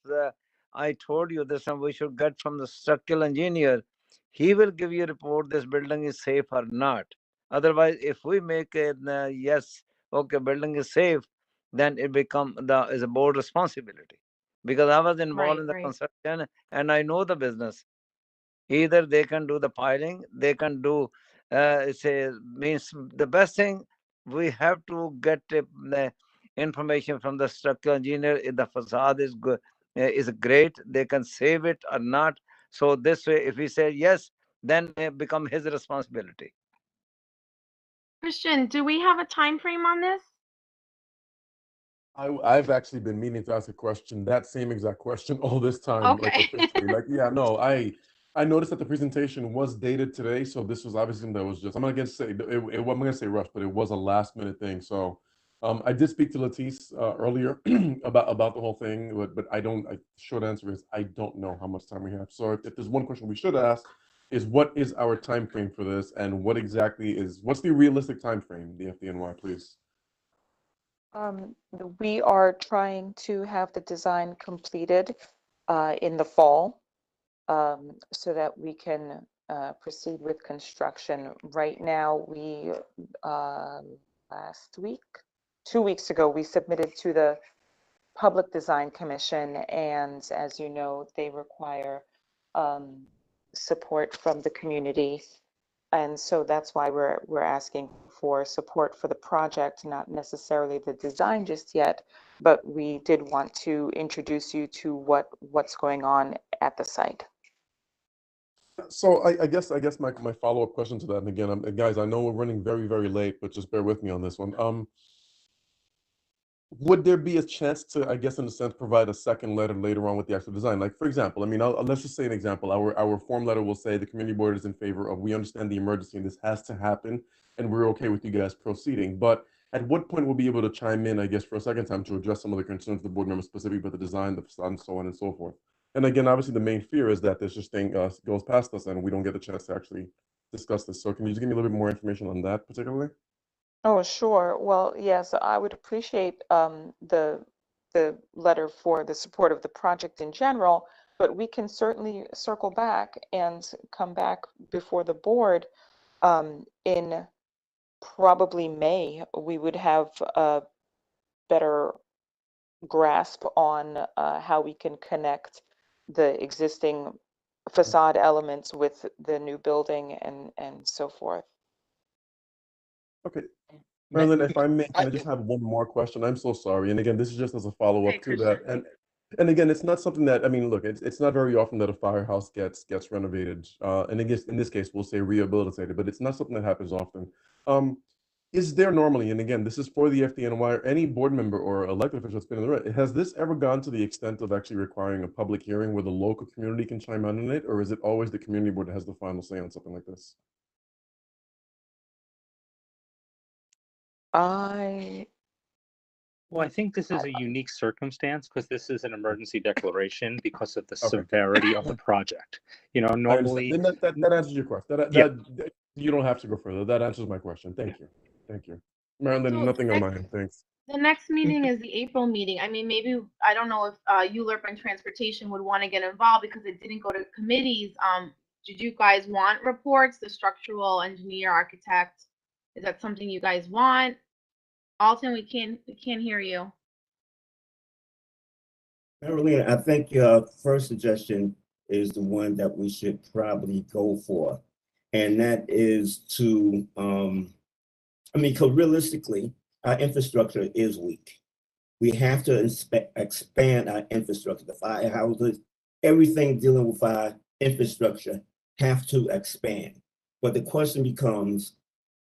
I told you this, and we should get from the structural engineer, he will give you a report this building is safe or not. Otherwise, if we make it yes, okay, building is safe, then it is a board responsibility. Because I was involved in the construction and I know the business. Either they can do the piling, they can do means the best thing, we have to get the information from the structural engineer if the facade is good, is great, they can save it or not. So this way, if we say yes, then it become his responsibility. Christian, do we have a time frame on this? I've actually been meaning to ask a question, that same exact question all this time. Okay. Like officially, yeah, no, I noticed that the presentation was dated today, so this was obviously something that was just, I'm not gonna say I'm gonna say rushed, but it was a last minute thing. So I did speak to Latisse earlier about the whole thing, but short answer is I don't know how much time we have. So if there's one question we should ask, is what is our time frame for this, and what's the realistic time frame, the FDNY, please? We are trying to have the design completed in the fall so that we can proceed with construction. Right now, we last week, 2 weeks ago, we submitted to the Public Design Commission, and as you know, they require support from the community. And so that's why we're asking for support for the project, not necessarily the design just yet, but we did want to introduce you to what's going on at the site. So I guess my follow-up question to that, and again, guys, I know we're running very, very late, but just bear with me on this one. Would there be a chance to, I guess, in a sense, provide a second letter later on with the actual design? Like, for example, I mean, let's just say an example. Our form letter will say the community board is in favor of, we understand the emergency and this has to happen, and we're okay with you guys proceeding. But at what point we'll be able to chime in, I guess, for a second time to address some of the concerns of the board members, specifically about the design, the facade, and so on and so forth. And again, obviously, the main fear is that this just thing goes past us and we don't get the chance to actually discuss this. So can you just give me a little bit more information on that particularly? Oh, sure. Well, yes, I would appreciate the letter for the support of the project in general, but we can certainly circle back and come back before the board in probably May. We would have a better grasp on how we can connect the existing facade elements with the new building and so forth. Okay. Marilyn, if I may, can I just have one more question? I'm so sorry. And again, this is just as a follow-up to that. And again, it's not something that, I mean, look, it's not very often that a firehouse gets renovated. And I guess in this case, we'll say rehabilitated, but it's not something that happens often. Is there normally, and again, this is for the FDNY or any board member or elected official that's been in the right, has this ever gone to the extent of actually requiring a public hearing where the local community can chime in on it? Or is it always the community board that has the final say on something like this? Well, I think this is a unique circumstance because this is an emergency declaration because of the severity of the project. You know, normally that answers your question. That you don't have to go further. That answers my question. Thank you. Thank you. Marilyn, So nothing on my end. Thanks. the next meeting is the April meeting. I mean, maybe, I don't know if ULURP and Transportation would want to get involved because it didn't go to committees. Did you guys want reports, the structural engineer, architect? Is that something you guys want? Alton, we can't hear you. Marilyn, I think your first suggestion is the one that we should probably go for. And that is to, I mean, because realistically, our infrastructure is weak. We have to expand our infrastructure, the firehouses, everything dealing with our infrastructure have to expand. But the question becomes,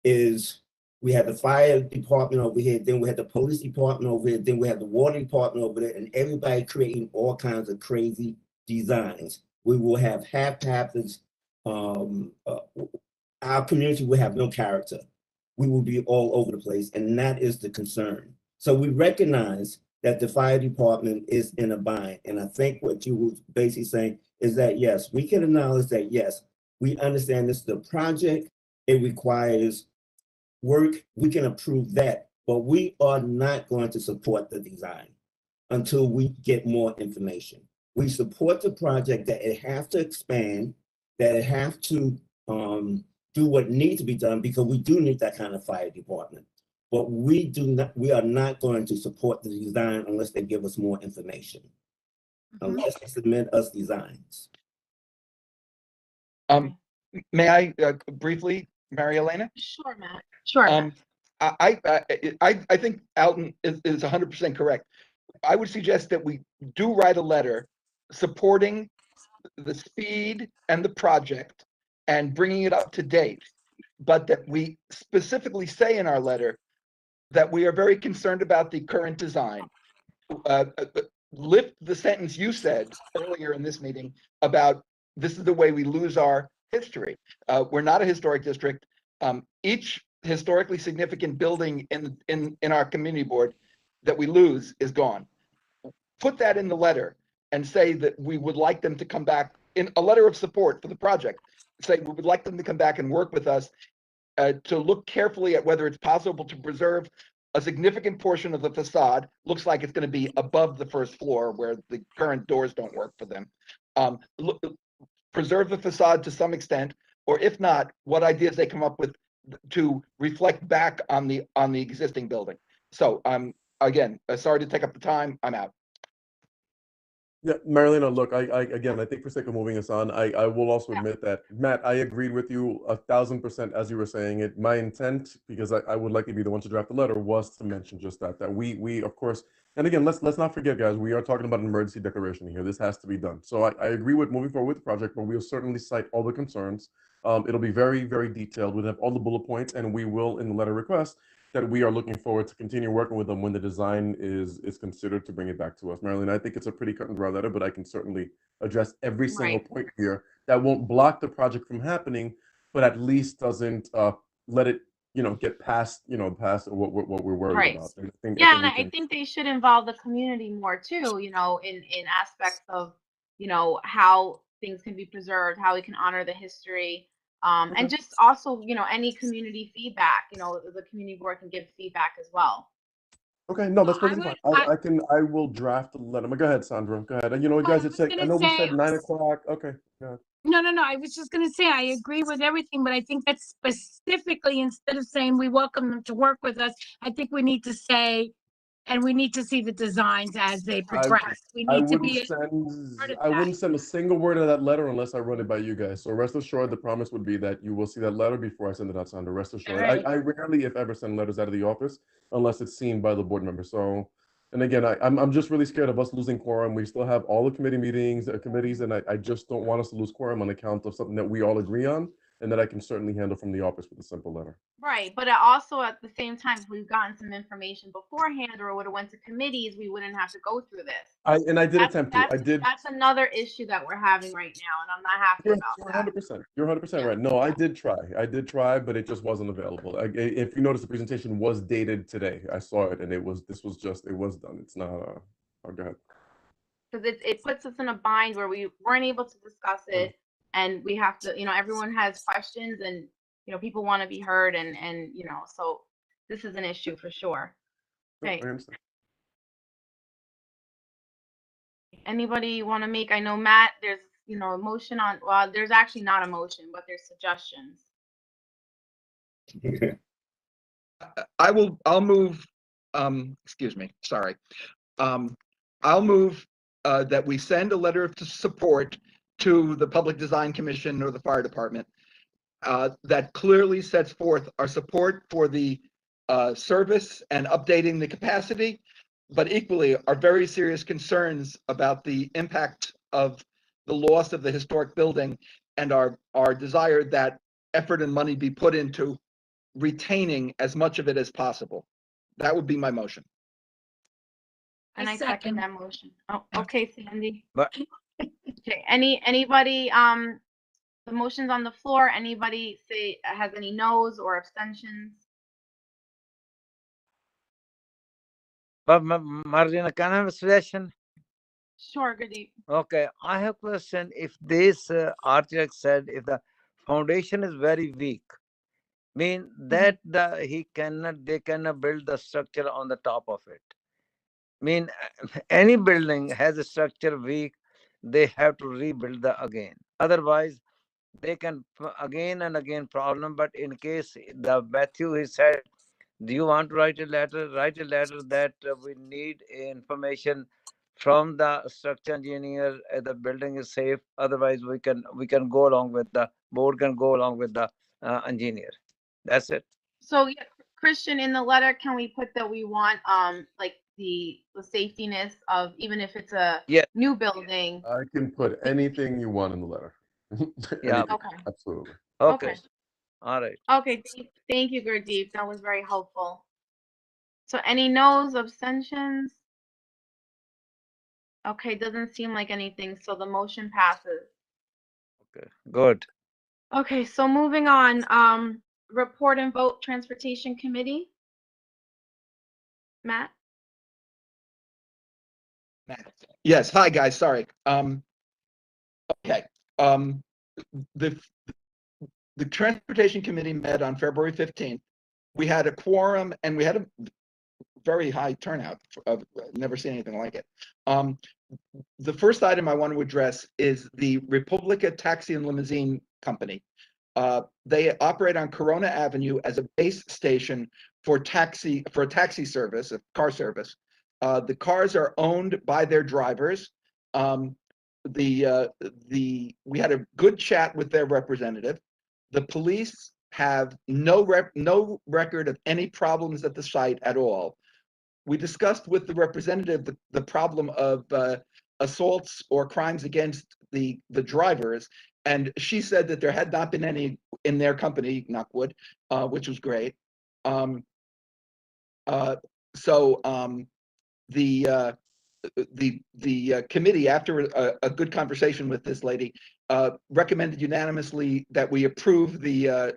we have the fire department over here, then we have the police department over here, then we have the water department over there, and everybody creating all kinds of crazy designs. We will have haphazard, our community will have no character. We will be all over the place, and that is the concern. So we recognize that the fire department is in a bind, and I think what you were basically saying is that, yes, we can acknowledge that, yes, we understand this is the project, it requires work, we can approve that, but we are not going to support the design until we get more information. We support the project that it have to expand, that it have to do what needs to be done because we do need that kind of fire department. But we are not going to support the design unless they give us more information, unless they submit us designs. May I briefly, Mary Elena? Sure, Matt. Sure. I think Alton is 100% correct. I would suggest that we do write a letter supporting the speed and the project and bringing it up to date, but that we specifically say in our letter that we are very concerned about the current design. Lift the sentence you said earlier in this meeting about this is the way we lose our history. We're not a historic district. Each historically significant building in our community board that we lose is gone. Put that in the letter and say that we would like them to come back in a letter of support for the project, say we would like them to come back and work with us to look carefully at whether it's possible to preserve a significant portion of the facade. Looks like it's going to be above the first floor where the current doors don't work for them. Preserve the facade to some extent, or if not, what ideas they come up with to reflect back on the existing building. So again, sorry to take up the time. I'm out. Yeah, Marilena, look, I again, I think for sake of moving us on, I will also admit that, Matt, I agreed with you 1,000% as you were saying it. My intent, because I would likely be the one to draft the letter, was to mention just that we of course, and again, let's not forget, guys, we are talking about an emergency declaration here. This has to be done. So I agree with moving forward with the project, but we'll certainly cite all the concerns. It'll be very, very detailed. We'll have all the bullet points, and we will, in the letter request, that we are looking forward to continue working with them when the design is considered to bring it back to us. Marilyn, I think it's a pretty cut and dry letter, but I can certainly address every single point here that won't block the project from happening, but at least doesn't let it, get past what we're worried about. And I think they should involve the community more too, in aspects of, how things can be preserved, how we can honor the history. And just also, any community feedback, the community board can give feedback as well. Okay, no, that's perfectly fine. I will draft the letter. Go ahead, Sandra. Go ahead. And guys, I know we said 9 o'clock. Okay, go ahead. No. I was just going to say, I agree with everything, but I think that specifically, instead of saying we welcome them to work with us, I think we need to say, and we need to see the designs as they progress. I wouldn't send a single word of that letter unless I run it by you guys. So rest assured, the promise would be that you will see that letter before I send it out, Sandra. Rest assured. Right. I rarely, if ever, send letters out of the office unless it's seen by the board member. So, and again, I'm just really scared of us losing quorum. We still have all the committee meetings, committees, and I just don't want us to lose quorum on account of something that we all agree on and that I can certainly handle from the office with a simple letter. Right, but also at the same time, if we've gotten some information beforehand or would have went to committees, we wouldn't have to go through this. I did attempt to. That's another issue that we're having right now, and I'm not happy about that. You're 100% right. No, I did try, but it just wasn't available. If you notice, the presentation was dated today. I saw it, and it was done. It's not. Go ahead. Because it puts us in a bind where we weren't able to discuss it, and we have to, everyone has questions, and people want to be heard, and so this is an issue for sure. Okay. Anybody want to make? I know Matt. There's a motion on. Well, there's actually not a motion, but there's suggestions. I'll move. Excuse me. Sorry. I'll move that we send a letter of support to the Public Design Commission or the Fire Department that clearly sets forth our support for the service and updating the capacity, but equally our very serious concerns about the impact of the loss of the historic building and our desire that effort and money be put into retaining as much of it as possible. That would be my motion. And I second that motion. Oh, okay, Sandy. But okay, anybody the motion's on the floor. Anybody say has any no's or abstentions? But Marlena, can I have a suggestion? Sure, Gurdeep. Okay, I have a question. If this architect said if the foundation is very weak, mean that they cannot build the structure on the top of it. Mean any building has a structure weak, they have to rebuild again. Otherwise, they can again and again problem. But in case the Matthew he said, do you want to write a letter? Write a letter that we need information from the structure engineer. The building is safe. Otherwise, we can go along with the board can go along with the engineer. That's it. So yeah, Christian, in the letter, can we put that we want like the safetiness of even if it's a new building? I can put anything you want in the letter. Yeah. Okay. Absolutely. Okay. All right. Okay. Thank you, Gurdeep. That was very helpful. So any no's, abstentions? Okay, doesn't seem like anything. So the motion passes. Okay. Good. Okay, so moving on. Report and vote Transportation Committee. Matt? Yes. Hi, guys. Sorry. Okay. The the Transportation Committee met on February 15th. We had a quorum and we had a very high turnout. I've never seen anything like it. The first item I want to address is the Republica Taxi and Limousine Company. They operate on Corona Avenue as a base station for a taxi service, a car service. The cars are owned by their drivers. We had a good chat with their representative. The police have no record of any problems at the site at all. We discussed with the representative the problem of assaults or crimes against the drivers, and she said that there had not been any in their company, knock wood, which was great. The committee, after a good conversation with this lady, recommended unanimously that we approve the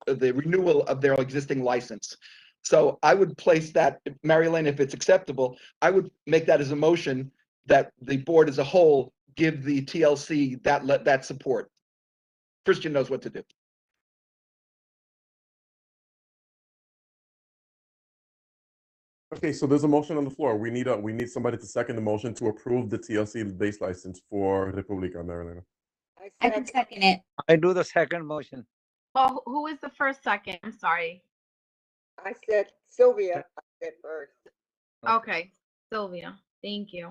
renewal of their existing license. So I would place that, Mary Elaine, if it's acceptable, I would make that as a motion that the board as a whole give the TLC that support. Christian knows what to do. Okay, so there's a motion on the floor. We need somebody to second the motion to approve the TLC base license for Republica, Marilena. I can second it. I do the second motion. Well, who is the first second? I'm sorry. I said Sylvia. I said first. Okay, Sylvia. Thank you.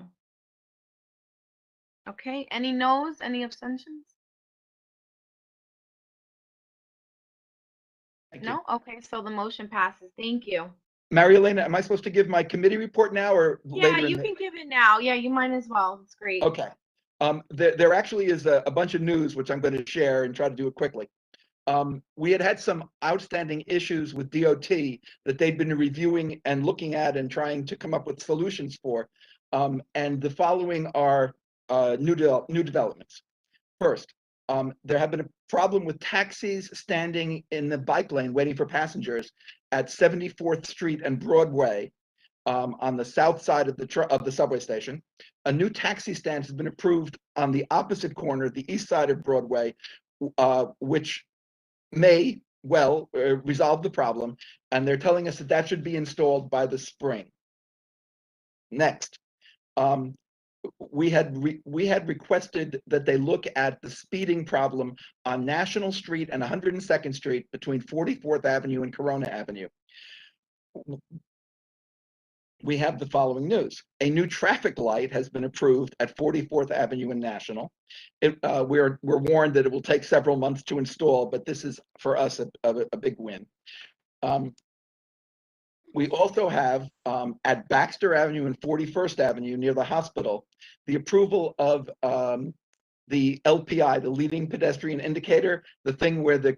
Okay, any no's, any abstentions? No? Okay, so the motion passes. Thank you. Mary Elena, am I supposed to give my committee report now or later? Yeah, you can give it now. Yeah, you might as well. It's great. Okay. There actually is a bunch of news which I'm going to share and try to do it quickly. We had some outstanding issues with DOT that they've been reviewing and looking at and trying to come up with solutions for. And the following are new developments. First, there have been a problem with taxis standing in the bike lane waiting for passengers at 74th Street and Broadway on the south side of the subway station. A new taxi stand has been approved on the opposite corner, the east side of Broadway, which may well resolve the problem, and they're telling us that that should be installed by the spring. Next, we had requested that they look at the speeding problem on National Street and 102nd Street between 44th Avenue and Corona Avenue. We have the following news. A new traffic light has been approved at 44th Avenue and National. We're warned that it will take several months to install, but this is for us a big win. We also have at Baxter Avenue and 41st Avenue near the hospital, the approval of the LPI, the leading pedestrian indicator, the thing where the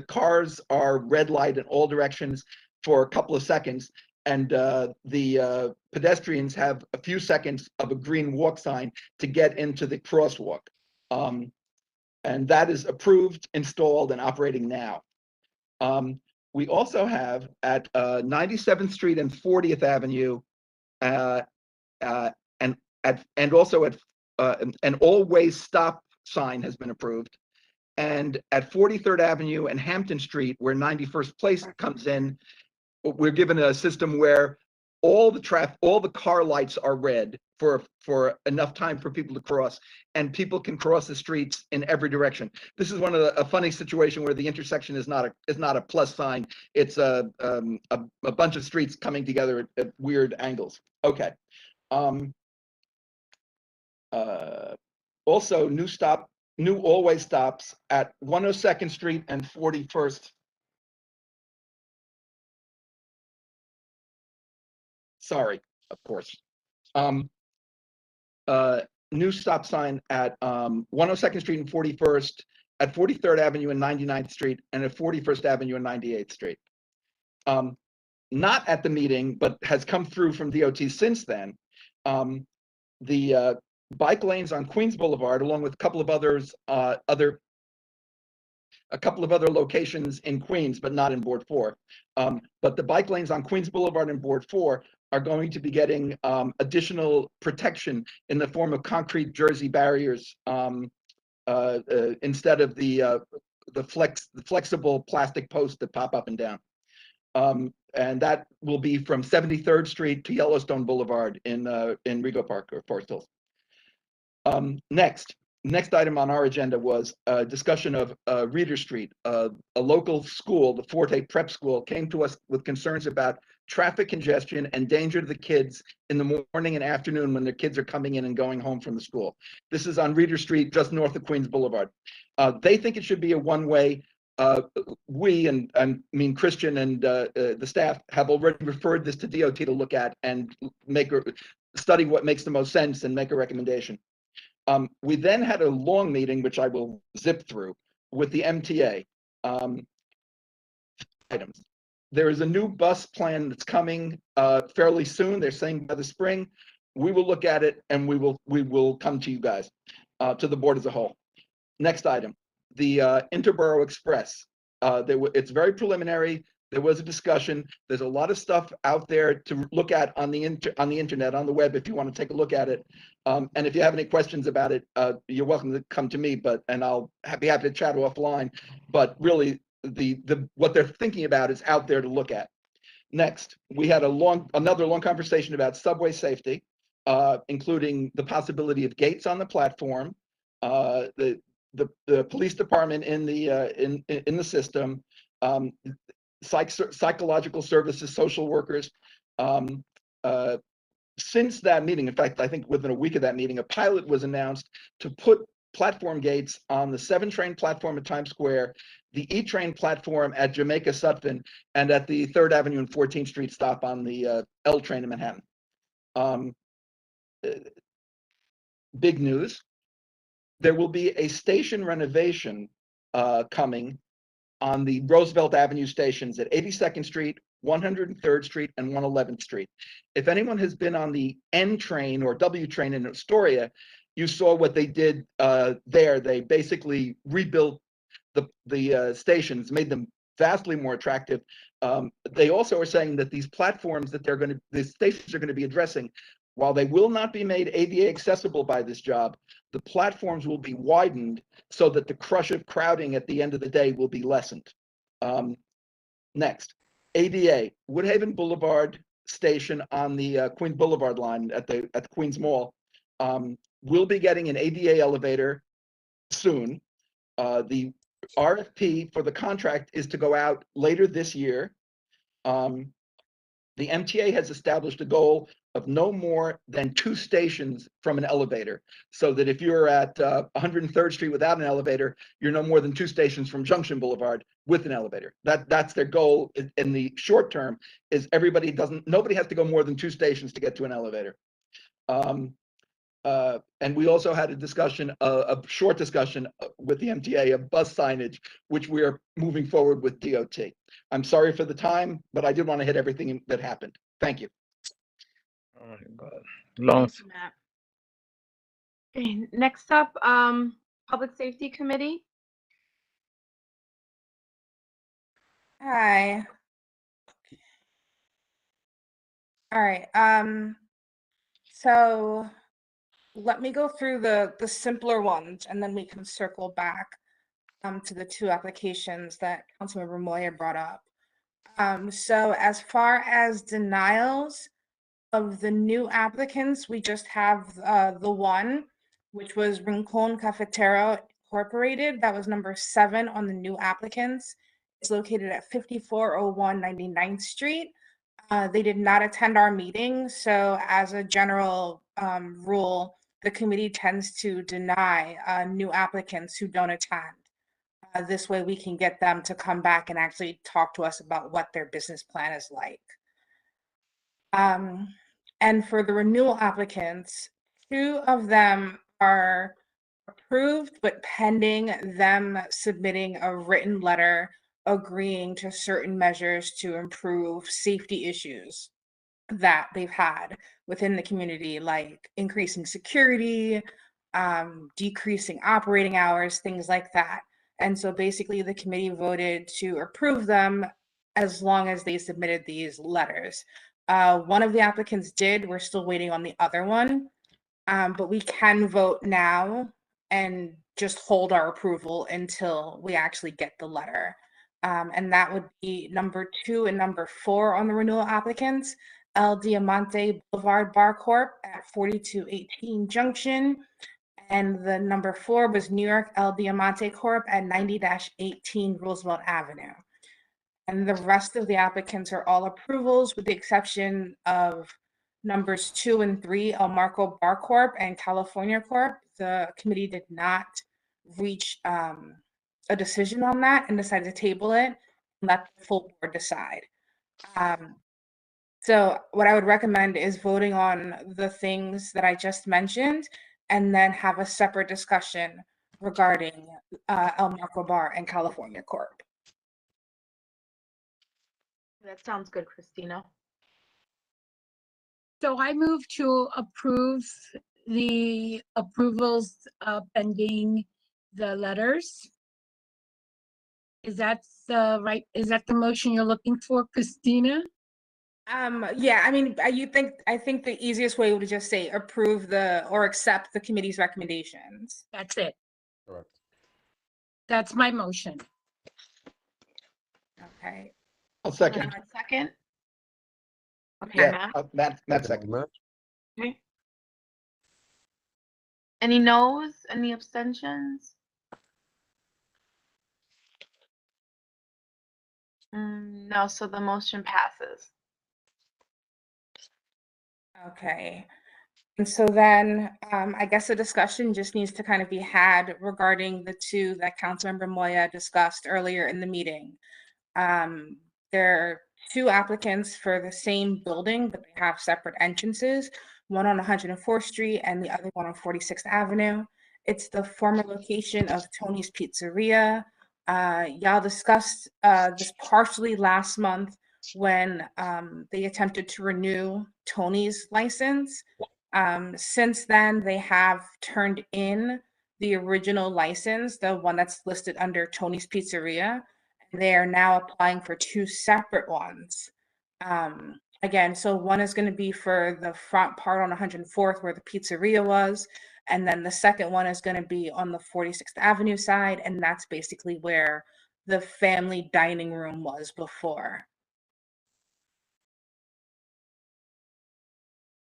cars are red light in all directions for a couple of seconds, and the pedestrians have a few seconds of a green walk sign to get into the crosswalk. And that is approved, installed, and operating now. We also have at 97th Street and 40th Avenue, and also at an always stop sign has been approved. And at 43rd Avenue and Hampton Street, where 91st Place comes in, we're given a system where all the car lights are red for enough time for people to cross, and people can cross the streets in every direction. This is a funny situation where the intersection is not a plus sign. It's a bunch of streets coming together at weird angles. Okay. Also, new always stops at 102nd Street and 41st. Sorry, of course. New stop sign at 102nd Street and 41st, at 43rd Avenue and 99th Street, and at 41st Avenue and 98th Street. Not at the meeting, but has come through from DOT since then. The bike lanes on Queens Boulevard, along with a couple of others, a couple of other locations in Queens, but not in Board 4. But the bike lanes on Queens Boulevard and Board 4 are going to be getting additional protection in the form of concrete jersey barriers instead of the the flexible plastic posts that pop up and down. And that will be from 73rd Street to Yellowstone Boulevard in Rego Park or Forest Hills. Next item on our agenda was a discussion of Reeder Street. A local school, the Forte Prep School, came to us with concerns about traffic congestion and danger to the kids in the morning and afternoon when their kids are coming in and going home from the school. This is on Reeder Street, just north of Queens Boulevard. They think it should be a one-way. We, and I mean Christian and the staff, have already referred this to DOT to look at and study what makes the most sense and make a recommendation. We then had a long meeting, which I will zip through, with the MTA items. There is a new bus plan that's coming fairly soon. They're saying by the spring. We will look at it and we will come to you guys, to the board as a whole. Next item, the Interborough Express. It's very preliminary. There was a discussion. There's a lot of stuff out there to look at on the internet, on the web, if you want to take a look at it. And if you have any questions about it, you're welcome to come to me. And I'll be happy to chat offline. But really, what they're thinking about is out there to look at. Next, we had another long conversation about subway safety, including the possibility of gates on the platform, the police department in the system, psychological services, social workers. Since that meeting, in fact, I think within a week of that meeting, a pilot was announced to put platform gates on the 7 train platform at Times Square, the E train platform at Jamaica Sutphin, and at the 3rd Avenue and 14th Street stop on the L train in Manhattan. Big news. There will be a station renovation coming on the Roosevelt Avenue stations at 82nd Street, 103rd Street, and 111th Street. If anyone has been on the N train or W train in Astoria, you saw what they did there. They basically rebuilt the stations, made them vastly more attractive. They also are saying that these platforms that the stations are going to be addressing, while they will not be made ADA accessible by this job, the platforms will be widened so that the crush of crowding at the end of the day will be lessened. Next, ADA, Woodhaven Boulevard station on the Queens Boulevard line at the Queens Mall, will be getting an ADA elevator soon. The RFP for the contract is to go out later this year. The MTA has established a goal of no more than 2 stations from an elevator, so that if you're at 103rd Street without an elevator, you're no more than 2 stations from Junction Boulevard with an elevator. That's their goal in the short term, is nobody has to go more than 2 stations to get to an elevator. And we also had a short discussion with the MTA of bus signage, which we are moving forward with DOT. I'm sorry for the time, but I did want to hit everything that happened. Thank you. Oh my God. Long. Thank you, Matt. Okay, next up, Public Safety Committee. Hi. All right. So let me go through the simpler ones, and then we can circle back to the 2 applications that Councilmember Moya brought up. So as far as denials of the new applicants, we just have the one, which was Rincon Cafetero Incorporated. That was number 7 on the new applicants. It's located at 5401 99th Street. They did not attend our meeting, so as a general rule, the committee tends to deny new applicants who don't attend. This way we can get them to come back and actually talk to us about what their business plan is like. And for the renewal applicants, 2 of them are approved, but pending them submitting a written letter agreeing to certain measures to improve safety issues that they've had within the community, like increasing security, decreasing operating hours, things like that. And so basically the committee voted to approve them as long as they submitted these letters. One of the applicants did. We're still waiting on the other one, but we can vote now and just hold our approval until we actually get the letter. And that would be number 2 and number 4 on the renewal applicants. El Diamante Boulevard Bar Corp at 4218 Junction. And the number 4 was New York El Diamante Corp at 90-18 Roosevelt Avenue. And the rest of the applicants are all approvals with the exception of numbers 2 and 3, El Marco Bar Corp and California Corp. The committee did not reach a decision on that and decided to table it and let the full board decide. So what I would recommend is voting on the things that I just mentioned and then have a separate discussion regarding El Marco Bar and California Corp. That sounds good, Christina. So I move to approve the approvals pending the letters. Is that is that the motion you're looking for, Christina? Yeah, I mean, I think the easiest way would just say approve or accept the committee's recommendations. That's it. Correct. That's my motion. Okay. I'll second. A second. Okay, Yeah, Matt. Matt second. Okay. Any no's? Any abstentions? No, so the motion passes. Okay. And so then I guess a discussion just needs to kind of be had regarding the 2 that Councilmember Moya discussed earlier in the meeting. There are 2 applicants for the same building, but they have separate entrances, one on 104th Street and the other one on 46th Avenue. It's the former location of Tony's Pizzeria. Y'all discussed this partially last month when they attempted to renew Tony's license. Since then, they have turned in the original license, the one that's listed under Tony's Pizzeria. They are now applying for 2 separate ones. Again, so one is going to be for the front part on 104th where the pizzeria was, and then the second one is going to be on the 46th Avenue side, and that's basically where the family dining room was before.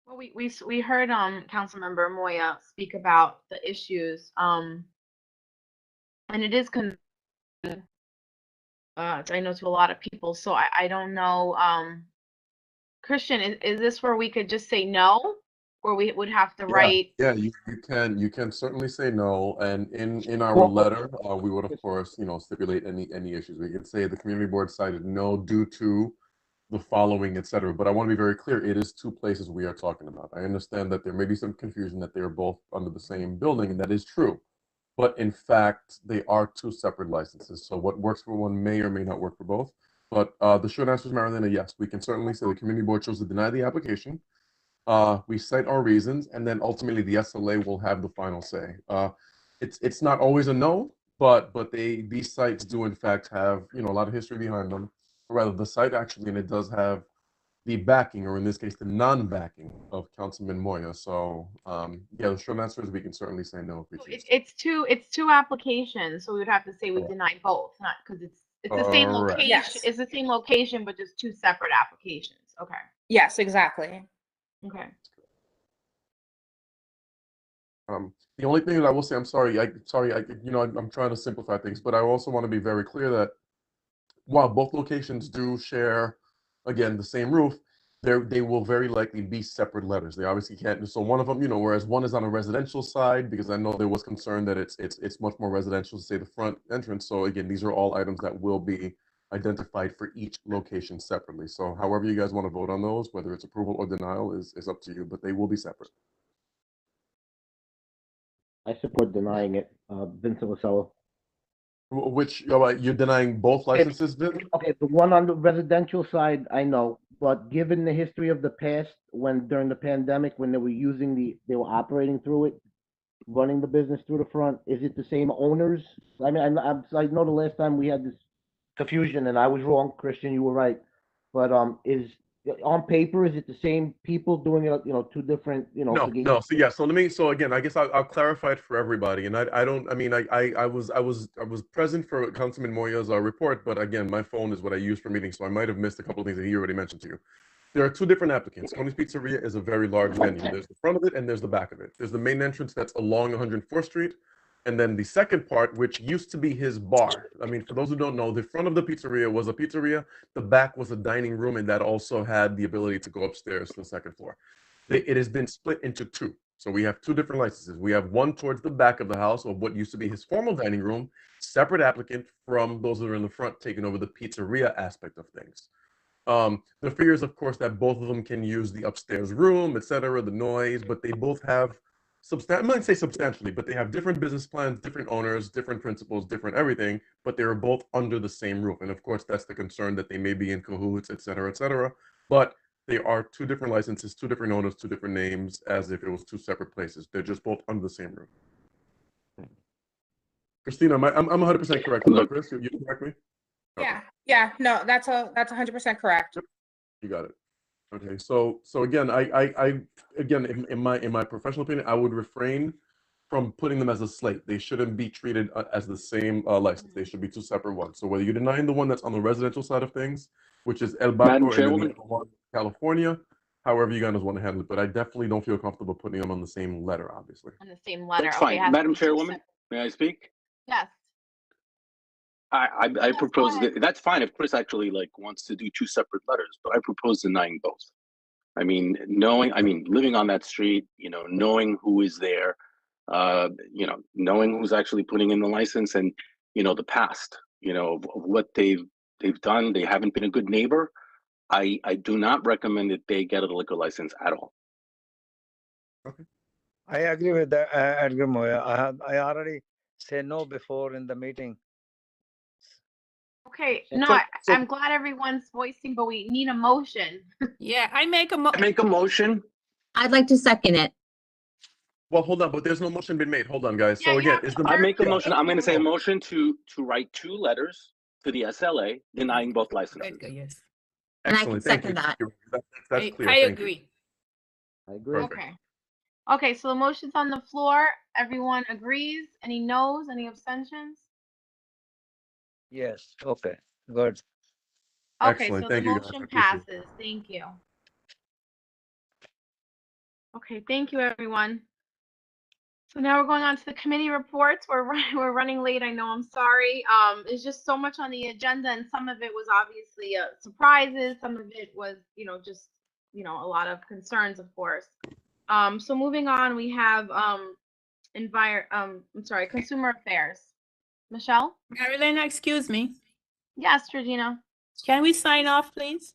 Well, we heard Councilmember Moya speak about the issues, and it is I know to a lot of people, so I don't know. Christian, is this where we could just say no, or we would have to write? Yeah, you can certainly say no, and in our letter, we would of course, stipulate any issues. We can say the community board decided no due to the following, etc. But I want to be very clear, it is 2 places we are talking about. I understand that there may be some confusion that they are both under the same building, and that is true. But in fact, they are 2 separate licenses. So what works for one may or may not work for both. But the short answer is, Marilena, yes, we can certainly say the community board chose to deny the application. We cite our reasons, and then ultimately the SLA will have the final say. It's not always a no, but these sites do in fact have a lot of history behind them. Or rather, the site actually, and it does have the backing, or in this case, the non-backing of Councilman Moya. So yeah, the short answer is we can certainly say no if we choose. It's two applications, so we would have to say we deny both, not because it's the same location. Yes. It's the same location, but just 2 separate applications. Okay. Yes, exactly. Okay. The only thing that I will say, I'm sorry, I'm trying to simplify things, but I also want to be very clear that while both locations do share, again, the same roof, they will very likely be separate letters. They obviously can't. So one of them, whereas one is on a residential side, because I know there was concern that it's much more residential to say the front entrance. So again, these are all items that will be identified for each location separately. So however you guys want to vote on those, whether it's approval or denial, is up to you, but they will be separate. I support denying it. Vincent Lasello. Which you're denying both licenses, Vin? Okay, the one on the residential side, I know, but given the history of the past, when during the pandemic, when they were they were operating through it, running the business through the front, is it the same owners? I mean, I know the last time we had this confusion, and I was wrong, Christian, you were right, but is on paper, is it the same people doing it, two different, No, forget- no. So yeah. So again, I guess I'll clarify it for everybody. And I don't. I mean, I was present for Councilman Moya's report, but again, my phone is what I use for meetings, so I might have missed a couple of things that he already mentioned to you. There are two different applicants. Tony's Pizzeria is a very large venue. There's the front of it and there's the back of it. There's the main entrance that's along 104th Street. And then the second part, which used to be his bar. I mean, for those who don't know, the front of the pizzeria was a pizzeria. The back was a dining room, and that also had the ability to go upstairs to the second floor. It has been split into two. So we have two different licenses. We have one towards the back of the house of what used to be his formal dining room, separate applicant from those that are in the front taking over the pizzeria aspect of things. The fear is, of course, that both of them can use the upstairs room, etc., the noise, but they both have I might say substantially, but they have different business plans, different owners, different principles, different everything, but they are both under the same roof. And of course, that's the concern that they may be in cahoots, etc., etc. But they are two different licenses, two different owners, two different names, as if it was two separate places. They're just both under the same roof. Christina, I'm 100% correct. Right, Chris? You correct me? Yeah, yeah, no, that's 100% correct. You got it. Okay, so again, I again in my professional opinion, I would refrain from putting them as a slate. They shouldn't be treated as the same license. They should be two separate ones. So whether you're denying the one that's on the residential side of things, which is El Madam Barco, and then the Chairwoman? other one, California, however you guys want to handle it. But I definitely don't feel comfortable putting them on the same letter, obviously. On the same letter. That's Okay, it fine. has to Madam be two Chairwoman, separate- may I speak? Yes. I Yes, propose go that ahead. that's fine if Chris actually wants to do two separate letters, but I propose denying both. I mean, living on that street, knowing who is there, knowing who's actually putting in the license, and the past, of what they've done. They haven't been a good neighbor. I do not recommend that they get a liquor license at all. I agree with that, Edgar Moya. I already said no before in the meeting. Okay, So- no, so- I'm glad everyone's voicing, but we need a motion. Yeah, I make a motion. I'd like to second it. Well, hold on, but there's no motion been made. Hold on, guys. So again, is the I make a motion. I'm going to say a motion to write two letters to the SLA denying both licenses. Yes. And I can Excellent. Thank second you. that. That's clear. I Thank you. agree. I agree. Perfect. Okay. Okay, so the motion's on the floor. Everyone agrees? Any noes? Any abstentions? Yes. Okay. Good. Okay, Excellent. so the Thank you, guys. I motion appreciate it. passes. Thank you. Okay, thank you, everyone. So now we're going on to the committee reports. We're running late. I know. I'm sorry. There's just so much on the agenda, and some of it was obviously surprises. Some of it was, just a lot of concerns, of course. So moving on, we have consumer affairs. Michelle? Marilyn, excuse me. Yes, Georgina. Can we sign off, please?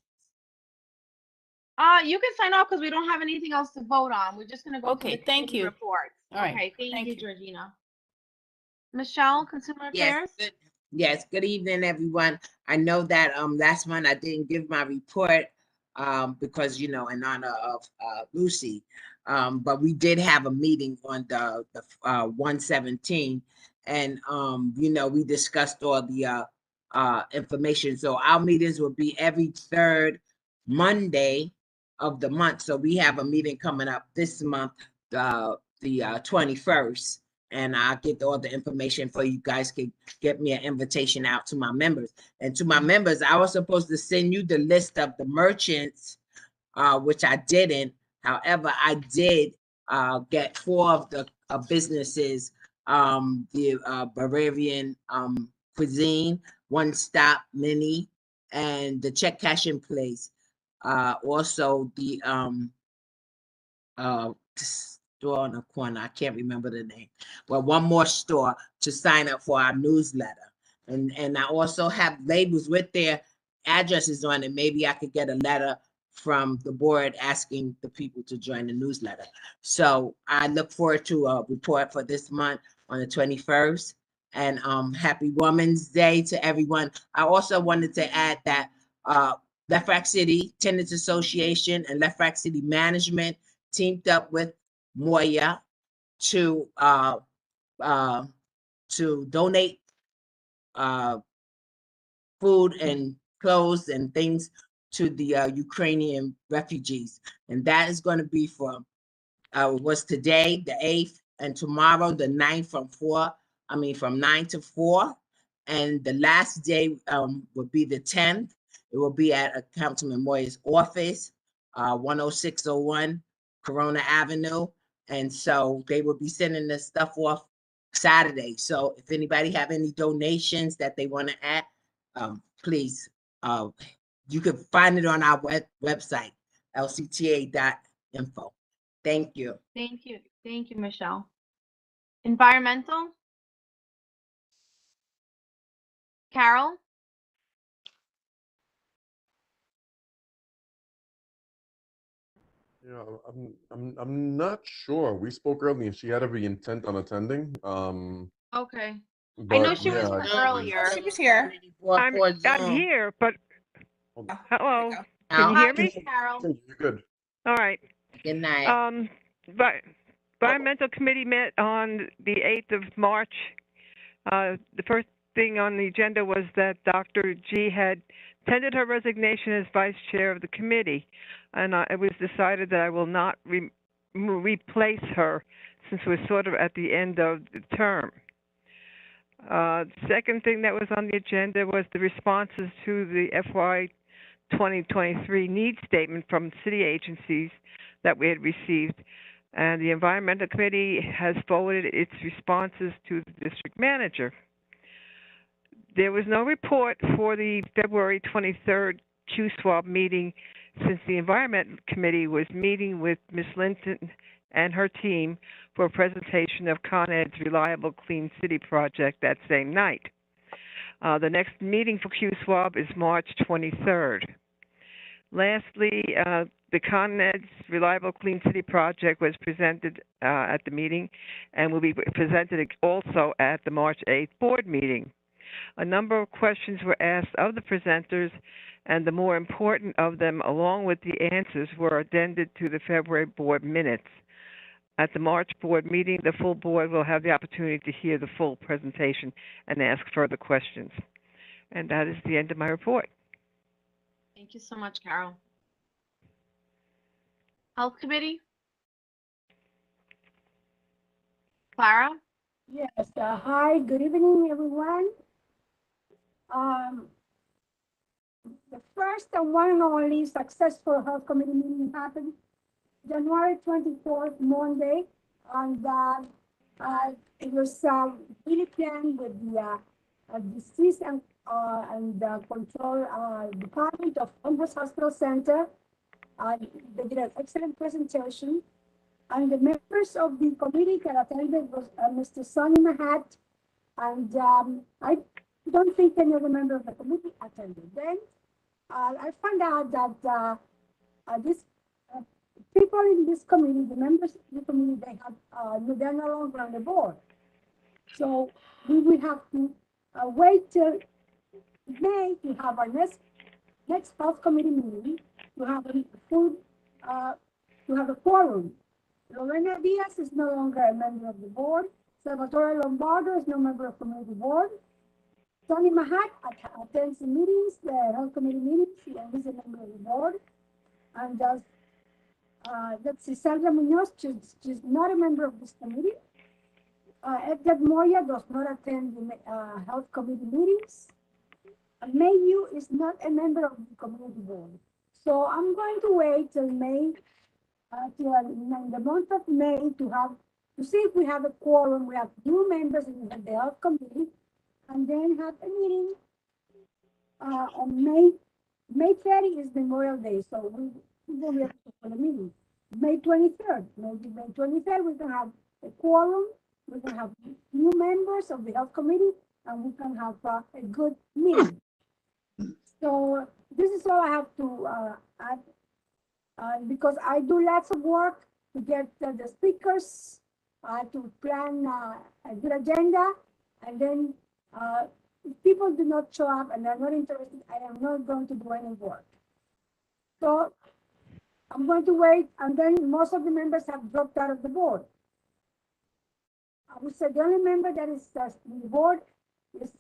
You can sign off because we don't have anything else to vote on. We're just gonna go Okay, through the thank committee you. reports. All right, Okay, thank thank you, you. Georgina. Michelle, consumer affairs? Yes, good evening, everyone. I know that last month I didn't give my report because in honor of Lucy. But we did have a meeting on the 117, and we discussed all the information. So our meetings will be every third Monday of the month. So we have a meeting coming up this month, the 21st. And I'll get all the information for you guys. Can get me an invitation out to my members. And to my members, I was supposed to send you the list of the merchants, which I didn't. However, I did get 4 of the businesses, the Bavarian Cuisine, One Stop Mini, and the check cashing place. Also the store on the corner, I can't remember the name. Well, one more store to sign up for our newsletter. And I also have labels with their addresses on it. Maybe I could get a letter from the board asking the people to join the newsletter. So I look forward to a report for this month on the 21st. And happy Women's Day to everyone. I also wanted to add that Left Rack City Tenants Association and Left Rack City Management teamed up with Moya to donate food and clothes and things to the Ukrainian refugees. And that is going to be from, was today, the 8th, and tomorrow, the 9th, from 9 to 4. And the last day will be the 10th. It will be at Councilman Moyer's office, 10601 Corona Avenue. And so they will be sending this stuff off Saturday. So if anybody have any donations that they want to add, please, you can find it on our website, lcta.info. Thank you. Thank you. Thank you, Michelle. Environmental? Carol? Yeah, I'm not sure. We spoke earlier and she had every intent on attending. Okay. I But know she was yeah, here earlier. She was here. I'm here, but hello. Can you Hi, hear me? Carol. You're good. All right. Good night. But environmental committee met on the 8th of March. The first thing on the agenda was that Dr. G had tendered her resignation as vice chair of the committee, and it was decided that I will not replace her since we're sort of at the end of the term. Second thing that was on the agenda was the responses to the FY 2023 needs statement from city agencies that we had received, and the environmental committee has forwarded its responses to the district manager. There was no report for the February 23rd Q-Swab meeting since the environment committee was meeting with Ms. Linton and her team for a presentation of Con Ed's Reliable Clean City project that same night. The next meeting for Q-Swab is March 23rd. Lastly, the Con Ed's Reliable Clean City project was presented at the meeting and will be presented also at the March 8th board meeting. A number of questions were asked of the presenters, and the more important of them, along with the answers, were addended to the February board minutes. At the March board meeting, the full board will have the opportunity to hear the full presentation and ask further questions. And that is the end of my report. Thank you so much, Carol. Health Committee? Clara? Yes, hi, good evening, everyone. The first and one and only successful health committee meeting happened January 24th, Monday, and it was really planned with the Disease and Control Department of Homeless Hospital Center. They did an excellent presentation, and the members of the committee that attended was Mr. Sonny Mahat, and I don't think any other member of the committee attended. Then I found out that these people in this committee, the members of the committee, they're no longer on the board. So we will have to wait till May to have our next health committee meeting to have a full to have a quorum. Lorena Diaz is no longer a member of the board. Salvatore Lombardo is no member of the committee board. Tony Mahat attends the meetings, the health committee meetings, and he's a member of the board. And that's Sandra Munoz, she's not a member of this committee. Edgar Moya does not attend the health committee meetings. Mayu is not a member of the community board. So I'm going to wait till May, till in the month of May to see if we have a quorum. We have new members in the health committee, and then have a meeting on May 30 is Memorial Day, so we won't be able to have a meeting. May 23rd, maybe May 23rd, we can have a quorum. We can have new members of the health committee, and we can have a good meeting. So this is all I have to add, because I do lots of work to get the speakers, to plan a good agenda, and then if people do not show up and they're not interested, I am not going to do any work. So I'm going to wait, and then most of the members have dropped out of the board. I would say the only member that is in the board is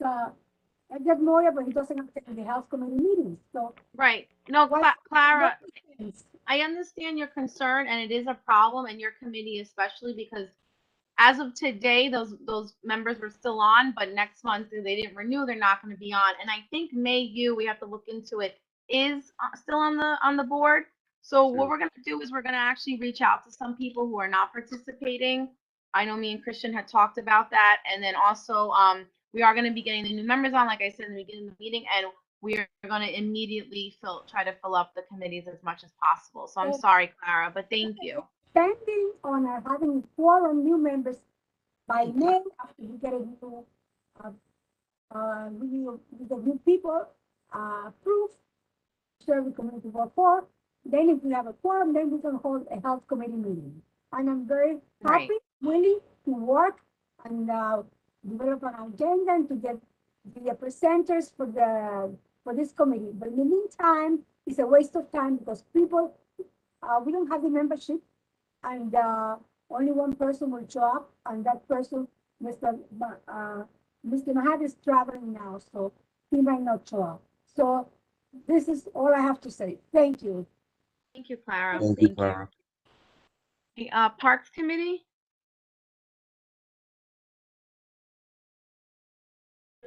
Edgar Moya, but he doesn't attend the House Committee meetings, so. Right. No, What- Clara, what difference? I understand your concern, and it is a problem, and your committee especially, because as of today, those members were still on, but next month, if they didn't renew, they're not going to be on. And I think we have to look into it, is still on the board. So what we're going to do is we're going to actually reach out to some people who are not participating. I know me and Christian had talked about that, and then also we are going to be getting the new members on, like I said in the beginning of the meeting, and we are going to immediately try to fill up the committees as much as possible. So I'm sorry, Clara, but thank you. Pending on having 4 new members by May, after we get a new, we get new people, approved, serve the community for 4. Then if we have a quorum, then we can hold a health committee meeting. And I'm very happy, willing to work and develop an agenda and to get the presenters for this committee. But in the meantime, it's a waste of time because people, we don't have the membership, and only one person will show up, and that person, Mr. Mahad is traveling now, so he might not show up. So this is all I have to say. Thank you. Thank you, Clara. Thank you, Clara. The Parks Committee?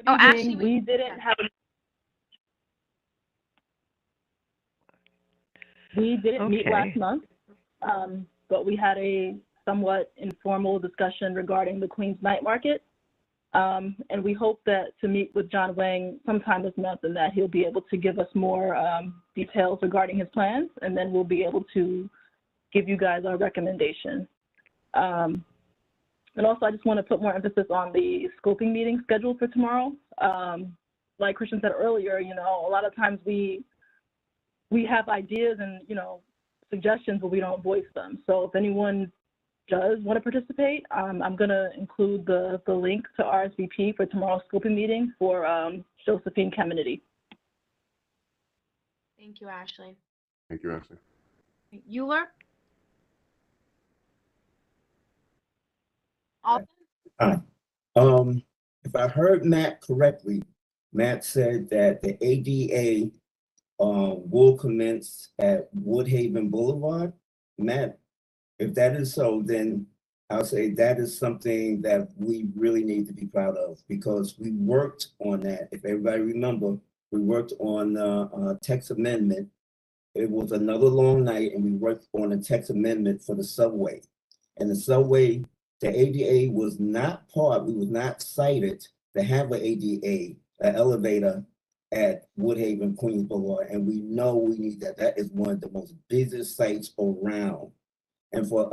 Oh, actually, we didn't have we didn't meet last month, but we had a somewhat informal discussion regarding the Queens Night Market. And we hope that to meet with John Wang sometime this month, and that he'll be able to give us more details regarding his plans, and then we'll be able to give you guys our recommendation. And also, I just want to put more emphasis on the scoping meeting scheduled for tomorrow. Like Christian said earlier, you know, a lot of times we have ideas and, you know, suggestions, but we don't voice them. So if anyone does want to participate, I'm going to include the link to RSVP for tomorrow's scoping meeting for Josephine Kamenity. Thank you, Ashley. Thank you, Ashley. Euler? Hi. If I heard Matt correctly, Matt said that the ADA will commence at Woodhaven Boulevard. Matt, if that is so, then I'll say that is something that we really need to be proud of, because we worked on that. If everybody remember, we worked on a text amendment. It was another long night, and we worked on a text amendment for the subway. And the subway, the ADA was not cited to have an ADA, an elevator at Woodhaven, Queens Boulevard, and we know we need that. That is one of the most busiest sites around. And for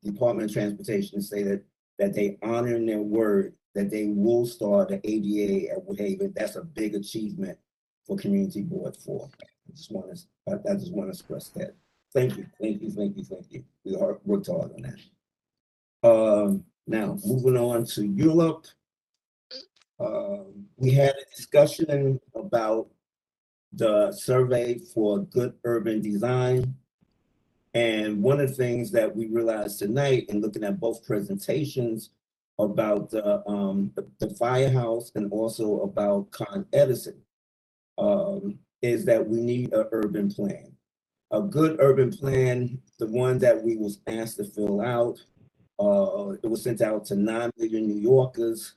Department of Transportation to say that they honor their word, that they will start the ADA at Woodhaven, that's a big achievement for Community Board 4. I just want to express that. Thank you. We worked hard on that. Now, moving on to Europe. We had a discussion about the survey for good urban design. And one of the things that we realized tonight in looking at both presentations about the firehouse and also about Con Edison is that we need an urban plan. A good urban plan, the one that we was asked to fill out, it was sent out to 9 million New Yorkers.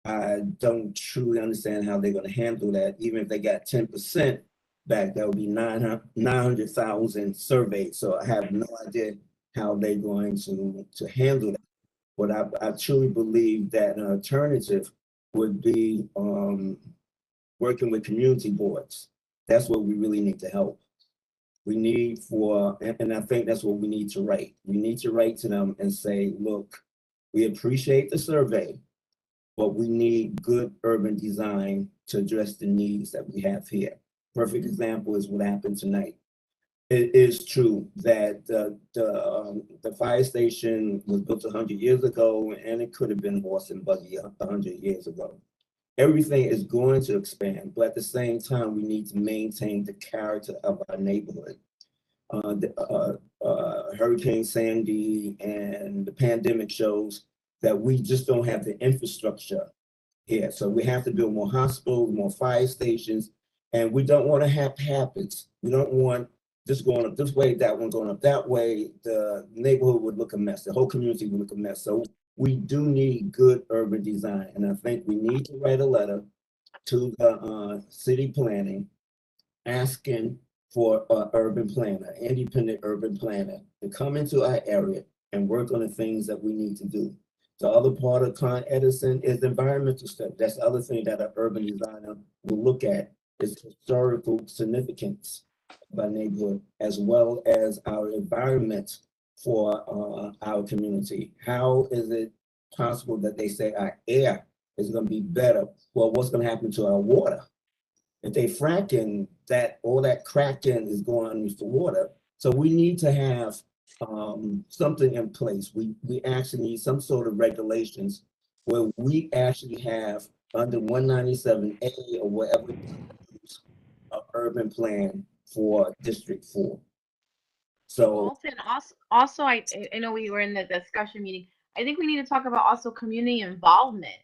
I don't truly understand how they're going to handle that. Even if they got 10% back, that would be 900,000 surveys. So I have no idea how they're going to handle that. But I truly believe that an alternative would be working with community boards. That's what we really need to help. We need and I think that's what we need to write. We need to write to them and say, look, we appreciate the survey, but we need good urban design to address the needs that we have here. Perfect example is what happened tonight. It is true that the fire station was built 100 years ago, and it could have been horse and buggy 100 years ago. Everything is going to expand, but at the same time, we need to maintain the character of our neighborhood. Hurricane Sandy and the pandemic shows that we just don't have the infrastructure here. So we have to build more hospitals, more fire stations, and we don't want to have habits. We don't want this going up this way, that one going up that way. The neighborhood would look a mess. The whole community would look a mess. So we do need good urban design, and I think we need to write a letter to the city planning asking for an urban planner, independent urban planner, to come into our area and work on the things that we need to do. The other part of Con Edison is environmental stuff. That's the other thing that an urban designer will look at is historical significance of our neighborhood, as well as our environment for our community. How is it possible that they say our air is going to be better? Well, what's going to happen to our water? If they fracking, that all that cracking is going underneath the water. So we need to have something in place. We actually need some sort of regulations where we actually have under 197A or whatever an urban plan for District 4. So Alton, also, I know we were in the discussion meeting. I think we need to talk about also community involvement.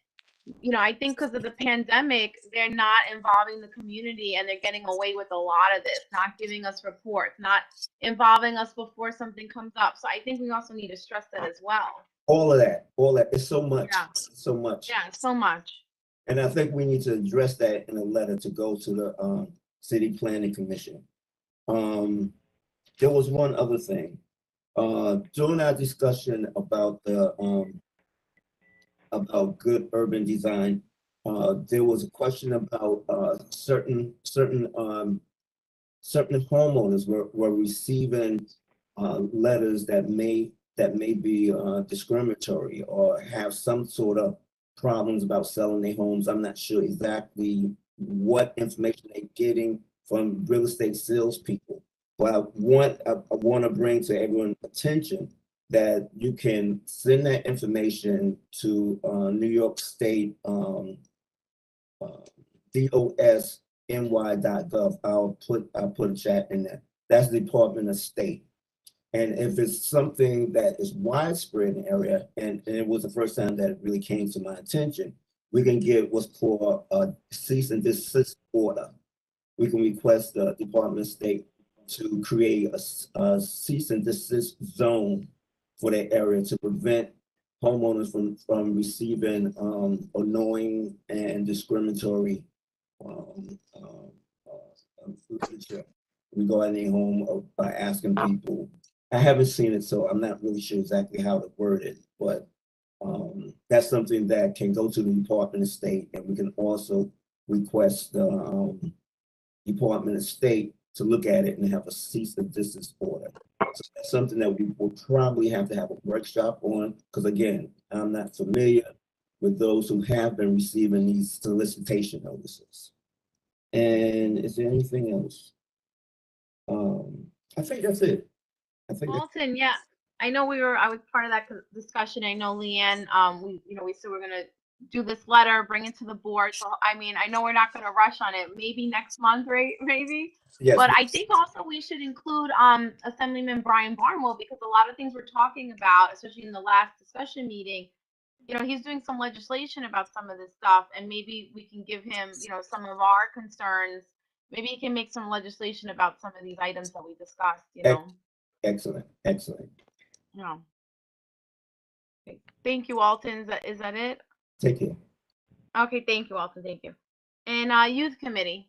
You know, I think because of the pandemic, they're not involving the community and they're getting away with a lot of this, not giving us reports, not involving us before something comes up. So I think we also need to stress that as well. all of that, it's so much, Yeah. so much. Yeah, so much. And I think we need to address that in a letter to go to the City Planning Commission. There was one other thing. During our discussion about the about good urban design, there was a question about certain homeowners were receiving letters that may be discriminatory or have some sort of problems about selling their homes. I'm not sure exactly what information they're getting from real estate salespeople. But I want to bring to everyone's attention that you can send that information to New York State DOSNY.gov. I'll put a chat in there. That's the Department of State. And if it's something that is widespread in the area, and it was the first time that it really came to my attention, we can get what's called a cease and desist order. We can request the Department of State to create a cease and desist zone for that area to prevent homeowners from receiving annoying and discriminatory literature regarding their home by asking people. I haven't seen it, so I'm not really sure exactly how to word it, but that's something that can go to the Department of State, and we can also request the Department of State to look at it and have a cease and desist order. So that's something that we will probably have to have a workshop on, because again, I'm not familiar with those who have been receiving these solicitation notices. And is there anything else? I think that's it. Alton, yeah, I know I was part of that discussion. I know Leanne, we said we're gonna do this letter, bring it to the board. So I mean, I know we're not gonna rush on it. Maybe next month, right? Maybe. Yes. But I think also we should include Assemblyman Brian Barnwell, because a lot of things we're talking about, especially in the last discussion meeting, he's doing some legislation about some of this stuff, and maybe we can give him, some of our concerns. Maybe he can make some legislation about some of these items that we discussed, Excellent. Yeah. Okay. Thank you, Alton. Is that it? Take care. Okay, thank you, Alton. Thank you. And youth committee.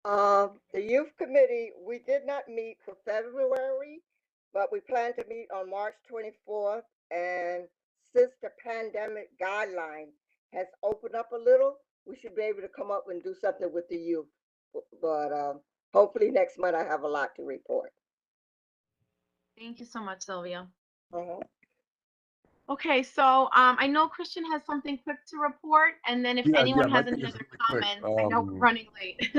The youth committee, we did not meet for February, but we plan to meet on March 24th. And since the pandemic guideline has opened up a little, we should be able to come up and do something with the youth. But hopefully next month I have a lot to report. Thank you so much, Sylvia. Uh-huh. Okay, so I know Christian has something quick to report, and then if anyone has any other comments, I know we're running late.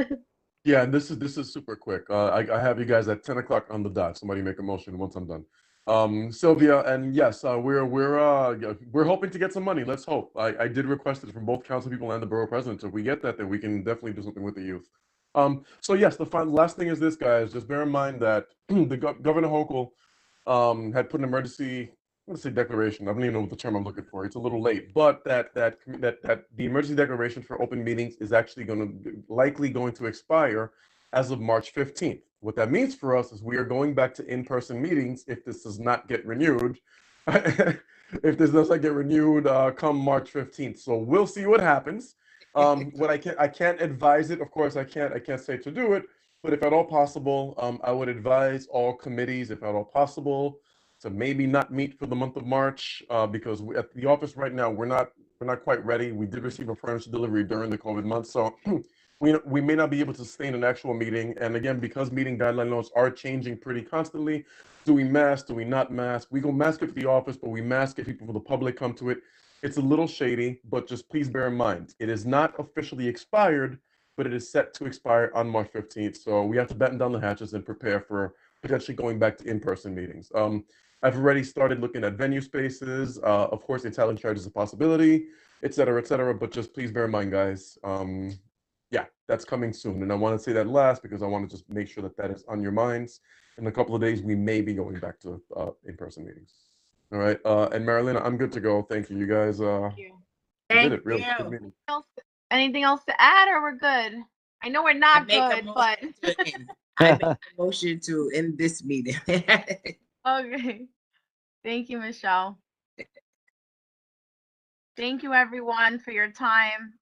Yeah, and this is super quick. I have you guys at 10 o'clock on the dot. Somebody make a motion once I'm done. Sylvia, and yes, we're hoping to get some money. Let's hope. I did request it from both council people and the borough president. So if we get that, then we can definitely do something with the youth. So yes, the last thing is this, guys. Just bear in mind that the Governor Hochul had put an emergency want to say declaration. I don't even know what the term I'm looking for. It's a little late, but that the emergency declaration for open meetings is actually likely going to expire as of March 15th. What that means for us is we are going back to in-person meetings if this does not get renewed. If this does not get renewed come March 15th. So we'll see what happens. What I can't advise it. Of course, I can't say to do it. But if at all possible, I would advise all committees, if at all possible, to maybe not meet for the month of March, because at the office right now we're not quite ready. We did receive a furniture delivery during the COVID month, so we may not be able to sustain an actual meeting. And again, because meeting guideline laws are changing pretty constantly, do we mask? Do we not mask? We go mask it for the office, but we mask it people for the public come to it. It's a little shady, but just please bear in mind it is not officially expired, but it is set to expire on March 15th. So we have to batten down the hatches and prepare for potentially going back to in-person meetings. I've already started looking at venue spaces. Of course, the Italian charge is a possibility, et cetera, but just please bear in mind, guys, yeah, that's coming soon. And I want to say that last because I want to just make sure that that is on your minds. In a couple of days, we may be going back to in-person meetings. All right. And Marilyn, I'm good to go. Thank you. You guys we did it. Really good meeting. Anything else to add, or we're good? I know we're not good, but I make a motion to end this meeting. okay. Thank you, Michelle. Thank you, everyone, for your time.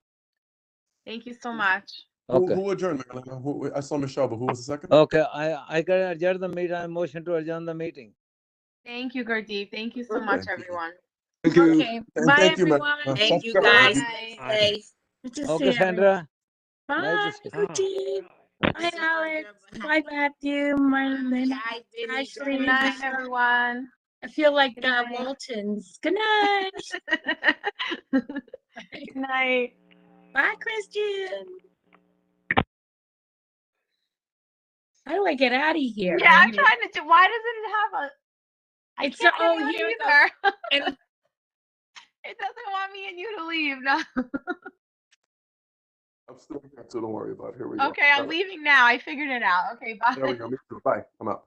Thank you so much. Okay. Who adjourned, Marilyn? I saw Michelle, but who was the second? Okay, I can adjourn the meeting. I motion to adjourn the meeting. Thank you, Gurdeep. Thank you so much, everyone. Thank you. Okay. And Bye, thank you, everyone. Thank you, Bye. guys. Bye. Stay safe. Good to Okay, see everyone. Sandra. Bye, Nice to see you. Gurdeep. Bye, Alex. Bye, Matthew. Marlene. Good night, everyone. I feel like Good night. Waltons. Good night. Good night. Bye, Christian. How do I get out of here? Yeah, I'm trying to do. Why doesn't it have a? I It's can't get oh, out here it either. goes. It doesn't want me and you to leave. No. I'm still here, so don't worry about it. Here we go. Okay, I'm leaving now. I figured it out. Okay, bye. There we go. Me too. Bye. I'm out.